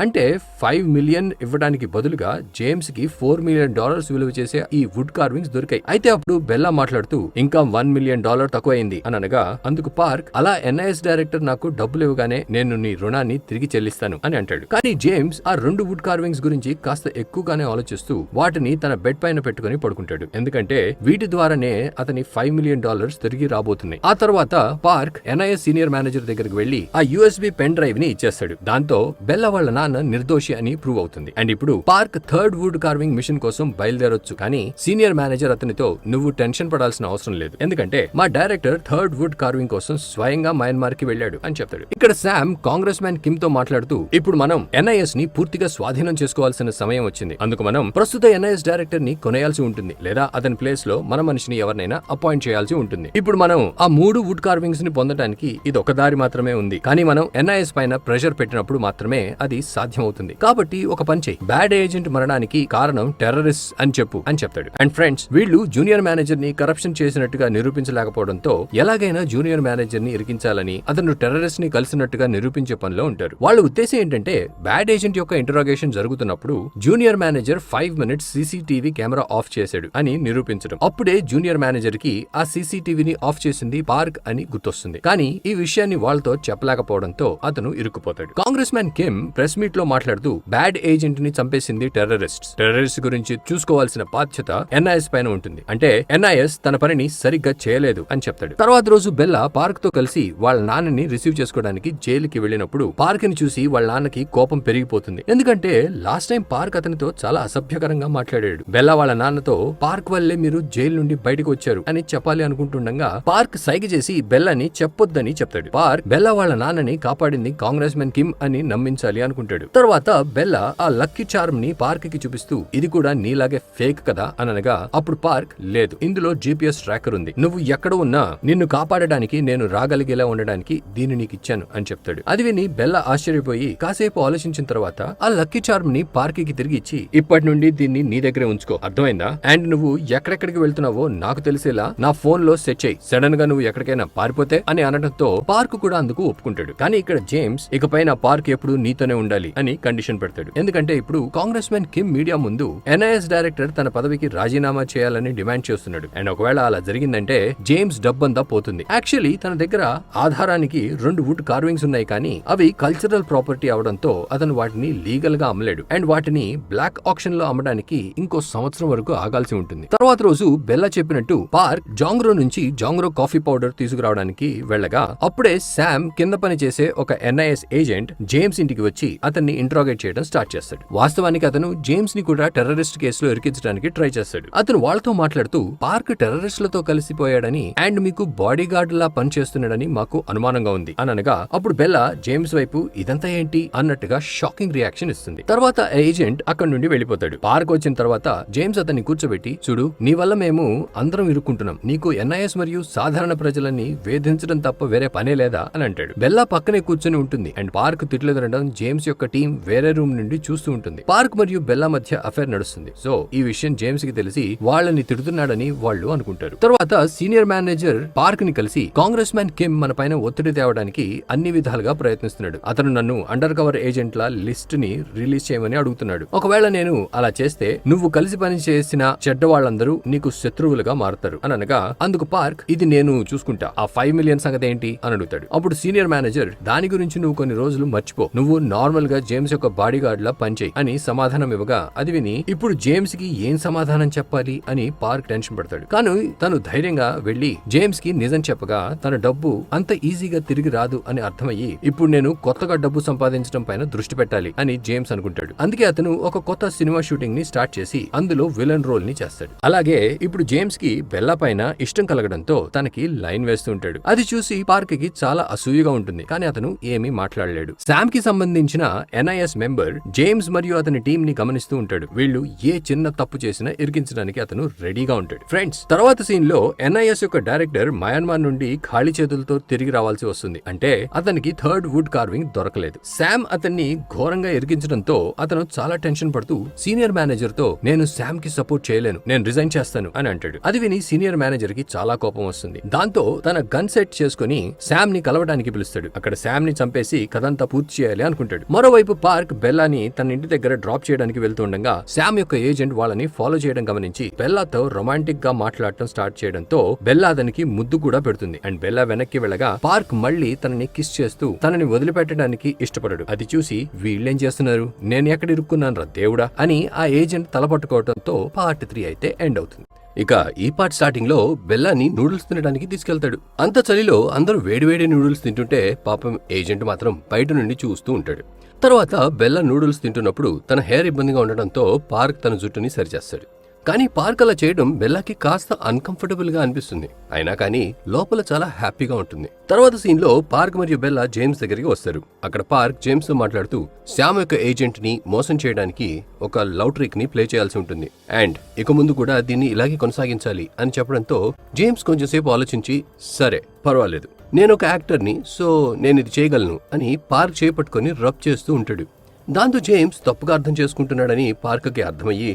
అంటే 5 మిలియన్ ఇవ్వడానికి బదులుగా జేమ్స్ కి $4 మిలియన్ విలువ చేసే ఈ వుడ్ కార్వింగ్స్ దొరికాయి. అయితే అప్పుడు బెల్లా మాట్లాడుతూ ఇంకా $1 మిలియన్ తక్కువైంది అని అనగా అందుకు పార్క్, అలా NIS డైరెక్టర్ నాకు డబ్బులు ఇవ్వగానే నేను నీ రుణాన్ని తిరిగి చెల్లిస్తాను అని అంటాడు. కానీ జేమ్స్ ఆ 2 వుడ్ కార్వింగ్స్ గురించి కాస్త ఎక్కువగానే ఆలోచిస్తూ వాటిని తన బెడ్ పైన పెట్టుకుని పడుకుంటాడు. ఎందుకంటే వీటి ద్వారానే అతని $5 మిలియన్ తిరిగి రాబోతున్నాయి. ఆ తర్వాత పార్క్ NIS సీనియర్ మేనేజర్ దగ్గరికి వెళ్లి ఆ USB పెన్ డ్రైవ్ ని ఇచ్చేస్తాడు. దాంతో బెల్లా వాళ్ళ నాన్న నిర్దోషి అని ప్రూవ్ అవుతుంది. అండ్ ఇప్పుడు park third wood carving mission కోసం బయలుదేరొచ్చు. కానీ సీనియర్ మేనేజర్ అతనితో, నువ్వు టెన్షన్ పడాల్సిన భయపడాల్సిన అవసరం లేదు, ఎందుకంటే మా డైరెక్టర్ థర్డ్ వుడ్ కార్వింగ్ కోసం స్వయంగా మయన్మార్ కి వెళ్ళాడు అని చెప్తాడు. ఇక్కడ శామ్ కాంగ్రెస్ మ్యాన్ కిమ్ తో మాట్లాడుతూ, ఇప్పుడు మనం ఎన్ఐఎస్ ని పూర్తిగా స్వాధీనం చేసుకోవాల్సిన సమయం వచ్చింది. అందుకు మనం ప్రస్తుత ఎన్ఐఎస్ డైరెక్టర్ ని కొనేయాల్సి ఉంటుంది, లేదా అతని ప్లేస్ లో మన మనిషిని ఎవరినైనా అపాయింట్ చేయాల్సి ఉంటుంది. ఇప్పుడు మనం ఆ 3 వుడ్ కార్వింగ్స్ ని పొందడానికి ఇది ఒక దారి మాత్రమే ఉంది, కానీ మనం ఎన్ఐఎస్ పైన ప్రెషర్ పెట్టినప్పుడు మాత్రమే అది సాధ్యమవుతుంది. కాబట్టి ఒక పని చెయ్యి, బ్యాడ్ ఏజెంట్ మరణానికి కారణం టెర్రరిస్ట్ అని చెప్పు అని చెప్తాడు. అండ్ ఫ్రెండ్స్, వీళ్ళు జూనియర్ మేనేజర్ ని కరప్షన్ చేసినట్టుగా నిరూపించలేకపోవడంతో ఎలాగైనా జూనియర్ మేనేజర్ ని ఇరికించాలని అతను టెర్రరిస్ట్ ని కలిసినట్టుగా నిరూపించే పనిలో ఉంటారు. వాళ్ళ ఉద్దేశం ఏంటంటే బ్యాడ్ ఏజెంట్ యొక్క ఇంటరాగేషన్ జరుగుతున్నప్పుడు junior manager 5 minutes CCTV camera off చేశాడు అని నిరూపించడం. అప్పుడే జూనియర్ మేనేజర్ కి ఆ సీసీటీవీని ఆఫ్ చేసింది పార్క్ అని గుర్తొస్తుంది. కానీ ఈ విషయాన్ని వాళ్ళతో చెప్పలేకపోవడంతో అతను ఇరుక్కుపోతాడు. Congress man Kim press meet లో మాట్లాడుతూ, బ్యాడ్ ఏజెంట్ ని చంపేసింది టెర్రరిస్ట్ గురించి చూసుకోవాల్సిన బాధ్యత ఎన్ఐఎస్ పైన ఉంటుంది, అంటే ఎన్ఐఎస్ తన పనిని సరిగ్గా చేయలేదు అని చెప్తాడు. తర్వాత రోజు బెల్లా పార్క్ తో కలిసి వాళ్ళ నాన్నని రిసీవ్ చేసుకోవడానికి జైలుకి వెళ్ళినప్పుడు పార్క్ ని చూసి వాళ్ళ నాన్నకి కోపం పెరిగిపోతుంది. ఎందుకంటే లాస్ట్ టైం పార్క్ అతనితో చాలా అసభ్యకరంగా మాట్లాడాడు. బెల్లా వాళ్ళ నాన్నతో పార్క్ వల్లే మీరు జైలు నుండి బయటకు వచ్చారు అని చెప్పాలి అనుకుంటుండగా పార్క్ సైగ చేసి బెల్లాని చెప్పొద్దని చెప్తాడు. పార్క్ బెల్లా వాళ్ళ నాన్నని కాపాడింది కాంగ్రెస్ మ్యాన్ కిమ్ అని నమ్మించాలి అనుకుంటాడు. తర్వాత బెల్లా ఆ లక్కీ చార్మ్ ని పార్క్ కి చూపిస్తూ, ఇది కూడా నీలాగే ఫేక్ కదా అనగా అప్పుడు పార్క్, లేదు, ఇందులో జీపీఎస్ ట్రాకర్ ఉంది, నువ్వు ఎక్కడ ఉన్నా నిన్ను కాపాడడానికి నేను రాగలిగేలా ఉండడానికి దీన్ని నీకు ఇచ్చాను అని చెప్తాడు. అది విని బెల్లా ఆశ్చర్యపోయి కాసేపు ఆలోచించిన తర్వాత ఆ లక్కీ చార్మ్ ని పార్క్ కి తిరిగి ఇచ్చి, ఇప్పటి నుండి దీన్ని నీ దగ్గరే ఉంచుకో, అర్థమైందా? అండ్ నువ్వు ఎక్కడెక్కడికి వెళ్తున్నావో నాకు తెలిసేలా నా ఫోన్ లో సెట్ చేయి, సడన్ గా నువ్వు ఎక్కడికైనా పారిపోతే అని అనడంతో పార్క్ కూడా అందుకు ఒప్పుకుంటాడు. కానీ ఇక్కడ జేమ్స్ ఇకపై నా పార్క్ ఎప్పుడు నీతోనే ఉండాలి అని కండిషన్ పెడతాడు. ఎందుకంటే ఇప్పుడు కాంగ్రెస్ మ్యాన్ కిమ్ మీడియా ముందు ఎన్ఐఎస్ డైరెక్టర్ తన పదవికి రాజీనామా చేయాలని డిమాండ్ చేస్తున్నాడు. అండ్ ఒకవేళ అలా జరిగిందంటే జేమ్స్ డబ్బంతా పోతుంది. యాక్చువల్లీ తన దగ్గర ఆధారానికి 2 వుడ్ కార్వింగ్స్ ఉన్నాయి, కానీ అవి కల్చరల్ ప్రాపర్టీ అవడంతో అతను వాటిని లీగల్ గా అమ్మలేడు. అండ్ వాటిని బ్లాక్ ఆక్షన్ లో అమ్మడానికి ఇంకో సంవత్సరం వరకు ఆగాల్సి ఉంటుంది. తర్వాత రోజు బెల్లా చెప్పినట్టు పార్క్ జాంగ్రో నుంచి జాంగ్రో కాఫీ పౌడర్ తీసుకురావడానికి వెళ్ళగా అప్పుడే శామ్ కింద పని చేసే ఒక ఎన్ఐఎస్ ఏజెంట్ జేమ్స్ ఇంటికి వచ్చి అతన్ని ఇంట్రాగేట్ చేయడం స్టార్ట్ చేస్తాడు. వాస్తవానికి అతను జేమ్స్ ని కూడా టెర్రరిస్ట్ కేసులో ఇరికించడానికి ట్రై చేస్తాడు. అతను వాళ్ళతో మాట్లాడుతూ, పార్క్ టెర్రరిస్టులతో కలిసిపోయాడని అండ్ మీకు బాడీ గార్డ్ లా పనిచేస్తున్నాడని మాకు అనుమానంగా ఉంది అనగా అప్పుడు బెల్లా జేమ్స్ వైపు ఇదంతా ఏంటి అన్నట్టుగా షాకింగ్ రియాక్షన్ ఇస్తుంది. తర్వాత ఏజెంట్ అక్కడి నుండి వెళ్ళిపోతాడు. పార్క్ వచ్చిన తర్వాత జేమ్స్ అతన్ని కూర్చోబెట్టి, చూడు, నీ వల్ల మేము అందరం ఇరుక్కుంటున్నాం, నీకు ఎన్ఐఎస్ మరియు సాధారణ ప్రజలని వేధించడం తప్ప వేరే పనే లేదా అని అంటాడు. బెల్లా పక్కనే కూర్చొని ఉంటుంది అండ్ పార్క్ తిట్లేదనడం జేమ్స్ యొక్క టీం వేరే రూమ్ నుండి చూస్తూ ఉంటుంది. పార్క్ మరియు బెల్లా మధ్య అఫైర్ నడుస్తుంది. సో ఈ విషయం జేమ్స్ కి తెలిసి వాళ్ళని తిడుతున్నాడని వాళ్ళు అనుకుంటారు. తర్వాత సీనియర్ మేనేజర్ పార్క్ ని కలిసి, కాంగ్రెస్ మ్యాన్ కిమ్ మన పైన ఒత్తిడి తేవడానికి అన్ని విధాలుగా ప్రయత్నిస్తున్నాడు, అతను నన్ను అండర్ కవర్ ఏజెంట్ల లిస్ట్ ని రిలీజ్ చేయమని అడుగుతున్నాడు. ఒకవేళ నేను అలా చేస్తే నువ్వు కలిసి పని చేసిన చెడ్డ వాళ్ళందరూ నీకు శత్రువులుగా మారుతారు అనగా అందుకు పార్క్, ఇది నేను చూసుకుంటా, ఆ 5 million సంగతి ఏంటి అని అడుగుతాడు. అప్పుడు సీనియర్ మేనేజర్, దాని గురించి నువ్వు కొన్ని రోజులు మర్చిపో, నువ్వు నార్మల్ గా జేమ్స్ యొక్క బాడీ గార్డ్ లా పనిచేయి అని సమాధానం ఇవ్వగా అది విని ఇప్పుడు జేమ్స్ కి ఏం సమాధానం చెప్పాలి అని పార్క్ టెన్షన్ పడతాడు. కానీ తను ధైర్యంగా వెళ్లి జేమ్స్ కి నిజం చెప్పగా తన డబ్బు అంత ఈజీగా తిరిగి రాదు అని అర్థమయ్యి ఇప్పుడు నేను కొత్తగా డబ్బు సంపాదించడం పైన దృష్టి పెట్టాలి అని జేమ్స్ అనుకుంటాడు. అందుకే అతను ఒక కొత్త సినిమా షూటింగ్ ని స్టార్ట్ చేసి అందులో విలన్ రోల్ ని చేస్తాడు. అలాగే ఇప్పుడు జేమ్స్ కి బెల్లా పైన ఇష్టం కలగడంతో తనకి లైన్ వేస్తూ ఉంటాడు. అది చూసి పార్క్ కి చాలా అసూయగా ఉంటుంది, కానీ అతను ఏమీ మాట్లాడలేడు. శామ్ కి సంబంధించిన ఎన్ఐఎస్ మెంబర్ జేమ్స్ మరియు అతని టీం ని గమనిస్తూ ఉంటాడు. వీళ్ళు ఏ చిన్న తప్పు చేసినా ఇరికించడానికి అతను రెడీగా ఉంటాడు. ఫ్రెండ్స్, తర్వాత సీన్ లో ఎన్ఐఎస్ యొక్క డైరెక్టర్ మయన్మార్ నుండి ఖాళీ చేతులతో తిరిగి రావాల్సి వస్తుంది. అంటే అతనికి థర్డ్ వుడ్ కార్వింగ్ దొరకలేదు. శామ్ అతన్ని ఘోరంగా ఇరికించడంతో అతను చాలా టెన్షన్ పడుతూ సీనియర్ మేనేజర్ తో, నేను శామ్ కి సపోర్ట్ చేయలేను, నేను రిజైన్ చేస్తాను అని అంటాడు. అది విని సీనియర్ మేనేజర్ కి చాలా కోపం వస్తుంది. దాంతో తన గన్ సెట్ చేసుకుని శామ్ ని కలవడానికి పిలుస్తాడు. అక్కడ శామ్ ని చంపేసి కథంతా పూర్తి చేయాలి అనుకుంటాడు. మరోవైపు పార్క్ బెల్లాని తన ఇంటి దగ్గర డ్రాప్ చేయడానికి వెళ్తుండగా శామ్ యొక్క ఏజెంట్ వాళ్ళని ఫాలో చేయడం గమనించి బెల్లాతో రొమాంటిక్ గా మాట్లాడటం స్టార్ట్ చేయడంతో బెల్లా అతనికి ముద్దు కూడా పెడుతుంది. అండ్ బెల్లా వెనక్కి వెళ్ళగా పార్క్ మళ్ళీ తనని కిస్ చేస్తూ తనని వదిలిపెట్టడానికి ఇష్టపడడు. అది చూసి వీళ్ళేం చేస్తున్నారు, నేను ఎక్కడ ఇరుక్కున్నాను రా దేవుడా అని ఆ ఏజెంట్ తలపట్టుకోవడంతో పార్ట్ 3 అయితే ఎండ్ అవుతుంది. ఇక ఈ పార్ట్ స్టార్టింగ్ లో బెల్లాని నూడిల్స్ తినడానికి తీసుకెళ్తాడు. అంత చలిలో అందరూ వేడివేడి నూడిల్స్ తింటుంటే పాపం ఏజెంట్ మాత్రం బయట నుండి చూస్తూ ఉంటాడు. తర్వాత బెల్లా నూడిల్స్ తింటున్నప్పుడు తన హెయిర్ ఇబ్బందిగా ఉండడంతో పార్క్ తన జుట్టుని సరిచేస్తాడు. కానీ పార్క్ అలా చేయడం బెల్లాకి కాస్త అన్కంఫర్టబుల్ గా అనిపిస్తుంది. అయినా కానీ లోపల చాలా హ్యాపీగా ఉంటుంది. తర్వాత సీన్ లో పార్క్ మరియు బెల్లా జేమ్స్ దగ్గరికి వస్తారు. అక్కడ పార్క్ జేమ్స్ తో మాట్లాడుతూ శ్యామ్ యొక్క ఏజెంట్ ని మోసం చేయడానికి ఒక లవ్ ట్రిక్ ని ప్లే చేయాల్సి ఉంటుంది అండ్ ఇక ముందు కూడా దీన్ని ఇలాగే కొనసాగించాలి అని చెప్పడంతో జేమ్స్ కొంచెం సేపు ఆలోచించి సరే పర్వాలేదు, నేను ఒక యాక్టర్ని, సో నేను ఇది చేయగలను అని పార్క్ చేపట్టుకుని రబ్ చేస్తూ ఉంటాడు. దాంతో జేమ్స్ తప్పుగా అర్థం చేసుకుంటున్నాడని పార్క్కి అర్థమయ్యి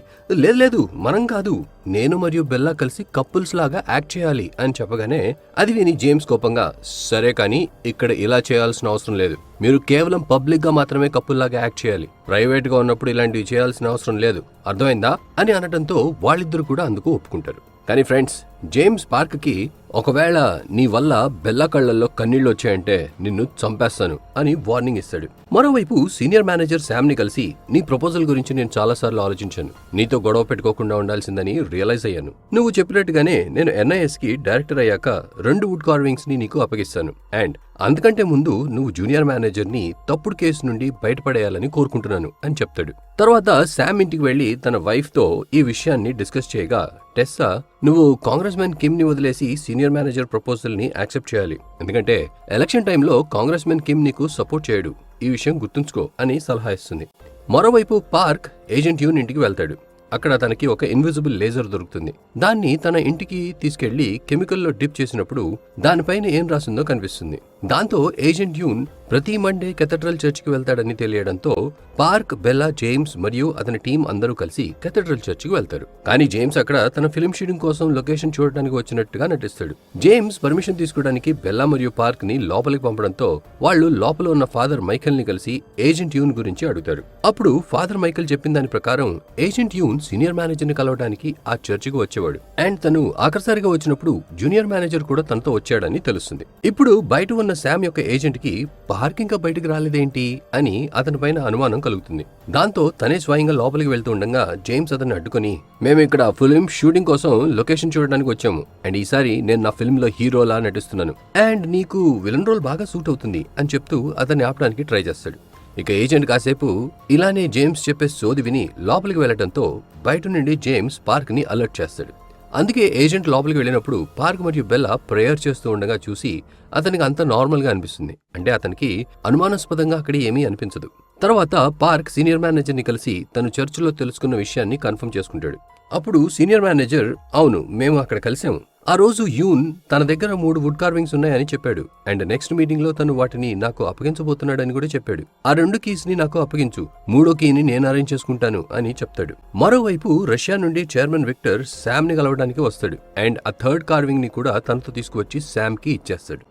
లేదు మనం కాదు, నేను మరియు బెల్లా కలిసి కపుల్స్ లాగా యాక్ట్ చేయాలి అని చెప్పగానే అది విని జేమ్స్ కోపంగా సరే కానీ ఇక్కడ ఇలా చేయాల్సిన అవసరం లేదు, మీరు కేవలం పబ్లిక్ గా మాత్రమే కపుల్ లాగా యాక్ట్ చేయాలి, ప్రైవేట్ గా ఉన్నప్పుడు ఇలాంటివి చేయాల్సిన అవసరం లేదు, అర్థమైందా అని అనడంతో వాళ్ళిద్దరు కూడా అందుకు ఒప్పుకుంటారు. కానీ ఫ్రెండ్స్, జేమ్స్ పార్క్ కి ఒకవేళ నీ వల్ల బెల్లా కళ్లల్లో కన్నీళ్లు వచ్చాయంటే నిన్ను చంపేస్తాను అని వార్నింగ్ ఇస్తాడు. మరోవైపు సీనియర్ మేనేజర్ శామ్ ని కలిసి నీ ప్రపోజల్ గురించి నేను చాలాసార్లు ఆలోచించాను, నీతో గొడవ పెట్టుకోకుండా ఉండాల్సిందని రియలైజ్ అయ్యాను. నువ్వు చెప్పినట్టుగానే నేను NIS కి డైరెక్టర్ అయ్యాక 2 వుడ్ కార్వింగ్స్ ని నీకు అప్పగిస్తాను అండ్ అందుకంటే ముందు నువ్వు జూనియర్ మేనేజర్ ని తప్పుడు కేసు నుండి బయటపడేయాలని కోరుకుంటున్నాను అని చెప్తాడు. తర్వాత శామ్ ఇంటికి వెళ్లి తన వైఫ్ తో ఈ విషయాన్ని డిస్కస్ చేయగా టెస్సా నువ్వు కాంగ్రెస్ మ్యాన్ కిమ్ ని వదిలేసి సీనియర్ మేనేజర్ ప్రపోజల్ ని యాక్సెప్ట్ చేయాలి, ఎందుకంటే ఎలక్షన్ టైంలో కాంగ్రెస్ మ్యాన్ కిమ్ నీకు సపోర్ట్ చేయడు, ఈ విషయం గుర్తుంచుకో అని సలహా ఇస్తుంది. మరోవైపు పార్క్ ఏజెంట్ యూన్ ఇంటికి వెళ్తాడు. అక్కడ తనకి ఒక ఇన్విజిబుల్ లేజర్ దొరుకుతుంది. దాన్ని తన ఇంటికి తీసుకెళ్లి కెమికల్లో డిప్ చేసినప్పుడు దానిపైన ఏం రాసిందో కనిపిస్తుంది. దాంతో ఏజెంట్ యూన్ ప్రతి మండే కెథడ్రల్ చర్చికి వెళ్తాడని తెలియడంతో పార్క్, బెల్లా, జేమ్స్ మరియు అతని టీం అందరూ కలిసి కెథడ్రల్ చర్చికి వెళ్తారు. కానీ జేమ్స్ అక్కడ తన ఫిల్మ్ షూటింగ్ కోసం లొకేషన్ చూడడానికి వచ్చినట్టుగా నటిస్తాడు. జేమ్స్ పర్మిషన్ తీసుకోవడానికి బెల్లా మరియు పార్క్ ని లోపలికి పంపడంతో వాళ్ళు లోపల ఉన్న ఫాదర్ మైఖేల్ ని కలిసి ఏజెంట్ యూన్ గురించి అడుగుతారు. అప్పుడు ఫాదర్ మైఖేల్ చెప్పిన దాని ప్రకారం ఏజెంట్ యూన్ సీనియర్ మేనేజర్ ని కలవడానికి ఆ చర్చికి వచ్చేవాడు అండ్ తను ఆఖరిసారిగా వచ్చినప్పుడు జూనియర్ మేనేజర్ కూడా తనతో వచ్చాడని తెలుస్తుంది. ఇప్పుడు బయట ఉన్న శామ్ యొక్క ఏజెంట్ కి పార్క్ ఇంకా బయటకు రాలేదేంటి అని అతని పైన అనుమానం కలుగుతుంది. దాంతో తనే స్వయంగా లోపలికి వెళ్తూ ఉండగా జేమ్స్ అతన్ని అడ్డుకుని మేము ఇక్కడ ఫిల్మ్ షూటింగ్ కోసం లొకేషన్ చూడడానికి వచ్చాము అండ్ ఈసారి నేను నా ఫిల్మ్ లో హీరోలా నటిస్తున్నాను అండ్ నీకు విలన్ రోల్ బాగా సూట్ అవుతుంది అని చెప్తూ అతన్ని ఆపడానికి ట్రై చేస్తాడు. ఇక ఏజెంట్ కాసేపు ఇలానే జేమ్స్ చెప్పే సోది విని లోపలికి వెళ్లడంతో బయట నుండి జేమ్స్ పార్క్ ని అలర్ట్ చేస్తాడు. అందుకే ఏజెంట్ లోపలికి వెళ్ళినప్పుడు పార్క్ మరియు బెల్లా ప్రేయర్ చేస్తూ ఉండగా చూసి అతనికి అంత నార్మల్ గా అనిపిస్తుంది. అంటే అతనికి అనుమానాస్పదంగా అక్కడ ఏమీ అనిపించదు. తర్వాత పార్క్ సీనియర్ మేనేజర్ ని కలిసి తను చర్చిలో తెలుసుకున్న విషయాన్ని కన్ఫర్మ్ చేసుకుంటాడు. అప్పుడు సీనియర్ మేనేజర్ అవును మేము అక్కడ కలిసాము, ఆ రోజు యూన్ తన దగ్గర 3 వుడ్ కార్వింగ్స్ ఉన్నాయని చెప్పాడు అండ్ నెక్స్ట్ మీటింగ్ లో తను వాటిని నాకు అప్పగించబోతున్నాడని కూడా చెప్పాడు. ఆ 2 కీస్ ని నాకు అప్పగించు, 3వ కీని నేను అరేంజ్ చేసుకుంటాను అని చెప్తాడు. మరోవైపు రష్యా నుండి చైర్మన్ విక్టర్ శామ్ ని కలవడానికి వస్తాడు అండ్ ఆ 3rd కార్వింగ్ ని కూడా తనతో తీసుకువచ్చి శామ్ కి ఇచ్చేస్తాడు.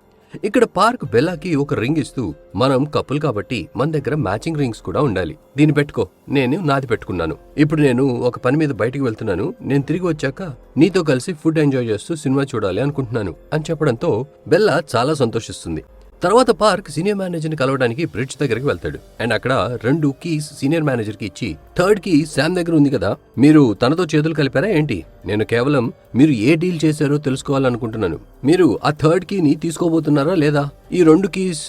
ఇక్కడ పార్క్ బెల్లాకి ఒక రింగ్ ఇస్తూ మనం కపుల్ కాబట్టి మన దగ్గర మ్యాచింగ్ రింగ్స్ కూడా ఉండాలి, దీన్ని పెట్టుకో, నేను నాది పెట్టుకున్నాను, ఇప్పుడు నేను ఒక పని మీద బయటికి వెళ్తున్నాను, నేను తిరిగి వచ్చాక నీతో కలిసి ఫుడ్ ఎంజాయ్ చేస్తూ సినిమా చూడాలి అనుకుంటున్నాను అని చెప్పడంతో బెల్లా చాలా సంతోషిస్తుంది. తర్వాత పార్క్ సీనియర్ మేనేజర్ ని కలవడానికి బ్రిడ్జ్ దగ్గరికి వెళ్తాడు అండ్ అక్కడ 2 కీస్ సీనియర్ మేనేజర్ కి ఇచ్చి 3rd కీ శామ్ దగ్గర ఉంది కదా, మీరు తనతో చేతులు కలిపారా ఏంటి, నేను కేవలం మీరు ఏ డీల్ చేశారో తెలుసుకోవాలనుకుంటున్నాను, మీరు ఆ 3rd కీని తీసుకోబోతున్నారా లేదా, ఈ 2 కీస్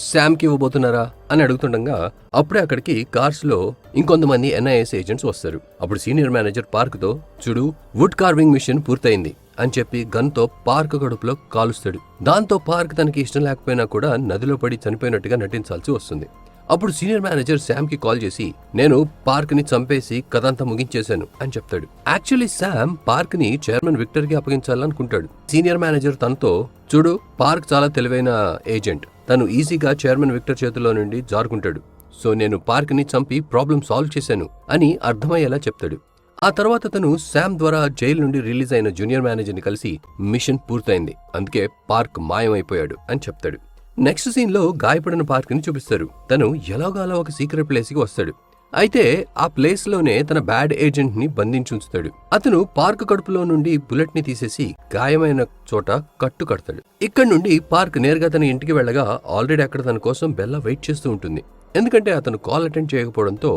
శామ్ కి ఇవ్వబోతున్నారా అని అడుగుతుండగా అప్పుడే అక్కడికి కార్స్ లో ఇంకొంతమంది NIS ఏజెంట్స్ వస్తారు. అప్పుడు సీనియర్ మేనేజర్ పార్క్ తో చూడు వుడ్ కార్వింగ్ మిషన్ పూర్తయింది అని చెప్పి గన్ తో పార్క్ కడుపులో కాలుస్తాడు. దాంతో పార్క్ తనకి ఇష్టం లేకపోయినా కూడా నదిలో పడి చనిపోయినట్టుగా నటించాల్సి వస్తుంది. అప్పుడు సీనియర్ మేనేజర్ శామ్ కి కాల్ చేసి నేను పార్క్ ని చంపేసి కథంతా ముగించేశాను అని చెప్తాడు. యాక్చువల్లీ శామ్ పార్క్ ని చైర్మన్ విక్టర్ కి అప్పగించాలనుకుంటాడు. సీనియర్ మేనేజర్ తనతో చూడు పార్క్ చాలా తెలివైన ఏజెంట్, తను ఈజీగా చైర్మన్ విక్టర్ చేతిలో నుండి జారుకుంటాడు, సో నేను పార్క్ ని చంపి ప్రాబ్లం సాల్వ్ చేశాను అని అర్థమయ్యేలా చెప్తాడు. ఆ తర్వాత తను శామ్ ద్వారా జైలు నుండి రిలీజ్ అయిన జూనియర్ మేనేజర్ ని కలిసి మిషన్ పూర్తయింది, అందుకే పార్క్ మాయమైపోయాడు అని చెప్తాడు. నెక్స్ట్ సీన్ లో గాయపడిన పార్క్ ని చూపిస్తారు. తను ఎలాగోలా ఒక సీక్రెట్ ప్లేస్ కి వస్తాడు. అయితే ఆ ప్లేస్ లోనే తన బ్యాడ్ ఏజెంట్ ని బంధించుంచుతాడు. అతను పార్క్ కడుపులో నుండి బుల్లెట్ ని తీసేసి గాయమైన చోట కట్టు కడతాడు. ఇక్కడి నుండి పార్క్ నేరుగా తన ఇంటికి వెళ్ళగా ఆల్రెడీ అక్కడ తన కోసం బెల్లా వెయిట్ చేస్తూ ఉంటుంది. ఎందుకంటే అతను కాల్ అటెండ్ చేయకపోవడంతో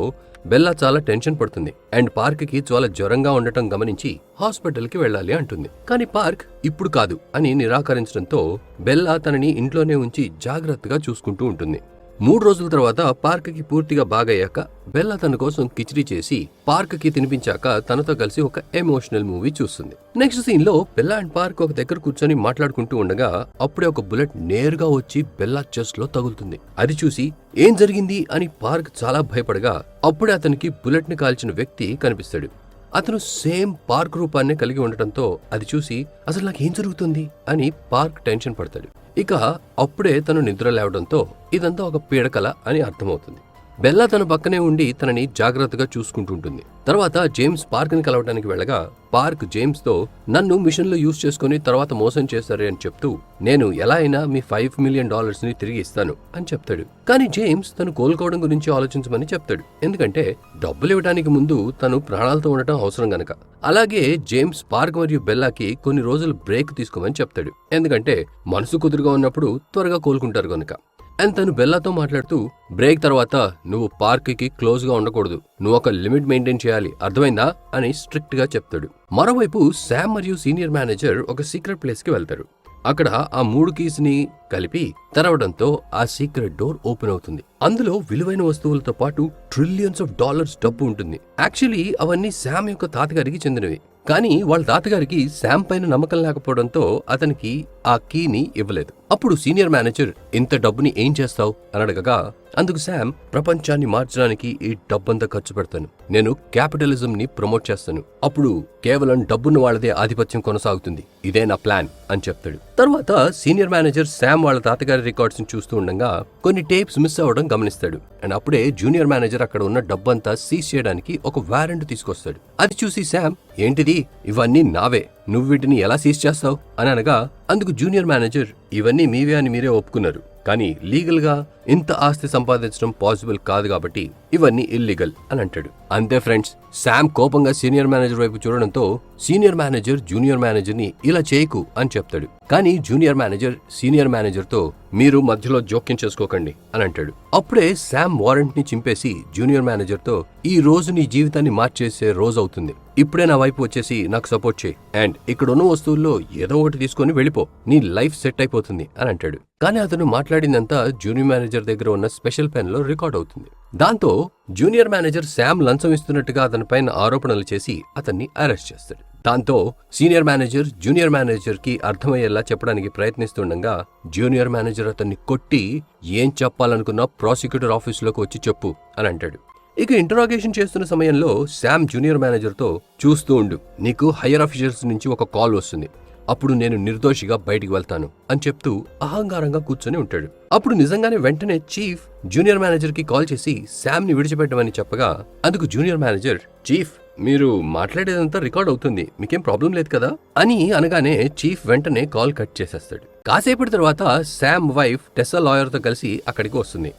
బెల్లా చాలా టెన్షన్ పడుతుంది అండ్ పార్క్ కి చాలా జ్వరంగా ఉండటం గమనించి హాస్పిటల్ కి వెళ్ళాలి అంటుంది. కానీ పార్క్ ఇప్పుడు కాదు అని నిరాకరించడంతో బెల్లా తనని ఇంట్లోనే ఉంచి జాగ్రత్తగా చూసుకుంటూ ఉంటుంది. 3 రోజుల తర్వాత పార్క్ కి పూర్తిగా బాగయ్యాక బెల్లా తన కోసం కిచిడి చేసి పార్క్ కి తినిపించాక తనతో కలిసి ఒక ఎమోషనల్ మూవీ చూస్తుంది. నెక్స్ట్ సీన్ లో బెల్లా అండ్ పార్క్ ఒక దగ్గర కూర్చొని మాట్లాడుకుంటూ ఉండగా అప్పుడే ఒక బుల్లెట్ నేరుగా వచ్చి బెల్లా చెస్ట్ లో తగులుతుంది. అది చూసి ఏం జరిగింది అని పార్క్ చాలా భయపడగా అప్పుడే అతనికి బుల్లెట్ ని కాల్చిన వ్యక్తి కనిపిస్తాడు. అతను సేమ్ పార్క్ రూపాన్నే కలిగి ఉండటంతో అది చూసి అసలు నాకేం జరుగుతుంది అని పార్క్ టెన్షన్ పడతాడు. ఇక అప్పుడే తను నిద్ర లేవడంతో ఇదంతా ఒక పీడకల అని అర్థమవుతుంది. బెల్లా తన పక్కనే ఉండి తనని జాగ్రత్తగా చూసుకుంటుంటుంది. తర్వాత జేమ్స్ పార్క్ ని కలవడానికి వెళ్ళగా పార్క్ జేమ్స్ తో నన్ను మిషన్ లో యూజ్ చేసుకుని తర్వాత మోసం చేశారే అని చెప్తూ నేను ఎలా అయినా మీ $5 మిలియన్ ని తిరిగి ఇస్తాను అని చెప్తాడు. కానీ జేమ్స్ తను కోలుకోవడం గురించి ఆలోచించమని చెప్తాడు. ఎందుకంటే డబ్బులు ఇవ్వడానికి ముందు తను ప్రాణాలతో ఉండటం అవసరం గనక. అలాగే జేమ్స్ పార్క్ మరియు బెల్లాకి కొన్ని రోజులు బ్రేక్ తీసుకోమని చెప్తాడు. ఎందుకంటే మనసు కుదురుగా ఉన్నప్పుడు త్వరగా కోలుకుంటారు గనక. అండ్ తను బెల్లాతో మాట్లాడుతూ బ్రేక్ తర్వాత నువ్వు పార్క్ కి క్లోజ్ గా ఉండకూడదు, నువ్వు ఒక లిమిట్ మెయింటైన్ చేయాలి, అర్థమైందా అని స్ట్రిక్ట్ గా చెప్తాడు. మరోవైపు శామ్ మరియు సీనియర్ మేనేజర్ ఒక సీక్రెట్ ప్లేస్ కి వెళ్తారు. అక్కడ ఆ 3 కీస్ ని కలిపి తెరవడంతో ఆ సీక్రెట్ డోర్ ఓపెన్ అవుతుంది. అందులో విలువైన వస్తువులతో పాటు ట్రిలియన్స్ ఆఫ్ డాలర్స్ డబ్బు ఉంటుంది. యాక్చువల్లీ అవన్నీ శామ్ యొక్క తాతగారికి చెందినవి. కానీ వాళ్ళ తాతగారికి శామ్ పైన నమ్మకం లేకపోవడంతో అతనికి ఆ కీని ఇవ్వలేదు. అప్పుడు సీనియర్ మేనేజర్ ఇంత డబ్బుని ఏం చేస్తావు అని అడగగా అందుకు శామ్ ప్రపంచాన్ని మార్చడానికి ఈ డబ్బంతా ఖర్చు పెడతాను, నేను క్యాపిటలిజం ని ప్రమోట్ చేస్తాను, అప్పుడు కేవలం డబ్బున్న వాళ్ళదే ఆధిపత్యం కొనసాగుతుంది, ఇదే నా ప్లాన్ అని చెప్తాడు. తర్వాత సీనియర్ మేనేజర్ శామ్ వాళ్ళ తాతగారి రికార్డ్స్ ని చూస్తూ ఉండగా కొన్ని టేప్స్ మిస్ అవ్వడం గమనిస్తాడు. అండ్ అప్పుడే జూనియర్ మేనేజర్ అక్కడ ఉన్న డబ్బంతా సీజ్ చేయడానికి ఒక వారెంట్ తీసుకొస్తాడు. అది చూసి శామ్ ఏంటిది, ఇవన్నీ నావే, నువ్వు వీటిని ఎలా సీజ్ చేస్తావు అని అనగా అందుకు జూనియర్ మేనేజర్ ఇవన్నీ మీవే అని మీరే ఒప్పుకున్నారు, కానీ లీగల్ గా ఇంత ఆస్తి సంపాదించడం పాసిబుల్ కాదు కాబట్టి ఇవన్నీ ఇల్లీగల్ అని అంటాడు. అంతే ఫ్రెండ్స్, శామ్ కోపంగా సీనియర్ మేనేజర్ వైపు చూడడంతో సీనియర్ మేనేజర్ జూనియర్ మేనేజర్ ని ఇలా చేయకు అని చెప్తాడు. కానీ జూనియర్ మేనేజర్ సీనియర్ మేనేజర్ తో మీరు మధ్యలో జోక్యం చేసుకోకండి అని అంటాడు. అప్పుడే శామ్ వారెంట్ ని చింపేసి జూనియర్ మేనేజర్ తో ఈ రోజు నీ జీవితాన్ని మార్చేసే రోజు అవుతుంది, ఇప్పుడే నా వైపు వచ్చేసి నాకు సపోర్ట్ చేయి అండ్ ఇక్కడ ఉన్న వస్తువుల్లో ఏదో ఒకటి తీసుకొని వెళ్ళిపో, నీ లైఫ్ సెట్ అయిపోతుంది అని అంటాడు. కానీ అతను మాట్లాడిందంతా జూనియర్ మేనేజర్ దగ్గర ఉన్న స్పెషల్ పెన్ లో రికార్డ్ అవుతుంది. దాంతో జూనియర్ మేనేజర్ శామ్ లంచం ఇస్తున్నట్టుగా అతని పైన ఆరోపణలు చేసి అతన్ని అరెస్ట్ చేస్తాడు. దాంతో సీనియర్ మేనేజర్ జూనియర్ మేనేజర్ కి అర్థమయ్యేలా చెప్పడానికి ప్రయత్నిస్తుండగా జూనియర్ మేనేజర్ అతన్ని కొట్టి ఏం చెప్పాలనుకున్నా ప్రాసిక్యూటర్ ఆఫీసులోకి వచ్చి చెప్పు అని అంటాడు. ఇక ఇంటరాగేషన్ చేస్తున్న సమయంలో శామ్ జూనియర్ మేనేజర్ తో చూస్తూ ఉండు, నీకు హైయర్ ఆఫీసర్స్ నుంచి ఒక కాల్ వస్తుంది, అప్పుడు నేను నిర్దోషిగా బయటికి వెళ్తాను అని చెప్తూ అహంకారంగా కూర్చొని ఉంటాడు. అప్పుడు నిజంగానే వెంటనే చీఫ్ జూనియర్ మేనేజర్ కి కాల్ చేసి శామ్ ని విడిచిపెట్టమని చెప్పగా అందుకు జూనియర్ మేనేజర్ చీఫ్ మీరు మాట్లాడేదంతా రికార్డ్ అవుతుంది, మీకేం ప్రాబ్లం లేదు కదా అని అనగానే చీఫ్ వెంటనే కాల్ కట్ చేసేస్తాడు. కాసేపటి తర్వాత శామ్ వైఫ్ టెస్సా లాయర్ తో కలిసి అక్కడికి వస్తుంది.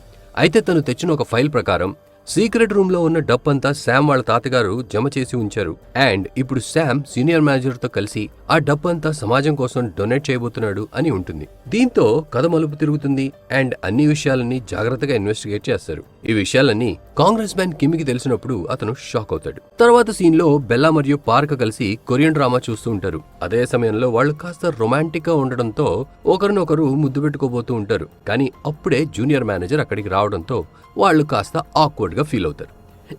అయితే తను తెచ్చిన ఒక ఫైల్ ప్రకారం సీక్రెట్ రూమ్ లో ఉన్న డబ్బంతా శామ్ వాళ్ళ తాతగారు జమ చేసి ఉంచారు అండ్ ఇప్పుడు శామ్ సీనియర్ మేనేజర్ తో కలిసి ఆ డబ్బంతా సమాజం కోసం డొనేట్ చేయబోతున్నాడు అని ఉంటుంది. దీంతో కథ మలుపు తిరుగుతుంది అండ్ అన్ని విషయాలన్నీ జాగ్రత్తగా ఇన్వెస్టిగేట్ చేస్తారు. ఈ విషయాలన్నీ కాంగ్రెస్ మ్యాన్ కిమ్కి తెలిసినప్పుడు అతను షాక్ అవుతాడు. తర్వాత సీన్ లో బెల్లా మరియు పార్క్ కలిసి కొరియన్ డ్రామా చూస్తూ ఉంటారు. అదే సమయంలో వాళ్ళు కాస్త రొమాంటిక్ గా ఉండడంతో ఒకరినొకరు ముద్దు పెట్టుకోబోతూ ఉంటారు. కానీ అప్పుడే జూనియర్ మేనేజర్ అక్కడికి రావడంతో వాళ్ళు కాస్త ఆక్వర్డ్ గా ఫీల్ అవుతారు.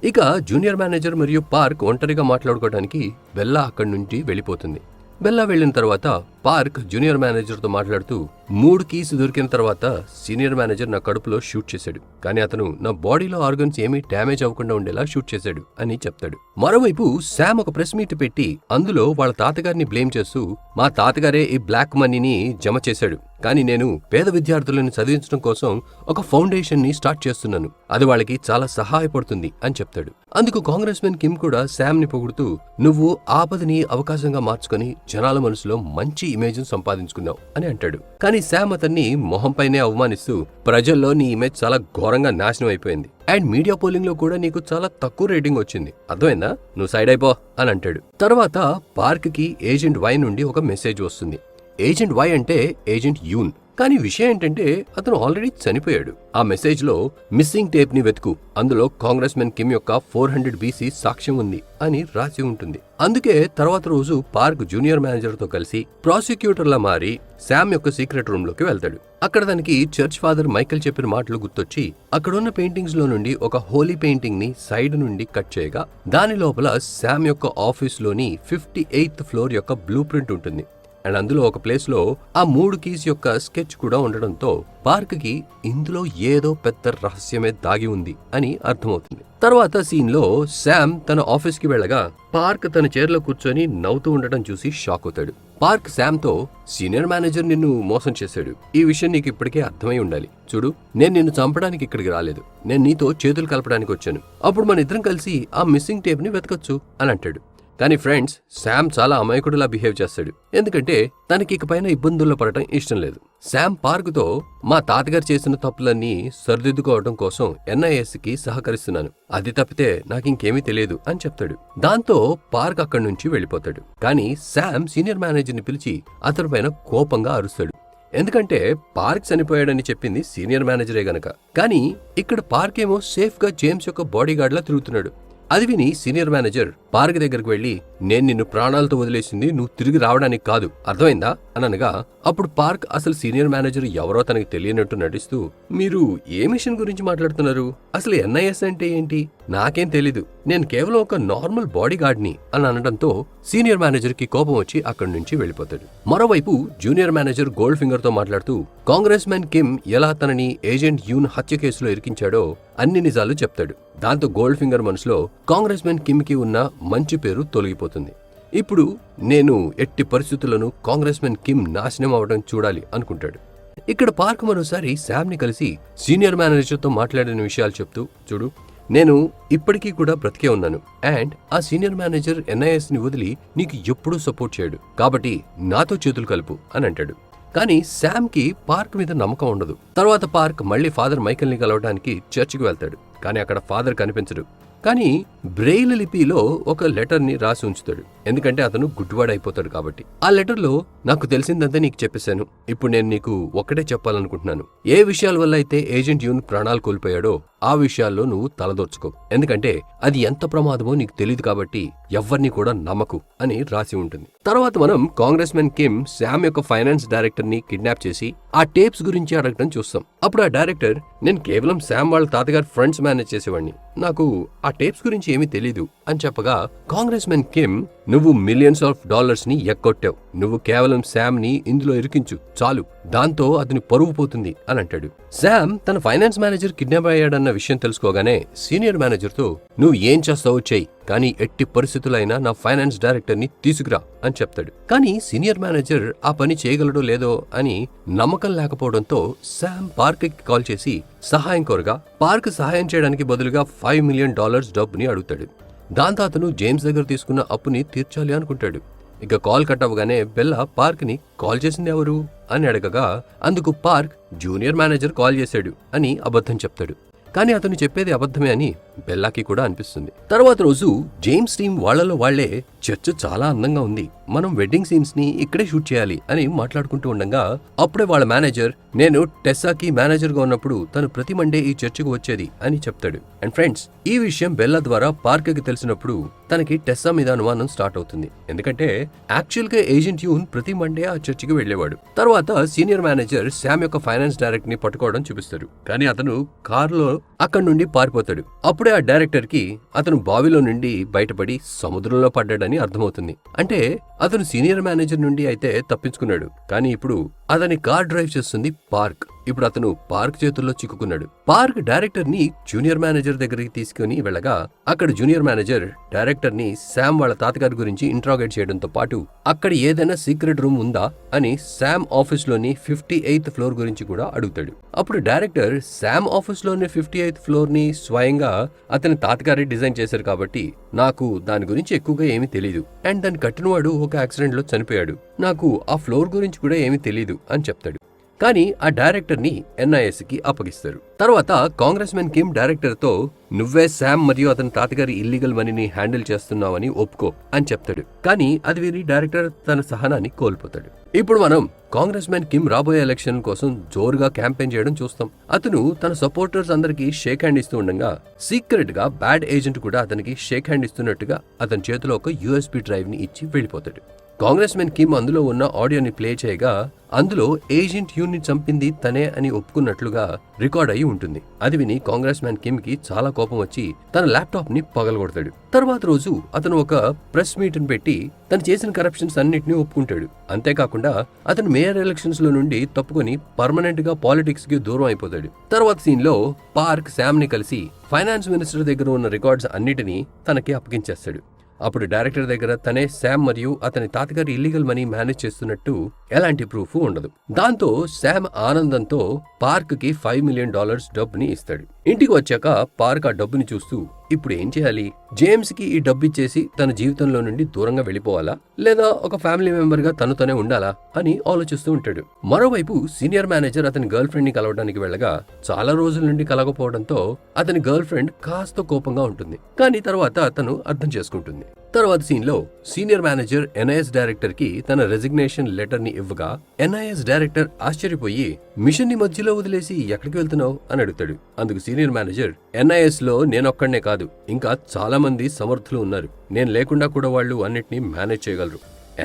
ఇక జూనియర్ మేనేజర్ మరియు పార్క్ ఒంటరిగా మాట్లాడుకోవడానికి బెల్లా అక్కడి నుండి వెళ్ళిపోతుంది. బెల్లా వెళ్లిన తర్వాత పార్క్ జూనియర్ మేనేజర్ తో మాట్లాడుతూ 3 కీస్ దొరికిన తర్వాత సీనియర్ మేనేజర్ నా కడుపులో షూట్ చేశాడు, కానీ అతను నా బాడీలో ఆర్గన్స్ ఏమీ డ్యామేజ్ అవ్వకుండా ఉండేలా షూట్ చేశాడు అని చెప్తాడు. మరోవైపు శామ్ ఒక ప్రెస్ మీట్ పెట్టి అందులో వాళ్ళ తాతగారిని బ్లేమ్ చేస్తూ మా తాతగారే ఈ బ్లాక్ మనీని జమ చేశాడు, కానీ నేను పేద విద్యార్థులను చదివించడం కోసం ఒక ఫౌండేషన్ ని స్టార్ట్ చేస్తున్నాను, అది వాళ్ళకి చాలా సహాయపడుతుంది అని చెప్తాడు. అందుకు కాంగ్రెస్ మెన్ కిమ్ కూడా శామ్ ని పొగుడుతూ నువ్వు ఆపదని అవకాశంగా మార్చుకుని జనాల మనసులో మంచి ఇమేజ్ సంపాదించుకున్నావు అని అంటాడు. కానీ శామ్ అతన్ని మొహంపైనే అవమానిస్తూ ప్రజల్లో నీ ఇమేజ్ చాలా ఘోరంగా నాశనం అయిపోయింది అండ్ మీడియా పోలింగ్ లో కూడా నీకు చాలా తక్కువ రేటింగ్ వచ్చింది, అర్థమైందా, నువ్వు సైడ్ అయిపో అని అంటాడు. తర్వాత పార్క్ కి ఏజెంట్ వై నుండి ఒక మెసేజ్ వస్తుంది. ఏజెంట్ వై అంటే ఏజెంట్ యూన్. కానీ విషయం ఏంటంటే అతను ఆల్రెడీ చనిపోయాడు. ఆ మెసేజ్ లో మిస్సింగ్ టేప్ ని వెతుకు, అందులో కాంగ్రెస్ మెన్ కిమ్ యొక్క 400 BC సాక్ష్యం ఉంది అని రాసి ఉంటుంది. అందుకే తర్వాత రోజు పార్క్ జూనియర్ మేనేజర్ తో కలిసి ప్రాసిక్యూటర్ లా మారి శామ్ యొక్క సీక్రెట్ రూమ్ లోకి వెళ్తాడు. అక్కడ తనకి చర్చ్ ఫాదర్ మైకేల్ చెప్పిన మాటలు గుర్తొచ్చి అక్కడున్న పెయింటింగ్స్ లో నుండి ఒక హోలీ పెయింటింగ్ ని సైడ్ నుండి కట్ చేయగా దాని లోపల శామ్ యొక్క ఆఫీస్ లోని 58th ఫ్లోర్ యొక్క బ్లూ ప్రింట్ ఉంటుంది. అండ్ అందులో ఒక ప్లేస్ లో ఆ 3 కీస్ యొక్క స్కెచ్ కూడా ఉండడంతో పార్క్ కి ఇందులో ఏదో పెద్ద రహస్యమే దాగి ఉంది అని అర్థమవుతుంది. తర్వాత సీన్ లో శామ్ తన ఆఫీస్ కి వెళ్ళగా పార్క్ తన చైర్లో కూర్చొని నవ్వుతూ ఉండటం చూసి షాక్ అవుతాడు. పార్క్ శామ్ తో, సీనియర్ మేనేజర్ నిన్ను మోసం చేశాడు, ఈ విషయం నీకు ఇప్పటికే అర్థమై ఉండాలి. చూడు, నేను నిన్ను చంపడానికి ఇక్కడికి రాలేదు, నేను నీతో చేతులు కలపడానికి వచ్చాను. అప్పుడు మన ఇద్దరం కలిసి ఆ మిస్సింగ్ టేప్ ని వెతకొచ్చు అని అంటాడు. కానీ ఫ్రెండ్స్, శామ్ చాలా అమాయకుడిలా బిహేవ్ చేస్తాడు. ఎందుకంటే తనకి ఇకపైన ఇబ్బందుల్లో పడటం ఇష్టం లేదు. శామ్ పార్కుతో మా తాతగారు చేసిన తప్పులన్నీ సరిదిద్దుకోవడం కోసం NIS కి సహకరిస్తున్నాను, అది తప్పితే నాకింకేమీ తెలియదు అని చెప్తాడు. దాంతో పార్క్ అక్కడి నుంచి వెళ్ళిపోతాడు. కానీ శామ్ సీనియర్ మేనేజర్ ని పిలిచి అతని పైన కోపంగా అరుస్తాడు. ఎందుకంటే పార్క్ చనిపోయాడని చెప్పింది సీనియర్ మేనేజరే గనక. కానీ ఇక్కడ పార్క్ ఏమో సేఫ్ గా జేమ్స్ యొక్క బాడీ గార్డ్ లా తిరుగుతున్నాడు. అది విని సీనియర్ మేనేజర్ పార్క్ దగ్గరకు వెళ్లి, నేను నిన్ను ప్రాణాలతో వదిలేసింది నువ్వు తిరిగి రావడానికి కాదు, అర్థమైందా అని అనగా అప్పుడు పార్క్ అసలు సీనియర్ మేనేజర్ ఎవరో తనకి తెలియనట్టు నటిస్తూ, మీరు ఏ మిషన్ గురించి మాట్లాడుతున్నారు, అసలు NIS అంటే ఏంటి, నాకేం తెలీదు, నేను కేవలం ఒక నార్మల్ బాడీ గార్డ్ ని అని అనడంతో సీనియర్ మేనేజర్ కి కోపం వచ్చి అక్కడి నుంచి వెళ్ళిపోతాడు. మరోవైపు జూనియర్ మేనేజర్ గోల్డ్ ఫింగర్ తో మాట్లాడుతూ కాంగ్రెస్ మెన్ కిమ్ ఎలా తనని ఏజెంట్ యూన్ హత్య కేసులో ఇరికించాడో అన్ని నిజాలు చెప్తాడు. దాంతో గోల్డ్ ఫింగర్ మనసులో కాంగ్రెస్ మెన్ కిమ్ కి ఉన్న మంచి పేరు తొలగిపోతుంది. ఇప్పుడు నేను ఎట్టి పరిస్థితులను కాంగ్రెస్ మెన్ కిమ్ నాశనం అవడం చూడాలి అనుకుంటాడు. ఇక్కడ పార్క్ మరోసారి శామ్ ని కలిసి సీనియర్ మేనేజర్ తో మాట్లాడిన విషయాలు చెప్తూ, చూడు, నేను ఇప్పటికీ కూడా బ్రతికే ఉన్నాను, అండ్ ఆ సీనియర్ మేనేజర్ NIS ని వదిలి నీకు ఎప్పుడూ సపోర్ట్ చేయడు, కాబట్టి నాతో చేతులు కలుపు అని అంటాడు. కానీ శామ్ కి పార్క్ మీద నమ్మకం ఉండదు. తర్వాత పార్క్ మళ్లీ ఫాదర్ మైకేల్ ని కలవడానికి చర్చికి వెళ్తాడు. కానీ అక్కడ ఫాదర్ కనిపించడు. కానీ బ్రెయిల్ లిపిలో ఒక లెటర్ ని రాసి ఉంచుతాడు, ఎందుకంటే అతను గుడ్డివాడైపోతాడు కాబట్టి. ఆ లెటర్ లో, నాకు తెలిసిందంతా నీకు చెప్పేశాను, ఇప్పుడు నేను నీకు ఒక్కటే చెప్పాలనుకుంటున్నాను, ఏ విషయాల వల్ల అయితే ఏజెంట్ యూన్ ప్రాణాలు కోల్పోయాడో ఆ విషయాల్లో నువ్వు తలదోర్చుకో, ఎందుకంటే అది ఎంత ప్రమాదమో నీకు తెలియదు కాబట్టి ఎవ్వరిని కూడా నమ్మకు అని రాసి ఉంటుంది. తర్వాత మనం కాంగ్రెస్ మెన్ కిమ్ శామ్ యొక్క ఫైనాన్స్ డైరెక్టర్ ని కిడ్నాప్ చేసి ఆ టేప్స్ గురించి అడగడం చూస్తాం. అప్పుడు ఆ డైరెక్టర్, నేను కేవలం శామ్ వాళ్ళ తాతగారు ఫ్రెండ్స్ మేనేజ్ చేసేవాడిని, నాకు ఆ టేప్స్ గురించి ఏమీ తెలీదు అని చెప్పగా కాంగ్రెస్ మెన్ కిమ్, నువ్వు మిలియన్స్ ఆఫ్ డాలర్స్ ని ఎక్కొట్టావు, నువ్వు కేవలం శామ్ ని ఇందులో ఇరికించు చాలు, దాంతో అతని పరువు పోతుంది అని అంటాడు. శామ్ తన ఫైనాన్స్ మేనేజర్ కిడ్నాప్ అయ్యాడన్న విషయం తెలుసుకోగానే సీనియర్ మేనేజర్ తో, నువ్వు ఏం చేస్తావో చెయ్యి, కానీ ఎట్టి పరిస్థితులైనా నా ఫైనాన్స్ డైరెక్టర్ ని తీసుకురా అని చెప్తాడు. కానీ సీనియర్ మేనేజర్ ఆ పని చేయగలడో లేదో అని నమ్మకం లేకపోవడంతో శామ్ పార్క్ కి కాల్ చేసి సహాయం కోరగా పార్క్ సహాయం చేయడానికి బదులుగా $5 మిలియన్ డబ్బుని అడుగుతాడు. దాంతో అతను జేమ్స్ దగ్గర తీసుకున్న అప్పుని తీర్చాలి అనుకుంటాడు. ఇక కాల్ కట్ అవ్వగానే బెల్లా పార్క్ ని కాల్ చేసింది ఎవరు అని అడగగా అందుకు పార్క్ జూనియర్ మేనేజర్ కాల్ చేశాడు అని అబద్ధం చెప్తాడు. కానీ అతను చెప్పేది అబద్ధమే అని బెల్లాకి కూడా అనిపిస్తుంది. తర్వాత రోజు జేమ్స్ టీం వాళ్లలో వాళ్లే, చర్చ్ చాలా అందంగా ఉంది, మనం వెడ్డింగ్ సీన్స్ ని ఇక్కడే షూట్ చేయాలి అని మాట్లాడుకుంటూ ఉండగా అప్పుడే వాళ్ళ మేనేజర్, నేను టెస్సాకి మేనేజర్ గా ఉన్నప్పుడు తను ప్రతి మండే ఈ చర్చికి వచ్చేది అని చెప్తాడు. అండ్ ఫ్రెండ్స్, ఈ విషయం బెల్లా ద్వారా పార్క్ కి తెలిసినప్పుడు తనకి టెస్సా మీద అనుమానం స్టార్ట్ అవుతుంది. ఎందుకంటే యాక్చువల్ గా ఏజెంట్ యూన్ ప్రతి మండే ఆ చర్చికి వెళ్లేవాడు. తర్వాత సీనియర్ మేనేజర్ శామ్ యొక్క ఫైనాన్స్ డైరెక్టర్ ని పట్టుకోవడం చూపిస్తారు. కానీ అతను కారులో అక్కడి నుండి పారిపోతాడు. అప్పుడే ఆ డైరెక్టర్ కి అతను బావిలో నుండి బయటపడి సముద్రంలో పడ్డాడని అర్థమవుతుంది. అంటే అతను సీనియర్ మేనేజర్ నుండి అయితే తప్పించుకున్నాడు, కానీ ఇప్పుడు అతని కార్ డ్రైవ్ చేస్తుంది పార్క్. ఇప్పుడు అతను పార్క్ చేతుల్లో చిక్కుకున్నాడు. పార్క్ డైరెక్టర్ ని జూనియర్ మేనేజర్ దగ్గరికి తీసుకుని వెళ్ళగా అక్కడ జూనియర్ మేనేజర్ డైరెక్టర్ ని శామ్ వాళ్ళ తాతగారి గురించి ఇంట్రాగేట్ చేయడంతో పాటు అక్కడ ఏదైనా సీక్రెట్ రూమ్ ఉందా అని శామ్ ఆఫీస్ లోని 58th ఫ్లోర్ గురించి కూడా అడుగుతాడు. అప్పుడు డైరెక్టర్, శామ్ ఆఫీస్ లోని 58th ఫ్లోర్ ని స్వయంగా అతని తాతగారి డిజైన్ చేశారు కాబట్టి నాకు దాని గురించి ఎక్కువగా ఏమీ తెలీదు, అండ్ దాన్ని కట్టినవాడు ఒక యాక్సిడెంట్ లో చనిపోయాడు, నాకు ఆ ఫ్లోర్ గురించి కూడా ఏమీ తెలీదు అని చెప్తాడు. కానీ ఆ డైరెక్టర్ ని NIS కి అప్పగిస్తారు. తర్వాత కాంగ్రెస్ మెన్ కిమ్ డైరెక్టర్ తో నువ్వే శామ్ మరియు అతని తాతగారి ఇల్లీగల్ మనీని హ్యాండిల్ చేస్తున్నావని ఒప్పుకో అని చెప్తాడు. కానీ అది విని డైరెక్టర్ తన సహనాన్ని కోల్పోతాడు. ఇప్పుడు మనం కాంగ్రెస్ మెన్ కిమ్ రాబోయే ఎలక్షన్ కోసం జోరుగా క్యాంపెయిన్ చేయడం చూస్తాం. అతను తన సపోర్టర్స్ అందరికి షేక్ హ్యాండ్ ఇస్తూ ఉండగా సీక్రెట్ గా బ్యాడ్ ఏజెంట్ కూడా అతనికి షేక్ హ్యాండ్ ఇస్తున్నట్టుగా అతని చేతిలో ఒక USB డ్రైవ్ ని ఇచ్చి వెళ్ళిపోతాడు. కాంగ్రెస్ మెన్ కిమ్ అందులో ఉన్న ఆడియోని ప్లే చేయగా అందులో ఏజెంట్ యూన్ ని చంపింది తనే అని ఒప్పుకున్నట్లుగా రికార్డ్ అయి ఉంటుంది. అది విని కాంగ్రెస్ మ్యాన్ కిమ్ కి చాలా కోపం వచ్చి తన ల్యాప్టాప్ ని పగలగొడతాడు. తర్వాత రోజు అతను ఒక ప్రెస్ మీట్ ని పెట్టి తను చేసిన కరప్షన్స్ అన్నిటిని ఒప్పుకుంటాడు. అంతేకాకుండా అతను మేయర్ ఎలక్షన్స్ లో నుండి తప్పుకొని పర్మనెంట్ గా పాలిటిక్స్ కి దూరం అయిపోతాడు. తర్వాత సీన్ లో పార్క్ శామ్ ని కలిసి ఫైనాన్స్ మినిస్టర్ దగ్గర ఉన్న రికార్డ్స్ అన్నిటినీ తనకి అప్పగించేస్తాడు. అప్పుడు డైరెక్టర్ దగ్గర తనే శామ్ మరియు అతని తాతగారి ఇల్లీగల్ మనీ మేనేజ్ చేస్తున్నట్టు ఎలాంటి ప్రూఫ్ ఉండదు. దాంతో శామ్ ఆనందంతో పార్క్ కి $5 మిలియన్ డబ్బుని ఇస్తాడు. ఇంటికి వచ్చాక పార్క్ ఆ డబ్బుని చూస్తూ ఇప్పుడు ఏం చేయాలి? జేమ్స్ కి ఈ డబ్బు ఇచ్చేసి తన జీవితంలో నుండి దూరంగా వెళ్ళిపోవాలా, లేదా ఒక ఫ్యామిలీ మెంబర్ గా తనే ఉండాలా అని ఆలోచిస్తూ ఉంటాడు. మరోవైపు సీనియర్ మేనేజర్ అతని గర్ల్ ఫ్రెండ్ ని కలవడానికి వెళ్ళగా చాలా రోజుల నుండి కలగపోవడంతో అతని గర్ల్ ఫ్రెండ్ కాస్త కోపంగా ఉంటుంది. కానీ తర్వాత అతను అర్థం చేసుకుంటుంది. తర్వాత సీన్ లో సీనియర్ మేనేజర్ NIS డైరెక్టర్ కి తన రెసిగ్నేషన్ లెటర్ ని ఇవ్వగా NIS డైరెక్టర్ ఆశ్చర్యపోయి మిషన్ ని మధ్యలో వదిలేసి ఎక్కడికి వెళ్తున్నావు అని అడుగుతాడు. అందుకు సీనియర్ మేనేజర్ NIS లో నేనొక్కడనే కాదు, ఇంకా చాలా మంది సమర్థులు ఉన్నారు. నేను లేకుండా కూడా వాళ్ళు అన్నిటినీ మేనేజ్ చేయగలరు.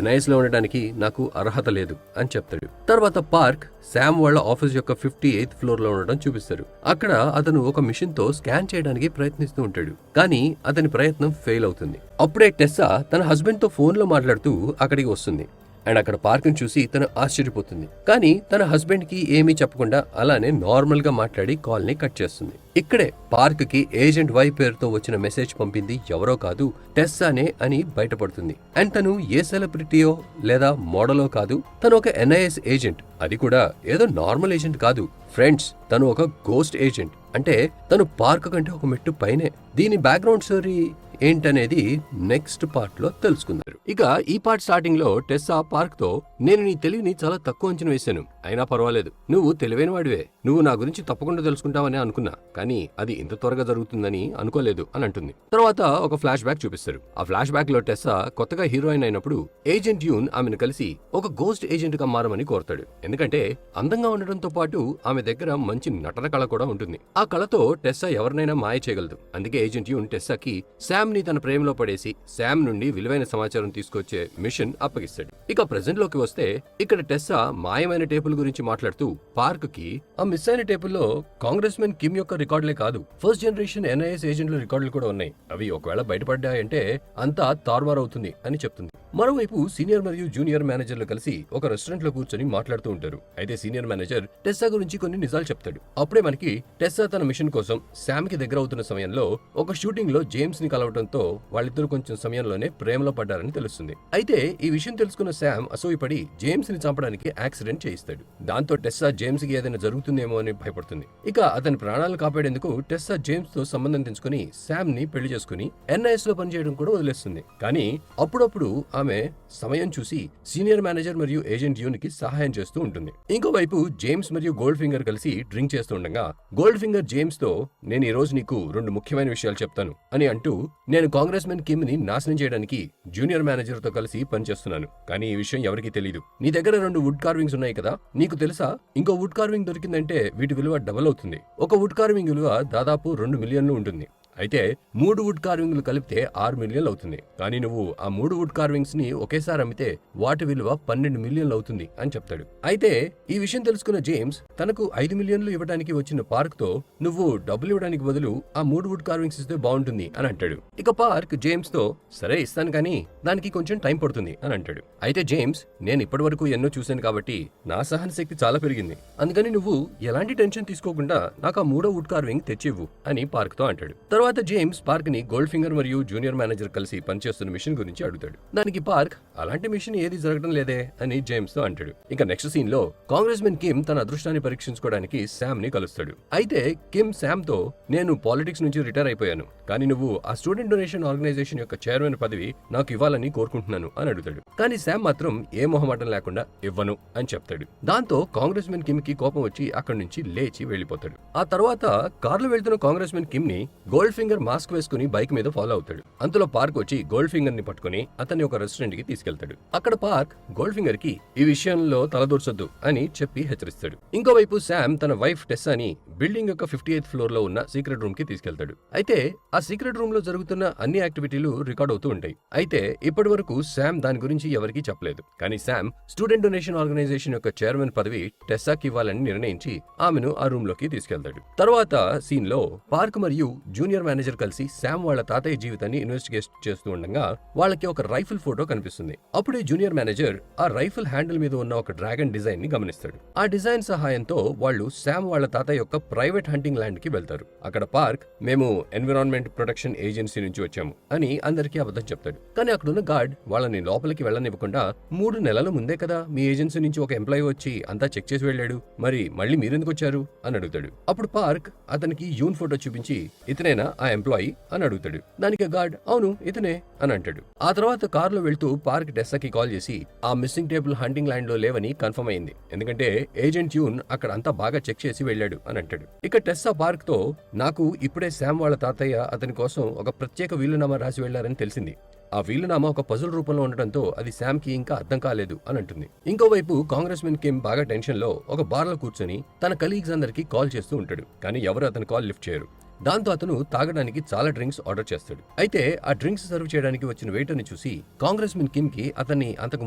NIS లో ఉండడానికి నాకు అర్హత లేదు అని చెప్తాడు. తర్వాత పార్క్ శామ్ వాళ్ళ ఆఫీస్ యొక్క 58th ఫ్లోర్ లో ఉండడం చూపిస్తారు. అక్కడ అతను ఒక మిషన్ తో స్కాన్ చేయడానికి ప్రయత్నిస్తూ ఉంటాడు. కానీ అతని ప్రయత్నం ఫెయిల్ అవుతుంది. అప్పుడే టెస్సా తన హస్బెండ్ తో ఫోన్ లో మాట్లాడుతూ అక్కడికి వస్తుంది. అండ్ అక్కడ పార్క్ ని చూసి తను ఆశ్చర్యపోతుంది. కానీ తన హస్బెండ్ కి ఏమీ చెప్పకుండా అలానే నార్మల్ గా మాట్లాడి కాల్ ని కట్ చేస్తుంది. ఇక్కడే పార్క్ కి ఏజెంట్ వై పేరుతో వచ్చిన మెసేజ్ పంపింది ఎవరో కాదు, టెస్సానే అని బయటపడుతుంది. అండ్ తను ఏ సెలబ్రిటీయో లేదా మోడలో కాదు, తను ఒక NIS ఏజెంట్. అది కూడా ఏదో నార్మల్ ఏజెంట్ కాదు ఫ్రెండ్స్, తను ఒక గోస్ట్ ఏజెంట్. అంటే తను పార్క్ కంటే ఒక మెట్టు పైనే. దీని బ్యాక్గ్రౌండ్ స్టోరీ ఏంటనేది నెక్స్ట్ పార్ట్ లో తెలుసుకుందారు. ఇక ఈ పార్ట్ స్టార్టింగ్ లో టెస్సా పార్క్ తో నేను నీ తెలివిని చాలా తక్కువ అంచనా వేశాను, అయినా పర్వాలేదు, నువ్వు తెలివైన వాడివే, నువ్వు నా గురించి తప్పకుండా తెలుసుకుంటావని అనుకున్నా, కానీ అది ఇంత త్వరగా జరుగుతుందని అనుకోలేదు అని అంటుంది. తర్వాత ఒక ఫ్లాష్ బ్యాక్ చూపిస్తారు. ఆ ఫ్లాష్ బ్యాక్ లో టెస్సా కొత్తగా హీరోయిన్ అయినప్పుడు ఏజెంట్ యూన్ ఆమెను కలిసి ఒక గోస్ట్ ఏజెంట్ గా మారమని కోరతాడు. ఎందుకంటే అందంగా ఉండడంతో పాటు ఆమె దగ్గర మంచి నటన కళ కూడా ఉంటుంది. ఆ కళతో టెస్సా ఎవరినైనా మాయ చేయగలదు. అందుకే ఏజెంట్ యూన్ టెస్సాకి శామ్ ని తన ప్రేమలో పడేసి శామ్ నుండి విలువైన సమాచారం తీసుకొచ్చే మిషన్ అప్పగిస్తాడు. ఇక ప్రెజెంట్ లోకి వస్తే ఇక్కడ టెస్సా మాయమైన టేపుల గురించి మాట్లాడుతూ పార్క్ కి ఆ మిస్ అయిన టేపుల్లో కాంగ్రెస్ మెన్ కిమ్ యొక్క రికార్డులే కాదు, ఫస్ట్ జనరేషన్ NIS ఏజెంట్ల రికార్డులు కూడా ఉన్నాయి. అవి ఒకవేళ బయటపడ్డాయంటే అంతా తారుమారు అవుతుంది అని చెప్తుంది. మరోవైపు సీనియర్ మరియు జూనియర్ మేనేజర్లు కలిసి ఒక రెస్టారెంట్ లో కూర్చొని మాట్లాడుతూ ఉంటారు. అయితే సీనియర్ మేనేజర్ టెస్సా గురించి కొన్ని నిజాలు చెప్తాడు. అప్పుడే మనకి టెస్సా తన మిషన్ కోసం శామ్ కి దగ్గర అవుతున్న సమయంలో ఒక షూటింగ్ లో జేమ్స్ ని కలవడంతో వాళ్ళిద్దరూ కొంచెం సమయంలోనే ప్రేమలో పడ్డారని తెలుస్తుంది. అయితే ఈ విషయం తెలుసుకున్న శామ్ అసూయపడి జేమ్స్ ని చంపడానికి యాక్సిడెంట్ చేయిస్తాడు. దాంతో టెస్సా జేమ్స్ కి ఏదైనా జరుగుతుందేమో అని భయపడుతుంది. ఇక అతని ప్రాణాలు కాపాడేందుకు టెస్సా జేమ్స్ తో సంబంధం తెంచుకుని శామ్ ని పెళ్లి చేసుకుని NIS లో పనిచేయడం కూడా వదిలేస్తుంది. కానీ అప్పుడప్పుడు ఆమె సమయం చూసి సీనియర్ మేనేజర్ మరియు ఏజెంట్ యూన్ కి సహాయం చేస్తూ ఉంటుంది. ఇంకోవైపు జేమ్స్ మరియు గోల్డ్ ఫింగర్ కలిసి డ్రింక్ చేస్తూ ఉండగా గోల్డ్ ఫింగర్ జేమ్స్ తో నేను ఈ రోజు నీకు 2 ముఖ్యమైన విషయాలు చెప్తాను అని అంటూ, నేను కాంగ్రెస్ మెన్ కిమ్ ని నాశనం చేయడానికి జూనియర్ మేనేజర్ తో కలిసి పనిచేస్తున్నాను, కానీ ఈ విషయం ఎవరికీ తెలీదు. నీ దగ్గర 2 వుడ్ కార్వింగ్స్ ఉన్నాయి కదా, నీకు తెలుసా ఇంకో వుడ్ కార్వింగ్ దొరికిందంటే వీటి విలువ డబుల్ అవుతుంది. ఒక వుడ్ కార్వింగ్ విలువ దాదాపు 2 మిలియన్లు ఉంటుంది. అయితే 3 వుడ్ కార్వింగ్లు కలిపితే 6 మిలియన్లు అవుతుంది. కానీ నువ్వు ఆ 3 వుడ్ కార్వింగ్స్ ని ఒకేసారి అమ్మితే వాటి విలువ 12 మిలియన్లు అవుతుంది అని చెప్తాడు. అయితే ఈ విషయం తెలుసుకున్న జేమ్స్ తనకు 5 మిలియన్లు ఇవ్వడానికి వచ్చిన పార్క్ తో నువ్వు డబ్బులు ఇవ్వడానికి బదులు ఆ 3 వుడ్ కార్వింగ్స్ ఇస్తే బాగుంటుంది అని అంటాడు. ఇక పార్క్ జేమ్స్ తో సరే ఇస్తాను, కానీ దానికి కొంచెం టైం పడుతుంది అని అంటాడు. అయితే జేమ్స్, నేను ఇప్పటి వరకు ఎన్నో చూశాను కాబట్టి నా సహన శక్తి చాలా పెరిగింది, అందుకని నువ్వు ఎలాంటి టెన్షన్ తీసుకోకుండా నాకు ఆ 3వ వుడ్ కార్వింగ్ తెచ్చివ్వు అని పార్క్ తో అంటాడు. తర్వాత తర్వాత జేమ్స్ పార్క్ ని గోల్డ్ ఫింగర్ మరియు జూనియర్ మేనేజర్ కలిసి పనిచేస్తున్న మిషన్ గురించి అడుగుతాడు. దానికి పార్క్ అలాంటి మిషన్ ఏది జరగడం లేదే అని జేమ్స్ తో అంటాడు. ఇంకా నెక్స్ట్ సీన్ లో కాంగ్రెస్ మెన్ కిమ్ తన అదృష్టాన్ని పరీక్షించుకోవడానికి శామ్ ని కలుస్తాడు. అయితే కిమ్ శామ్ తో నేను పాలిటిక్స్ నుంచి రిటైర్ అయిపోయాను, కానీ నువ్వు ఆ స్టూడెంట్ డొనేషన్ ఆర్గనైజేషన్ యొక్క చైర్మన్ పదవి నాకు ఇవ్వాలని కోరుకుంటున్నాను అని అడుగుతాడు. కానీ శామ్ మాత్రం ఏ మొహమాటం లేకుండా ఇవ్వను అని చెప్తాడు. దాంతో కాంగ్రెస్ మెన్ కిమ్ కి కోపం వచ్చి అక్కడి నుంచి లేచి వెళ్లిపోతాడు. ఆ తర్వాత కార్లో వెళ్తున్న కాంగ్రెస్ మెన్ కిమ్ ని గోల్డ్ ఫింగర్ మాస్క్ వేసుకుని బైక్ మీద ఫాలో అవుతాడు. అంతలో పార్క్ వచ్చి గోల్డ్ ఫింగర్ ని పట్టుకుని అతన్ని ఒక రెస్టారెంట్ కి తీసుకెళ్తాడు. అక్కడ పార్క్ గోల్డ్ ఫింగర్ కి ఈ విషయంలో తలదూర్చొద్దు అని చెప్పి హెచ్చరిస్తాడు. ఇంకోవైపు శామ్ తన వైఫ్ టెస్సాని బిల్డింగ్ యొక్క 58th ఫ్లోర్ లో ఉన్న సీక్రెట్ రూమ్ కి తీసుకెళ్తాడు. అయితే ఆ సీక్రెట్ రూమ్ లో జరుగుతున్న అన్ని యాక్టివిటీలు రికార్డ్ అవుతూ ఉంటాయి. అయితే ఇప్పటి వరకు శామ్ దాని గురించి ఎవరికీ చెప్పలేదు. కానీ శామ్ స్టూడెంట్ డొనేషన్ ఆర్గనైజేషన్ యొక్క చైర్మన్ పదవి టెస్సాకి ఇవ్వాలని నిర్ణయించి ఆమెను ఆ రూమ్ లోకి తీసుకెళ్తాడు. తర్వాత సీన్ లో పార్క్ మరియు జూనియర్ మేనేజర్ కలిసి శామ్ వాళ్ళ తాతయ్య జీవితాన్ని ఇన్వెస్టిగేట్ చేస్తూ ఉండగా వాళ్ళకి ఒక రైఫిల్ ఫోటో కనిపిస్తుంది. అప్పుడే జూనియర్ మేనేజర్ ఆ రైఫిల్ హ్యాండిల్ మీద ఉన్న ఒక డ్రాగన్ డిజైన్ ని గమనిస్తాడు. ఆ డిజైన్ సహాయంతో వాళ్ళు శామ్ వాళ్ళ తాతయ్య యొక్క ప్రైవేట్ హంటింగ్ ల్యాండ్ కి వెళ్తారు. అక్కడ పార్క్ మేము ఎన్విరాన్మెంట్ ప్రొటెక్షన్ ఏజెన్సీ నుంచి వచ్చాము అని అందరికీ అబద్ధం చెప్తాడు. కానీ అక్కడున్న గార్డ్ వాళ్ళని లోపలికి వెళ్ళనివ్వకుండా 3 నెలల ముందే కదా మీ ఏజెన్సీ నుంచి ఒక ఎంప్లాయీ వచ్చి అంతా చెక్ చేసి వెళ్ళాడు, మరి మళ్ళీ మీరెందుకు వచ్చారు అని అడుగుతాడు. అప్పుడు పార్క్ అతనికి యూన్ ఫోటో చూపించి ఇతనేనా ఆ ఎంప్లాయీ అని అడుగుతాడు. దానికి గార్డ్ అవును ఇతనే అని అంటాడు. ఆ తర్వాత కారులో వెళ్తూ పార్క్ టెస్సాకి కాల్ చేసి ఆ మిస్సింగ్ టేబుల్ హంటింగ్ ల్యాండ్ లో లేవని కన్ఫర్మ్ అయింది, ఎందుకంటే ఏజెంట్ యూన్ అక్కడ అంతా బాగా చెక్ చేసి వెళ్ళాడు అని అంటాడు. ఇక టెస్సా పార్క్ తో నాకు ఇప్పుడే శామ్ వాళ్ళ తాతయ్య అతని కోసం ఒక ప్రత్యేక వీలునామా రాసి వెళ్లారని తెలిసింది. ఆ వీలునామా ఒక పజల్ రూపంలో ఉండటంతో అది శామ్ కి ఇంకా అర్థం కాలేదు అని అంటుంది. ఇంకోవైపు కాంగ్రెస్ మెన్ కిమ్ బాగా టెన్షన్ లో ఒక బార్ లో కూర్చొని తన కలీగ్స్ అందరికి కాల్ చేస్తూ ఉంటాడు. కానీ ఎవరు అతని కాల్ లిఫ్ట్ చేయరు. దాంతో అతను తాగడానికి చాలా డ్రింక్స్ ఆర్డర్ చేస్తాడు. అయితే ఆ డ్రింక్స్ సర్వ్ చేయడానికి వచ్చిన వెయిటర్ ని చూసి కాంగ్రెస్ మెన్ కిమ్ కి అతన్ని అంతకు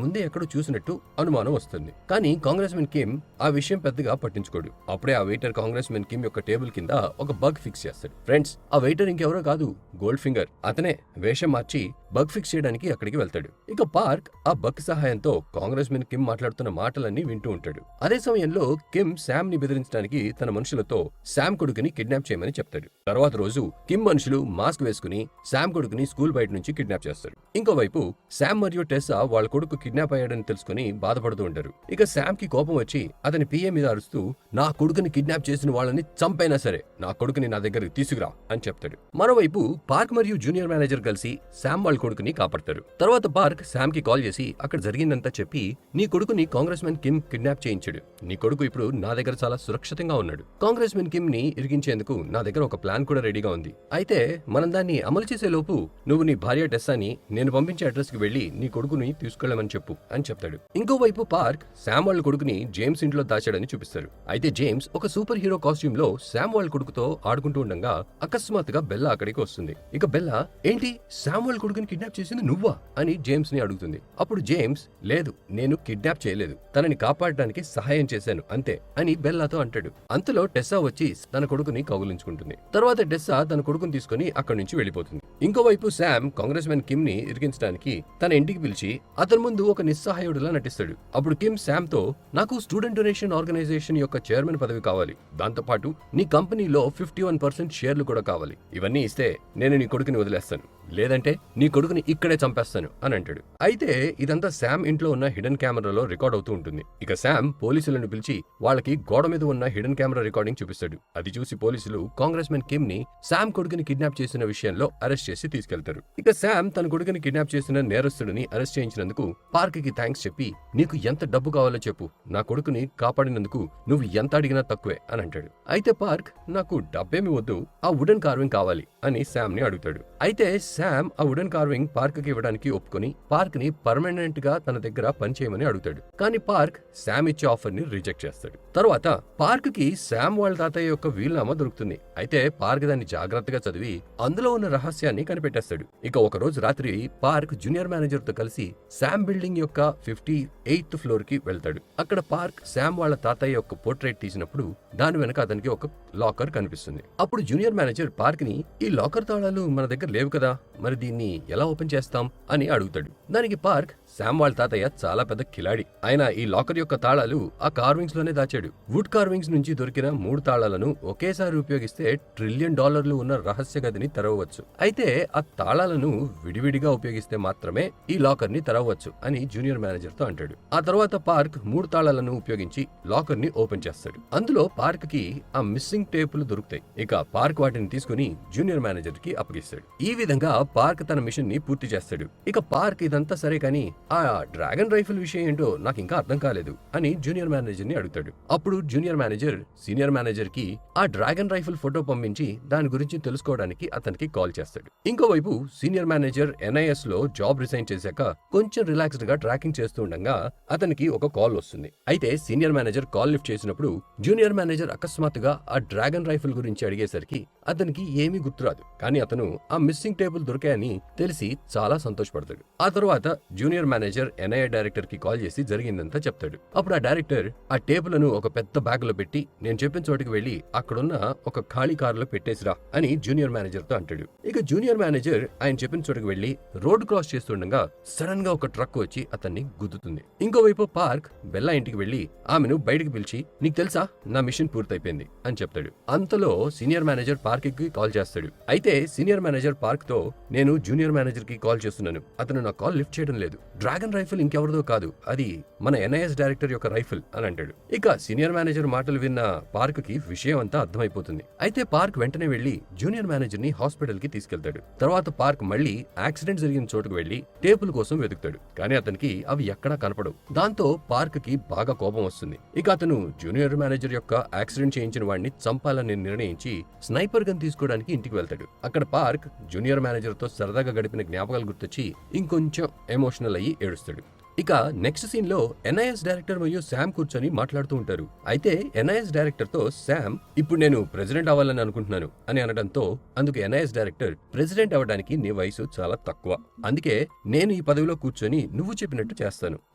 ముందే ఎక్కడో చూసినట్టు అనుమానం వస్తుంది. కానీ కాంగ్రెస్ మెన్ కిమ్ ఆ విషయం పెద్దగా పట్టించుకోడు. అప్పుడే ఆ వెయిటర్ కాంగ్రెస్ మెన్ కిమ్ యొక్క టేబుల్ కింద ఒక బగ్ ఫిక్స్ చేస్తాడు. ఫ్రెండ్స్, ఆ వెయిటర్ ఇంకెవరో కాదు, గోల్డ్ ఫింగర్. అతనే వేషం మార్చి బగ్ ఫిక్స్ చేయడానికి అక్కడికి వెళ్తాడు. ఇక పార్క్ ఆ బగ్ సహాయంతో కాంగ్రెస్ మెన్ కిమ్ మాట్లాడుతున్న మాటలన్నీ వింటూ ఉంటాడు. అదే సమయంలో కిమ్ శామ్ ని బెదిరించడానికి తన మనుషులతో శామ్ కొడుకుని కిడ్నాప్ చేయమని చెప్తాడు. తర్వాత రోజు కిమ్ మనుషులు మాస్క్ వేసుకుని శామ్ కొడుకుని స్కూల్ బయట నుంచి కిడ్నాప్ చేస్తారు. ఇంకోవైపు శామ్ మరియు టెస్సా వాళ్ళ కొడుకు కిడ్నాప్ అయ్యాడని తెలుసుకుని బాధపడుతూ ఉంటారు. ఇక శామ్ కి కోపం వచ్చి అతని పిఏ మీద అరుస్తూ నా కొడుకుని కిడ్నాప్ చేసిన వాళ్ళని చంపైనా సరే నా కొడుకుని నా దగ్గరికి తీసుకురా అని చెప్తాడు. మరోవైపు పార్క్ మరియు జూనియర్ మేనేజర్ కలిసి శామ్ వాళ్ళ కొడుకుని కాపాడతారు. తర్వాత పార్క్ శామ్ కి కాల్ చేసి అక్కడ జరిగిందంతా చెప్పి నీ కొడుకుని కాంగ్రెస్ మెన్ కిమ్ కిడ్నాప్ చేయించాడు. నీ కొడుకు ఇప్పుడు నా దగ్గర చాలా సురక్షితంగా ఉన్నాడు. కాంగ్రెస్ మెన్ కిమ్ ని ఇరికించేందుకు నా దగ్గర ఒక ప్లాన్ కూడా రెడీగా ఉంది. అయితే మనం దాన్ని అమలు చేసే లోపు నువ్వు నీ భార్య టెస్సాని నేను పంపించే అడ్రస్ కి వెళ్లి నీ కొడుకుని తీసుకెళ్లమని చెప్పు అని చెప్తాడు. ఇంకోవైపు పార్క్ శామ్ వాళ్ళ కొడుకుని జేమ్స్ ఇంట్లో దాచాడని చూపిస్తారు. అయితే జేమ్స్ ఒక సూపర్ హీరో కాస్ట్యూమ్ లో శామ్ వాళ్ళ కొడుకుతో ఆడుకుంటూ ఉండగా అకస్మాత్తుగా బెల్లా అక్కడికి వస్తుంది. ఇక బెల్లా ఏంటి శామ్ వాళ్ళ కొడుకుని కిడ్నాప్ చేసింది నువ్వా అని జేమ్స్ ని అడుగుతుంది. అప్పుడు జేమ్స్ లేదు, నేను కిడ్నాప్ చేయలేదు, తనని కాపాడడానికి సహాయం చేశాను అంతే అని బెల్లాతో అంటాడు. అంతలో టెస్సా వచ్చి తన కొడుకుని కౌగిలించుకుంటుంది. తర్వాత టెస్సా తన కొడుకుని తీసుకుని అక్కడి నుంచి వెళ్లిపోతుంది. ఇంకోవైపు శామ్ కాంగ్రెస్ మెన్ కిమ్ ని ఇరికించడానికి తన ఇంటికి పిలిచి అతని ముందు ఒక నిస్సహాయుడిలా నటిస్తాడు. అప్పుడు కిమ్ శామ్ తో నాకు స్టూడెంట్ డొనేషన్ ఆర్గనైజేషన్ యొక్క చైర్మన్ పదవి కావాలి, దాంతో పాటు నీ కంపెనీలో 51% షేర్లు కూడా కావాలి. ఇవన్నీ ఇస్తే నేను నీ కొడుకుని వదిలేస్తాను, లేదంటే నీ కొడుకుని ఇక్కడే చంపేస్తాను అని అంటాడు. అయితే ఇదంతా శామ్ ఇంట్లో ఉన్న హిడెన్ కెమెరాలో రికార్డ్ అవుతూ ఉంటుంది. ఇక శామ్ పోలీసులను పిలిచి వాళ్ళకి గోడ మీద ఉన్న హిడెన్ కెమెరా రికార్డింగ్ చూపిస్తాడు. అది చూసి పోలీసులు కాంగ్రెస్ మెన్ కిమ్ ని శామ్ కొడుకుని కిడ్నాప్ చేసిన విషయంలో అరెస్ట్ చేసి తీసుకెళ్తారు. ఇక శామ్ తన కొడుకుని కిడ్నాప్ చేసిన నేరస్తుడిని అరెస్ట్ చేయించినందుకు పార్క్ కి థ్యాంక్స్ చెప్పి నీకు ఎంత డబ్బు కావాలో చెప్పు, నా కొడుకుని కాపాడినందుకు నువ్వు ఎంత అడిగినా తక్కువే అని అంటాడు. అయితే పార్క్ నాకు డబ్బేమి వద్దు, ఆ వుడెన్ కార్వింగ్ కావాలి అని శామ్ ని అడుగుతాడు. అయితే శామ్ ఆ వుడెన్ కార్వింగ్ పార్క్ కి ఇవ్వడానికి ఒప్పుకొని పార్క్ ని పర్మనెంట్ గా తన దగ్గర పనిచేయమని అడుగుతాడు. కానీ పార్క్ శామ్ ఇచ్చే ఆఫర్ ని రిజెక్ట్ చేస్తాడు. తర్వాత పార్క్ కి శామ్ వాళ్ళ తాతయ్య యొక్క వీలునామా దొరుకుతుంది. అయితే పార్క్ దాన్ని జాగ్రత్తగా చదివి అందులో ఉన్న రహస్యాన్ని కనిపెట్టేస్తాడు. ఇక ఒక రోజు రాత్రి పార్క్ జూనియర్ మేనేజర్ తో కలిసి శామ్ బిల్డింగ్ యొక్క 58th ఫ్లోర్ కి వెళ్తాడు. అక్కడ పార్క్ శామ్ వాళ్ళ తాతయ్య యొక్క పోర్ట్రేట్ తీసినప్పుడు దాని వెనక అతనికి ఒక లాకర్ కనిపిస్తుంది. అప్పుడు జూనియర్ మేనేజర్ పార్క్ ని ఈ లాకర్ తాళాలు మన దగ్గర లేవు కదా మరి దీన్ని ఎలా ఓపెన్ చేస్తాం అని అడుగుతాడు. దానికి పార్క్, శామ్ వాళ్ళ తాతయ్య చాలా పెద్ద కిలాడి. ఆయన ఈ లాకర్ యొక్క తాళాలు ఆ కార్వింగ్స్ లోనే దాచాడు. వుడ్ కార్వింగ్స్ నుంచి దొరికిన 3 తాళాలను ఒకేసారి ఉపయోగిస్తే $1 ట్రిలియన్ ఉన్న రహస్య గదిని తెరవవచ్చు. అయితే ఆ తాళాలను విడివిడిగా ఉపయోగిస్తే మాత్రమే ఈ లాకర్ ని తెరవవచ్చు అని జూనియర్ మేనేజర్ తో అంటాడు. ఆ తర్వాత పార్క్ 3 తాళాలను ఉపయోగించి లాకర్ ని ఓపెన్ చేస్తాడు. అందులో పార్క్ కి ఆ మిస్సింగ్ టేపులు దొరుకుతాయి. ఇక పార్క్ వాటిని తీసుకుని జూనియర్ మేనేజర్ కి అప్పగిస్తాడు. ఈ విధంగా పార్క్ తన మిషన్ ని పూర్తి చేస్తాడు. ఇక పార్క్ ఇదంతా సరే కానీ ఆ డ్రాగన్ రైఫిల్ విషయం ఏంటో నాకు ఇంకా అర్థం కాలేదు అని జూనియర్ మేనేజర్ ని అడుగుతాడు. అప్పుడు జూనియర్ మేనేజర్ సీనియర్ మేనేజర్ కి ఆ డ్రాగన్ రైఫిల్ ఫోటో పంపించి దాని గురించి తెలుసుకోవడానికి అతనికి కాల్ చేస్తాడు. ఇంకోవైపు సీనియర్ మేనేజర్ NIS లో జాబ్ రిజైన్ చేశాక కొంచెం రిలాక్స్డ్ గా ట్రాకింగ్ చేస్తూ ఉండగా అతనికి ఒక కాల్ వస్తుంది. అయితే సీనియర్ మేనేజర్ కాల్ లిఫ్ట్ చేసినప్పుడు జూనియర్ మేనేజర్ అకస్మాత్తుగా ఆ డ్రాగన్ రైఫిల్ గురించి అడిగేసరికి అతనికి ఏమీ గుర్తురాదు. కానీ అతను ఆ మిస్సింగ్ టేబుల్ దొరికాయని తెలిసి చాలా సంతోషపడతాడు. ఆ తర్వాత జూనియర్ మేనేజర్ NIA డైరెక్టర్ కి కాల్ చేసి జరిగిందంతా చెప్తాడు. అప్పుడు ఆ డైరెక్టర్ ఆ టేబులను ఒక పెద్ద బ్యాగ్ లో పెట్టి నేను చెప్పిన చోటుకి వెళ్లి అక్కడున్న ఒక ఖాళీ కారులో పెట్టేసిరా అని జూనియర్ మేనేజర్ తో అంటాడు. ఇక జూనియర్ మేనేజర్ ఆయన చెప్పిన చోటుకి వెళ్లి రోడ్ క్రాస్ చేస్తుండగా సడన్ గా ఒక ట్రక్ వచ్చి అతన్ని గుద్దుతుంది. ఇంకోవైపు పార్క్ బెల్లా ఇంటికి వెళ్లి ఆమెను బయటకు పిలిచి నీకు తెలుసా నా మిషన్ పూర్తయిపోయింది అని చెప్తాడు. అంతలో సీనియర్ మేనేజర్ పార్క్ కి కాల్ చేస్తాడు. అయితే సీనియర్ మేనేజర్ పార్క్ తో నేను జూనియర్ మేనేజర్ కి కాల్ చేస్తున్నాను, అతను నా కాల్ లిఫ్ట్ చేయడం లేదు. డ్రాగన్ రైఫిల్ ఇంకెవరిదో కాదు, అది మన NIS డైరెక్టర్ యొక్క రైఫిల్ అని అంటాడు. ఇక సీనియర్ మేనేజర్ మాటలు విన్న పార్క్ కి విషయం అంతా అర్థమైపోతుంది. అయితే పార్క్ వెంటనే వెళ్లి జూనియర్ మేనేజర్ ని హాస్పిటల్ కి తీసుకెళ్తాడు. తర్వాత పార్క్ మళ్ళీ యాక్సిడెంట్ జరిగిన చోటుకు వెళ్లి టేపుల కోసం వెతుకుతాడు. కానీ అతనికి అవి ఎక్కడా కనపడవు. దాంతో పార్క్ కి బాగా కోపం వస్తుంది. ఇక అతను జూనియర్ మేనేజర్ యొక్క యాక్సిడెంట్ చేయించిన వాడిని చంపాలని నిర్ణయించి స్నైపర్ గన్ తీసుకోవడానికి ఇంటికి వెళ్తాడు. అక్కడ పార్క్ జూనియర్ మేనేజర్ తో సరదాగా గడిపిన జ్ఞాపకాలు గుర్తొచ్చి ఇంకొంచెం ఎమోషనల్ అయ్యి ఏడుస్తాడు. ఇక నెక్స్ట్ సీన్ లో NIS డైరెక్టర్ మరియు శామ్ కూర్చొని మాట్లాడుతూ ఉంటారు. అయితే NIS డైరెక్టర్ తో శామ్ ఇప్పుడు నేను ప్రెసిడెంట్ అవ్వాలని అనుకుంటున్నాను అని అనడంతో అందుకు NIS డైరెక్టర్ ప్రెసిడెంట్ అవ్వడానికి నీ వయసు చాలా తక్కువ, అందుకే నేను ఈ పదవిలో కూర్చొని నువ్వు చెప్పినట్టు చేస్తాను,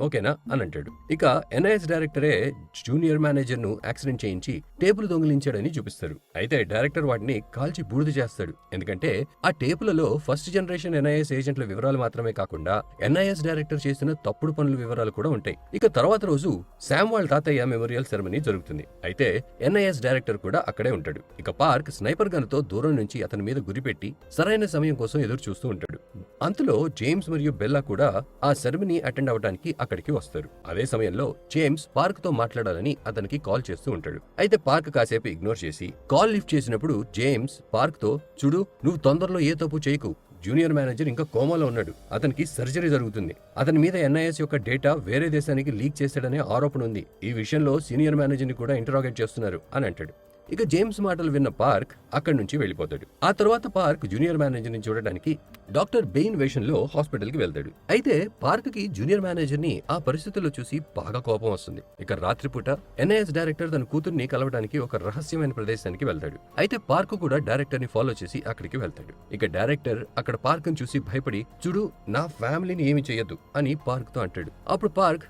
ఓకేనా అని అంటాడు. ఇక NIS డైరెక్టరే జూనియర్ మేనేజర్ ను యాక్సిడెంట్ చేయించి టేపులు దొంగిలించాడని చూపిస్తారు. అయితే డైరెక్టర్ వాటిని కాల్చి బూడిద చేస్తాడు. ఎందుకంటే ఆ టేపులలో ఫస్ట్ జనరేషన్ NIS ఏజెంట్ల వివరాలు మాత్రమే కాకుండా NIS డైరెక్టర్ చేసిన తప్పుడు పనుల వివరాలు కూడా ఉంటాయి. ఇక తర్వాత రోజు శామ్ వాళ్ళ తాతయ్య మెమోరియల్ సెరమనీ జరుగుతుంది. అయితే NIS డైరెక్టర్ కూడా అక్కడే ఉంటాడు. ఇక పార్క్ స్నైపర్ గన్ తో దూరం నుంచి అతని మీద గురిపెట్టి సరైన సమయం కోసం ఎదురు చూస్తూ ఉంటాడు. అంతలో జేమ్స్ మరియు బెల్లా కూడా ఆ సెరమనీ అటెండ్ అవడానికి అక్కడికి వస్తారు. అదే సమయంలో జేమ్స్ పార్క్ తో మాట్లాడాలని అతనికి కాల్ చేస్తూ ఉంటాడు. అయితే పార్క్ కాసేపు ఇగ్నోర్ చేసి కాల్ లిఫ్ట్ చేసినప్పుడు జేమ్స్ పార్క్ తో చూడు, నువ్వు తొందరలో ఏ తప్పు చేయకు, జూనియర్ మేనేజర్ ఇంకా కోమాలో ఉన్నాడు, అతనికి సర్జరీ జరుగుతుంది, అతని మీద NIS యొక్క డేటా వేరే దేశానికి లీక్ చేశాడనే ఆరోపణ ఉంది, ఈ విషయంలో సీనియర్ మేనేజర్ ని కూడా ఇంటరాగేట్ చేస్తున్నారు అని అంటాడు. ఇక జేమ్స్ మాటలు విన్న పార్క్ అక్కడి నుంచి వెళ్లిపోతాడు. ఆ తర్వాత పార్క్ జూనియర్ మేనేజర్ ని చూడడానికి డాక్టర్ బెయిన్ వేషంలో హాస్పిటల్ కి వెళ్తాడు. అయితే పార్క్ కి జూనియర్ మేనేజర్ ని ఆ పరిస్థితుల్లో చూసి బాగా కోపం వస్తుంది. ఇక రాత్రిపూట NIS డైరెక్టర్ తన కూతుర్ని కలవడానికి ఒక రహస్యమైన ప్రదేశానికి వెళ్తాడు. అయితే పార్క్ కూడా డైరెక్టర్ ని ఫాలో చేసి అక్కడికి వెళ్తాడు. ఇక డైరెక్టర్ అక్కడ పార్క్ ని చూసి భయపడి చూడు, నా ఫ్యామిలీని ఏమి చేయొద్దు అని పార్క్ తో అంటాడు. అప్పుడు పార్క్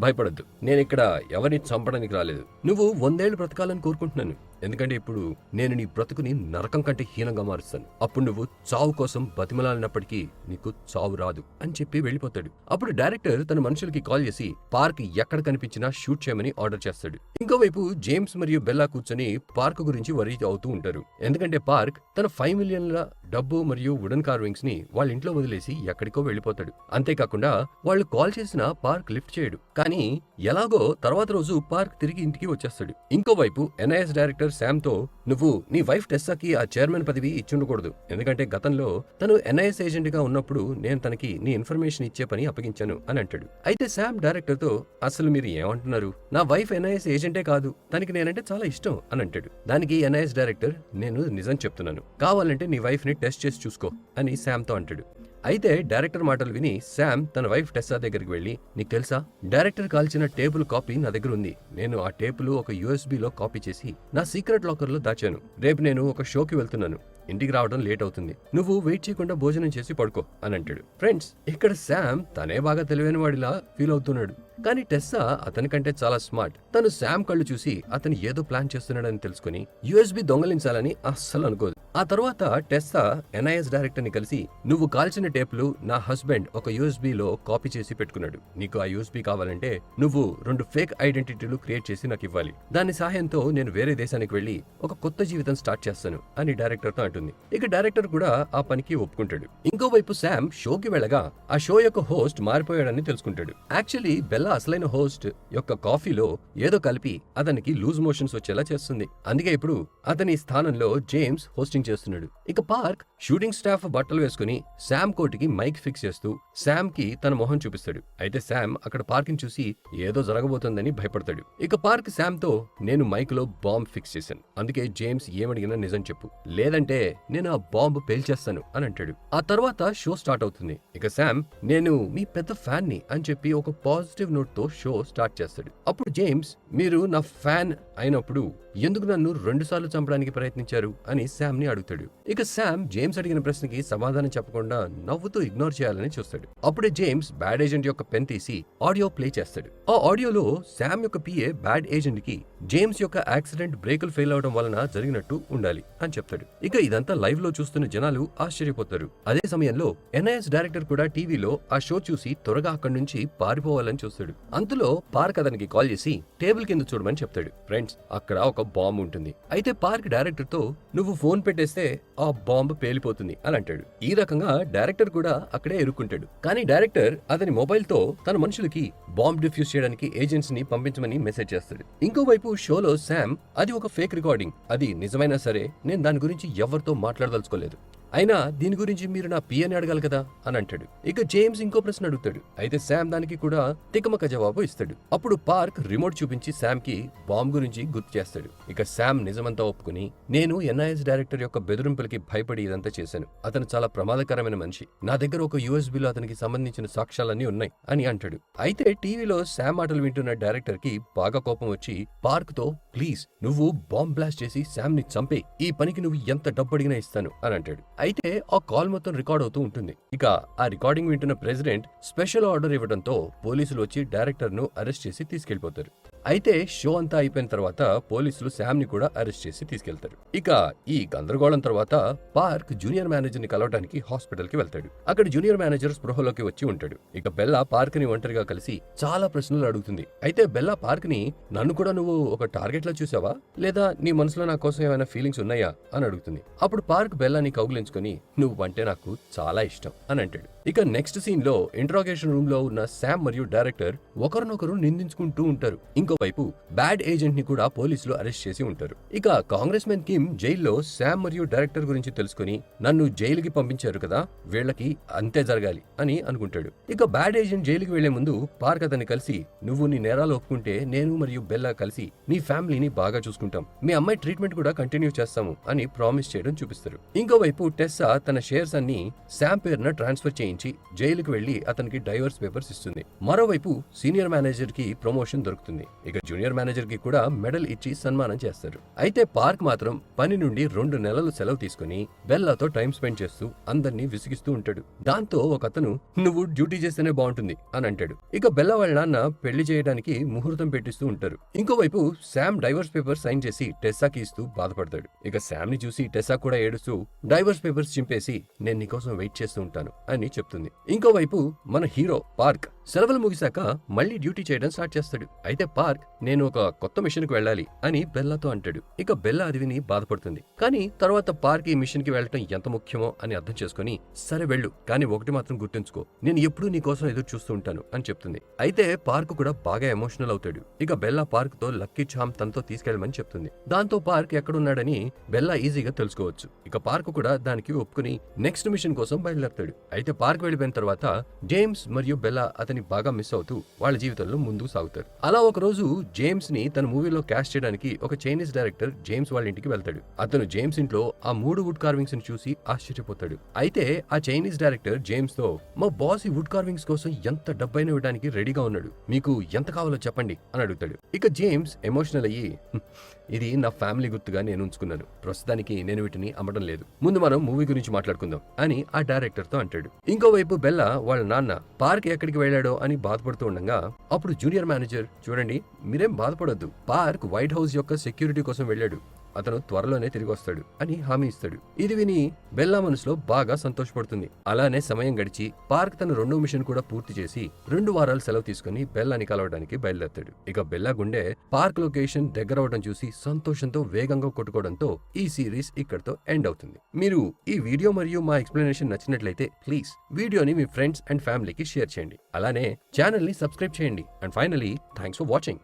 భయపడద్దు, నేను ఇక్కడ ఎవరిని చంపడానికి రాలేదు, నువ్వు 100 ఏళ్లు బ్రతకాలని కోరుకుంటున్నాను, ఎందుకంటే ఇప్పుడు నేను నీ బ్రతుకుని నరకం కంటే హీనంగా మారుస్తాను, అప్పుడు నువ్వు చావు కోసం బతిమలాడినప్పటికీ నీకు చావు రాదు అని చెప్పి వెళ్లిపోతాడు. అప్పుడు డైరెక్టర్ తన మనుషులకి కాల్ చేసి పార్క్ ఎక్కడ కనిపించినా షూట్ చేయమని ఆర్డర్ చేస్తాడు. ఇంకోవైపు జేమ్స్ మరియు బెల్లా కూర్చొని పార్క్ గురించి వరీ అవుతూ ఉంటారు. ఎందుకంటే పార్క్ తన 5 మిలియన్ల డబ్బు మరియు వుడెన్ కార్వింగ్స్ ని వాళ్ళ ఇంట్లో వదిలేసి ఎక్కడికో వెళ్లిపోతాడు. అంతేకాకుండా వాళ్ళు కాల్ చేసినా పార్క్ లిఫ్ట్ చేయడు. కానీ ఎలాగో తర్వాత రోజు పార్క్ తిరిగి ఇంటికి వచ్చేస్తాడు. ఇంకోవైపు NIS డైరెక్టర్ శామ్ తో నువ్వు నీ వైఫ్ టెస్సాకి ఆ చైర్మన్ పదవి ఇచ్చుండకూడదు, ఎందుకంటే గతంలో తను NIS ఏజెంట్ గా ఉన్నప్పుడు నేను తనకి నీ ఇన్ఫర్మేషన్ ఇచ్చే పని అప్పగించాను అని అంటాడు. అయితే శామ్ డైరెక్టర్ తో అసలు మీరు ఏమంటున్నారు, నా వైఫ్ NIS ఏజెంటే కాదు, తనకి నేనంటే చాలా ఇష్టం అని అంటాడు. దానికి NIS డైరెక్టర్ నేను నిజం చెప్తున్నాను, కావాలంటే నీ వైఫ్ ని టెస్ట్ చేసి చూసుకో అని శామ్ తో అంటాడు. అయితే డైరెక్టర్ మాటలు విని శామ్ తన వైఫ్ టెస్సా దగ్గరికి వెళ్లి నీకు తెలుసా, డైరెక్టర్ కాల్చిన టేపుల్ కాపీ నా దగ్గర ఉంది, నేను ఆ టేపులు ఒక USB లో కాపీ చేసి నా సీక్రెట్ లాకర్ లో దాచాను, రేపు నేను ఒక షోకి వెళ్తున్నాను, ఇంటికి రావడం లేట్ అవుతుంది, నువ్వు వెయిట్ చేయకుండా భోజనం చేసి పడుకో అని అంటాడు. ఫ్రెండ్స్, ఇక్కడ శామ్ తనే బాగా తెలివైన వాడిలా ఫీల్ అవుతున్నాడు. కానీ టెస్సా అతనికంటే చాలా స్మార్ట్. తను శామ్ కళ్ళు చూసి అతను ఏదో ప్లాన్ చేస్తున్నాడని తెలుసుకుని USB దొంగలించాలని అస్సలు అనుకోదు. ఆ తర్వాత టెస్సా ఎన్ఐఎస్ డైరెక్టర్ ని కలిసి, నువ్వు కాల్చిన టేపులు నా హస్బెండ్ ఒక యూఎస్బీలో కాపీ చేసి పెట్టుకున్నాడు. నీకు ఆ యూఎస్బీ కావాలంటే నువ్వు 2 ఫేక్ ఐడెంటిటీలు క్రియేట్ చేసి నాకు ఇవ్వాలి. దాని సహాయంతో నేను వేరే దేశానికి వెళ్లి ఒక కొత్త జీవితం స్టార్ట్ చేస్తాను అని డైరెక్టర్ తో అంటుంది. ఇక డైరెక్టర్ కూడా ఆ పనికి ఒప్పుకుంటాడు. ఇంకోవైపు శామ్ షోకి వెళ్ళగా ఆ షో యొక్క హోస్ట్ మారిపోయాడని తెలుసుకుంటాడు. యాక్చువల్లీ బెల్లా అసలైన హోస్ట్ యొక్క కాఫీలో ఏదో కలిపి అతనికి లూజ్ మోషన్స్ వచ్చేలా చేస్తుంది. అందుకే ఇప్పుడు అతని స్థానంలో జేమ్స్ హోస్టింగ్ చేస్తున్నాడు. ఇక పార్క్ షూటింగ్ స్టాఫ్ బట్టలు వేసుకుని శామ్ కోటికి మైక్ ఫిక్స్ చేస్తూ శామ్ కి తన మొహం చూపిస్తాడు. అయితే శామ్ అక్కడ పార్క్ ని చూసి ఏదో జరగబోతోందని భయపడతాడు. ఇక పార్క్ శామ్ తో, నేను మైక్ లో బాంబ్ ఫిక్స్ చేశాను, అందుకే జేమ్స్ ఏమడిగినా నిజం చెప్పు, లేదంటే నేను ఆ బాంబ్ పేల్చేస్తాను అని అంటాడు. ఆ తర్వాత షో స్టార్ట్ అవుతుంది. ఇక శామ్, నేను మీ పెద్ద ఫ్యాన్ ని అని చెప్పి ఒక పాజిటివ్ నోట్ తో షో స్టార్ట్ చేస్తాడు. అప్పుడు జేమ్స్, మీరు నా ఫ్యాన్ అయినప్పుడు ఎందుకు నన్ను 2 సార్లు చంపడానికి ప్రయత్నించారు అని శామ్ ని అడుగుతాడు. ఇక శామ్ జేమ్స్ అడిగిన ప్రశ్నకి సమాధానం చెప్పకుండా నవ్వుతూ ఇగ్నోర్ చేయాలని చూస్తాడు. అప్పుడే జేమ్స్ బ్యాడ్ ఏజెంట్ యొక్క పెన్ తీసి ఆడియో ప్లే చేస్తాడు. ఆ ఆడియోలో శామ్ యొక్క పిఏ బ్యాడ్ ఏజెంట్ కి జేమ్స్ యొక్క యాక్సిడెంట్ బ్రేకులు ఫెయిల్ అవడం వలన జరిగినట్టు ఉండాలి అని చెప్తాడు. ఇక ఇదంతా లైవ్ లో చూస్తున్న జనాలు ఆశ్చర్యపోతారు. అదే సమయంలో ఎన్ఐఎస్ డైరెక్టర్ కూడా టీవీలో ఆ షో చూసి త్వరగా అక్కడి నుంచి పారిపోవాలని చూస్తాడు. అంతలో పార్క్ అతనికి కాల్ చేసి టేబుల్ కింద చూడమని చెప్తాడు. ఫ్రెండ్స్, అక్కడ ఒక బాంబు ఉంటుంది. అయితే పార్క్ డైరెక్టర్ తో, నువ్వు ఫోన్ పెట్టేస్తే ఆ బాంబు పేలిపోతుంది అని అంటాడు. ఈ రకంగా డైరెక్టర్ కూడా అక్కడే ఇరుక్కుంటాడు. కానీ డైరెక్టర్ అతని మొబైల్ తో తన మనుషులకి బాంబ్ డిఫ్యూజ్ చేయడానికి ఏజెంట్స్ ని పంపించమని మెసేజ్ చేస్తాడు. ఇంకోవైపు షోలో శామ్, అది ఒక ఫేక్ రికార్డింగ్, అది నిజమైనా సరే నేను దాని గురించి ఎవరితో మాట్లాడదలుచుకోలేదు, అయినా దీని గురించి మీరు నా పియని అడగాలి కదా అని అంటాడు. ఇక జేమ్స్ ఇంకో ప్రశ్న అడుగుతాడు. అయితే శామ్ దానికి కూడా తికమక జవాబు ఇస్తాడు. అప్పుడు పార్క్ రిమోట్ చూపించి శామ్ కి బాంబ్ గురించి గుర్తు చేస్తాడు. ఇక శామ్ నిజమంతా ఒప్పుకుని, నేను ఎన్ఐఎస్ డైరెక్టర్ యొక్క బెదిరింపులకి భయపడి ఇదంతా చేశాను, అతను చాలా ప్రమాదకరమైన మనిషి, నా దగ్గర ఒక యూఎస్బీలో అతనికి సంబంధించిన సాక్ష్యాలన్నీ ఉన్నాయి అని అంటాడు. అయితే టీవీలో శామ్ మాటలు వింటున్న డైరెక్టర్ కి బాగా కోపం వచ్చి పార్క్ తో, ప్లీజ్ నువ్వు బాంబ్ బ్లాస్ట్ చేసి శామ్ ని చంపే, ఈ పనికి నువ్వు ఎంత డబ్బు అడిగినా ఇస్తాను అని అంటాడు. అయితే ఆ కాల్ మొత్తం రికార్డ్ అవుతూ ఉంటుంది. ఇక ఆ రికార్డింగ్ వింటున్న ప్రెసిడెంట్ స్పెషల్ ఆర్డర్ ఇవ్వడంతో పోలీసులు వచ్చి డైరెక్టర్ ను అరెస్ట్ చేసి తీసుకెళ్లిపోతారు. అయితే షో అంతా అయిపోయిన తర్వాత పోలీసులు శామ్ ని కూడా అరెస్ట్ చేసి తీసుకెళ్తారు. ఇక ఈ గందరగోళం తర్వాత పార్క్ జూనియర్ మేనేజర్ ని కలవడానికి హాస్పిటల్ కి వెళ్తాడు. అక్కడ జూనియర్ మేనేజర్ స్పృహలోకి వచ్చి ఉంటాడు. ఇక బెల్లా పార్క్ ని ఒంటరిగా కలిసి చాలా ప్రశ్నలు అడుగుతుంది. అయితే బెల్లా పార్క్ ని, నన్ను కూడా నువ్వు ఒక టార్గెట్ లా చూసావా, లేదా నీ మనసులో నా కోసం ఏమైనా ఫీలింగ్స్ ఉన్నాయా అని అడుగుతుంది. అప్పుడు పార్క్ బెల్లాని కౌగిలించుకొని, నువ్వంటే నాకు చాలా ఇష్టం అని అంటాడు. ఇక నెక్స్ట్ సీన్ లో ఇంట్రాగేషన్ రూమ్ లో ఉన్న శామ్ మరియు డైరెక్టర్ ఒకరినొకరు నిందించుకుంటూ ఉంటారు. ఇంకోవైపు బ్యాడ్ ఏజెంట్ ని కూడా పోలీసులు అరెస్ట్ చేసి ఉంటారు. ఇక కాంగ్రెస్ మెన్ కిమ్ జైల్లో శామ్ మరియు డైరెక్టర్ గురించి తెలుసుకుని, నన్ను జైలుకి పంపించారు కదా, వీళ్ళకి అంతే జరగాలి అని అనుకుంటాడు. ఇక బ్యాడ్ ఏజెంట్ జైలుకి వెళ్లే ముందు పార్క్ అతన్ని కలిసి, నువ్వు నీ నేరాలు ఒప్పుకుంటే నేను మరియు బెల్లా కలిసి నీ ఫ్యామిలీని బాగా చూసుకుంటాం, మీ అమ్మాయి ట్రీట్మెంట్ కూడా కంటిన్యూ చేస్తాము అని ప్రామిస్ చేయడం చూపిస్తారు. ఇంకోవైపు టెస్సా తన షేర్స్ అన్ని శామ్ పేరున ట్రాన్స్ఫర్ చేయించి జైలుకు వెళ్లి అతనికి డైవర్స్ పేపర్స్ ఇస్తుంది. మరోవైపు సీనియర్ మేనేజర్ కి ప్రమోషన్ దొరుకుతుంది. ఇక జూనియర్ మేనేజర్ కి కూడా మెడల్ ఇచ్చి సన్మానం చేస్తారు. అయితే పార్క్ మాత్రం పని నుండి 2 నెలలు సెలవు తీసుకుని బెల్లాతో టైం స్పెండ్ చేస్తూ అందరినీ విసిగిస్తూ ఉంటాడు. దాంతో ఒకతను, నువ్వు డ్యూటీ చేస్తేనే బాగుంటుంది అని అంటాడు. ఇక బెల్లా వాళ్ళ నాన్న పెళ్లి చేయడానికి ముహూర్తం పెట్టిస్తూ ఉంటారు. ఇంకోవైపు శామ్ డైవర్స్ పేపర్ సైన్ చేసి టెస్సాకి ఇస్తూ బాధపడతాడు. ఇక శామ్ ని చూసి టెస్సా కూడా ఏడుస్తూ డైవర్స్ పేపర్స్ చింపేసి, నేను నీకోసం వెయిట్ చేస్తూ ఉంటాను అని చెప్తుంది. ఇంకోవైపు మన హీరో పార్క్ సెలవులు ముగిశాక మళ్లీ డ్యూటీ చేయడం స్టార్ట్ చేస్తాడు. అయితే పార్క్, నేను ఒక కొత్త మిషన్ కి వెళ్ళాలి అని బెల్లాతో అంటాడు. ఇక బెల్లా అది విని బాధపడుతుంది. కానీ తర్వాత పార్క్ ఈ మిషన్ కి వెళ్ళటం ఎంత ముఖ్యమో అని అర్థం చేసుకుని, సరే వెళ్ళు, కానీ ఒకటి మాత్రం గుర్తుంచుకో, నేను ఎప్పుడూ నీ కోసం ఎదురు చూస్తూ ఉంటాను అని చెప్తుంది. అయితే పార్క్ కూడా బాగా ఎమోషనల్ అవుతాడు. ఇక బెల్లా పార్క్ తో లక్కీ చామ్ తనతో తీసుకెళ్లమని చెప్తుంది. దాంతో పార్క్ ఎక్కడున్నాడని బెల్లా ఈజీగా తెలుసుకోవచ్చు. ఇక పార్క్ కూడా దానికి ఒప్పుకుని నెక్స్ట్ మిషన్ కోసం బయలుదేరతాడు. అయితే పార్క్ వెళ్లిపోయిన తర్వాత జేమ్స్ మరియు బెల్లా అతని బాగా మిస్ అవుతూ వాళ్ళ జీవితంలో ముందుకు సాగుతారు. అలా ఒక రోజు జేమ్స్ ని తన మూవీలో క్యాస్ట్ చేయడానికి ఒక చైనీస్ డైరెక్టర్ జేమ్స్ వాళ్ళ ఇంటికి వెళ్తాడు. అతను జేమ్స్ ఇంట్లో ఆ 3 వుడ్ కార్వింగ్స్ ని చూసి ఆశ్చర్యపోతాడు. అయితే ఆ చైనీస్ డైరెక్టర్ జేమ్స్ తో, మా బాస్ ఈ వుడ్ కార్వింగ్స్ కోసం ఎంత డబ్బైనా ఇవ్వడానికి రెడీగా ఉన్నాడు, మీకు ఎంత కావాలో చెప్పండి అని అడుగుతాడు. ఇక జేమ్స్ ఎమోషనల్ అయ్యి, ఇది నా ఫ్యామిలీ గుర్తుగా నేను ఉంచుకున్నాను, ప్రస్తుతానికి నేను వీటిని అమ్మడం లేదు, ముందు మనం మూవీ గురించి మాట్లాడుకుందాం అని ఆ డైరెక్టర్ తో అంటాడు. ఇంకోవైపు బెల్లా వాళ్ళ నాన్న పార్క్ ఎక్కడికి వెళ్ళాడో అని బాధపడుతూ ఉండగా అప్పుడు జూనియర్ మేనేజర్, చూడండి మీరేం బాధపడొద్దు, పార్క్ వైట్ హౌస్ యొక్క సెక్యూరిటీ కోసం వెళ్ళాడు, అతను త్వరలోనే తిరిగి వస్తాడు అని హామీ ఇస్తాడు. ఇది విని బెల్లా మనసులో బాగా సంతోషపడుతుంది. అలానే సమయం గడిచి పార్క్ తన 2వ మిషన్ కూడా పూర్తి చేసి 2 వారాలు సెలవు తీసుకుని బెల్లాని కలవడానికి బయలుదేరతాడు. ఇక బెల్లా గుండె పార్క్ లొకేషన్ దగ్గరవడం చూసి సంతోషంతో వేగంగా కొట్టుకోవడంతో ఈ సిరీస్ ఇక్కడితో ఎండ్ అవుతుంది. మీరు ఈ వీడియో మరియు మా ఎక్స్ప్లెనేషన్ నచ్చినట్లయితే ప్లీజ్ వీడియోని మీ ఫ్రెండ్స్ అండ్ ఫ్యామిలీకి షేర్ చేయండి. అలానే ఛానల్ ని సబ్స్క్రైబ్ చేయండి. And finally thanks for watching.